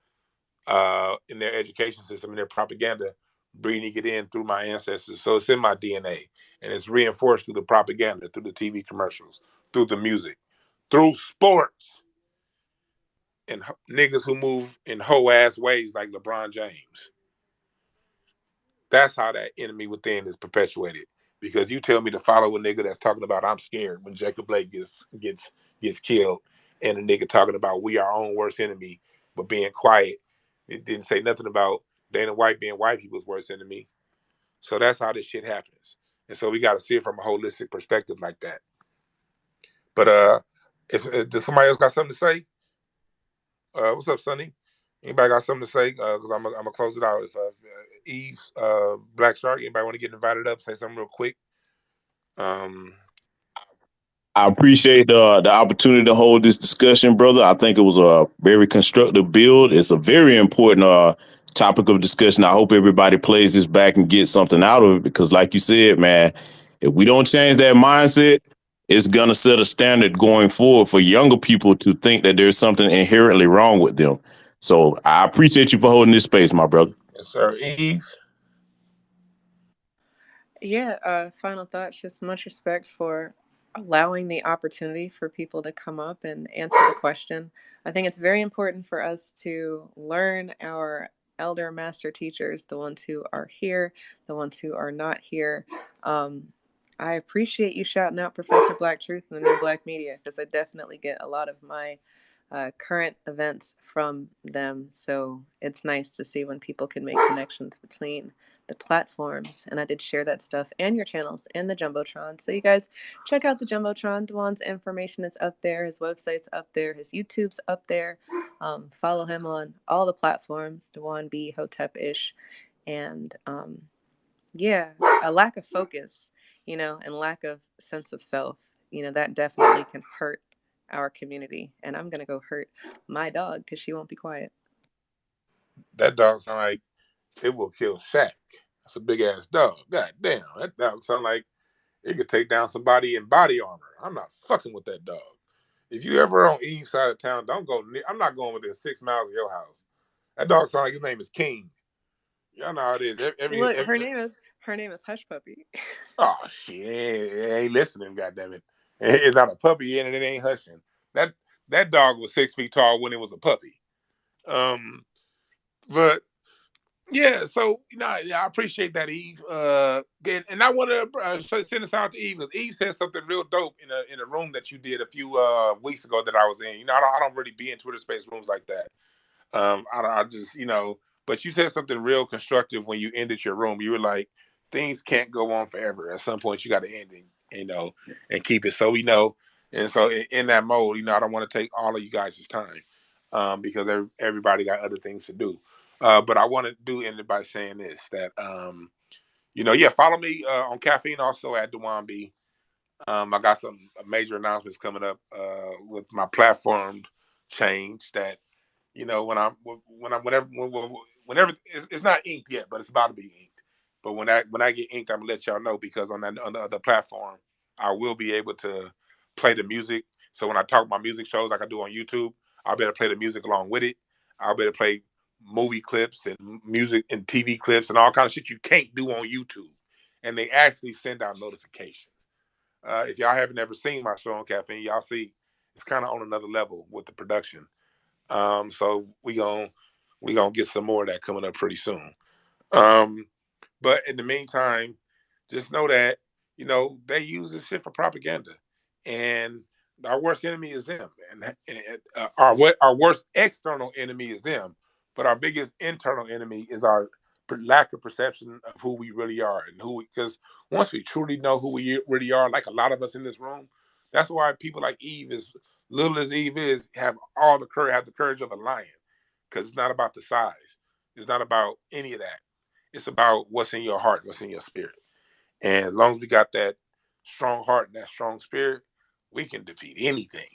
in their education system and their propaganda, breeding it in through my ancestors. So it's in my DNA, and it's reinforced through the propaganda, through the TV commercials, through the music, through sports, and niggas who move in hoe ass ways like LeBron James. That's how that enemy within is perpetuated. Because you tell me to follow a nigga that's talking about I'm scared when Jacob Blake gets killed, and a nigga talking about we our own worst enemy, but being quiet. It didn't say nothing about Dana White being white people's worst enemy. So that's how this shit happens. And so we got to see it from a holistic perspective like that. But if does somebody else got something to say? What's up, Sonny? Anybody got something to say? Because I'm gonna close it out. If Eve, Black Shark, anybody want to get invited up? Say something real quick. I appreciate the opportunity to hold this discussion, brother. I think it was a very constructive build. It's a very important topic of discussion. I hope everybody plays this back and gets something out of it because, like you said, man, if we don't change that mindset, it's going to set a standard going forward for younger people to think that there's something inherently wrong with them. So I appreciate you for holding this space, my brother. Yes, sir. Eve. Yeah, final thoughts, just much respect for allowing the opportunity for people to come up and answer the question. I think it's very important for us to learn our elder master teachers, the ones who are here, the ones who are not here. I appreciate you shouting out Professor Black Truth and the New Black Media because I definitely get a lot of my current events from them. So it's nice to see when people can make connections between the platforms. And I did share that stuff and your channels and the Jumbotron. So you guys check out the Jumbotron. Dwann's information is up there. His website's up there. His YouTube's up there. Follow him on all the platforms, Dwann B, Hotepish. And yeah, a lack of focus, and lack of sense of self, that definitely can hurt our community. And I'm going to go hurt my dog because she won't be quiet. That dog sound like it will kill Shaq. That's a big ass dog. God damn, that dog sound like it could take down somebody in body armor. I'm not fucking with that dog. If you ever on Eve's side of town, don't go near. I'm not going within 6 miles of your house. That dog sound like his name is King. Y'all know how it is. Look, her name is Hush Puppy. Oh shit, it ain't listening. Goddamn it, it's not a puppy and it ain't hushing. That dog was 6 feet tall when it was a puppy. But yeah, so yeah, I appreciate that, Eve. And I want to send this out to Eve because Eve said something real dope in a room that you did a few weeks ago that I was in. I don't really be in Twitter Space rooms like that. I just but you said something real constructive when you ended your room. You were like, things can't go on forever. At some point, you got to end it, and keep it. So and so in that mode, I don't want to take all of you guys' time, because everybody got other things to do. But I want to do end it by saying this, that yeah, follow me on Caffeine, also at DwannB. I got some major announcements coming up with my platform change that whenever it's not inked yet, but it's about to be inked. But when I get inked, I'm gonna let y'all know, because on the other platform, I will be able to play the music. So when I talk about music shows like I do on YouTube, I'll be able to play the music along with it. I'll be able to play movie clips and music and TV clips and all kind of shit you can't do on YouTube. And they actually send out notifications. If y'all haven't ever seen my show on Caffeine, y'all see it's kind of on another level with the production. So we gonna get some more of that coming up pretty soon. But in the meantime, just know that they use this shit for propaganda, and our worst enemy is them, and our worst external enemy is them, but our biggest internal enemy is our lack of perception of who we really are, and because once we truly know who we really are, like a lot of us in this room, that's why people like Eve, as little as Eve is, have the courage of a lion, because it's not about the size, it's not about any of that. It's about what's in your heart, what's in your spirit. And as long as we got that strong heart and that strong spirit, we can defeat anything.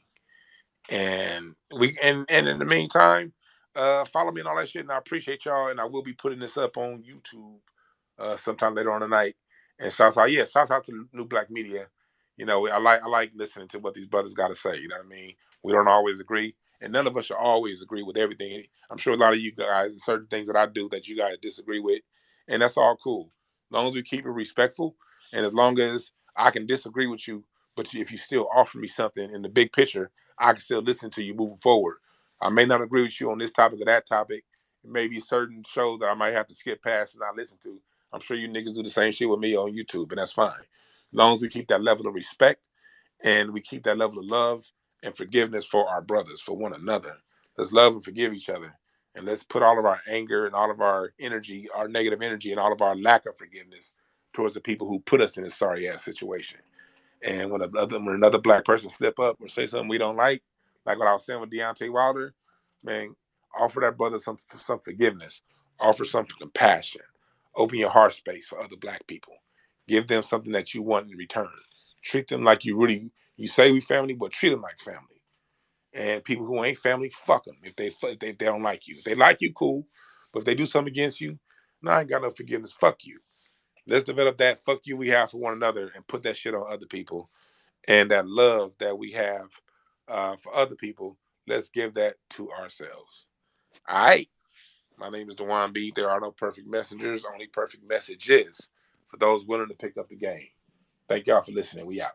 And in the meantime, follow me and all that shit. And I appreciate y'all. And I will be putting this up on YouTube sometime later on tonight. And shouts out to New Black Media. I like listening to what these brothers got to say. You know what I mean? We don't always agree, and none of us should always agree with everything. I'm sure a lot of you guys, certain things that I do that you guys disagree with, and that's all cool. As long as we keep it respectful, and as long as I can disagree with you, but if you still offer me something in the big picture, I can still listen to you moving forward. I may not agree with you on this topic or that topic. Maybe certain shows that I might have to skip past and not listen to. I'm sure you niggas do the same shit with me on YouTube, and that's fine. As long as we keep that level of respect and we keep that level of love and forgiveness for our brothers, for one another. Let's love and forgive each other. And let's put all of our anger and all of our energy, our negative energy, and all of our lack of forgiveness towards the people who put us in this sorry ass situation. And when another black person slip up or say something we don't like what I was saying with Deontay Wilder, man, offer that brother some forgiveness. Offer some compassion. Open your heart space for other black people. Give them something that you want in return. Treat them like you say we family, but treat them like family. And people who ain't family, fuck them if they don't like you. If they like you, cool. But if they do something against you, no, I ain't got no forgiveness. Fuck you. Let's develop that fuck you we have for one another and put that shit on other people. And that love that we have for other people, let's give that to ourselves. All right. My name is DwannB. There are no perfect messengers, only perfect messages for those willing to pick up the game. Thank y'all for listening. We out.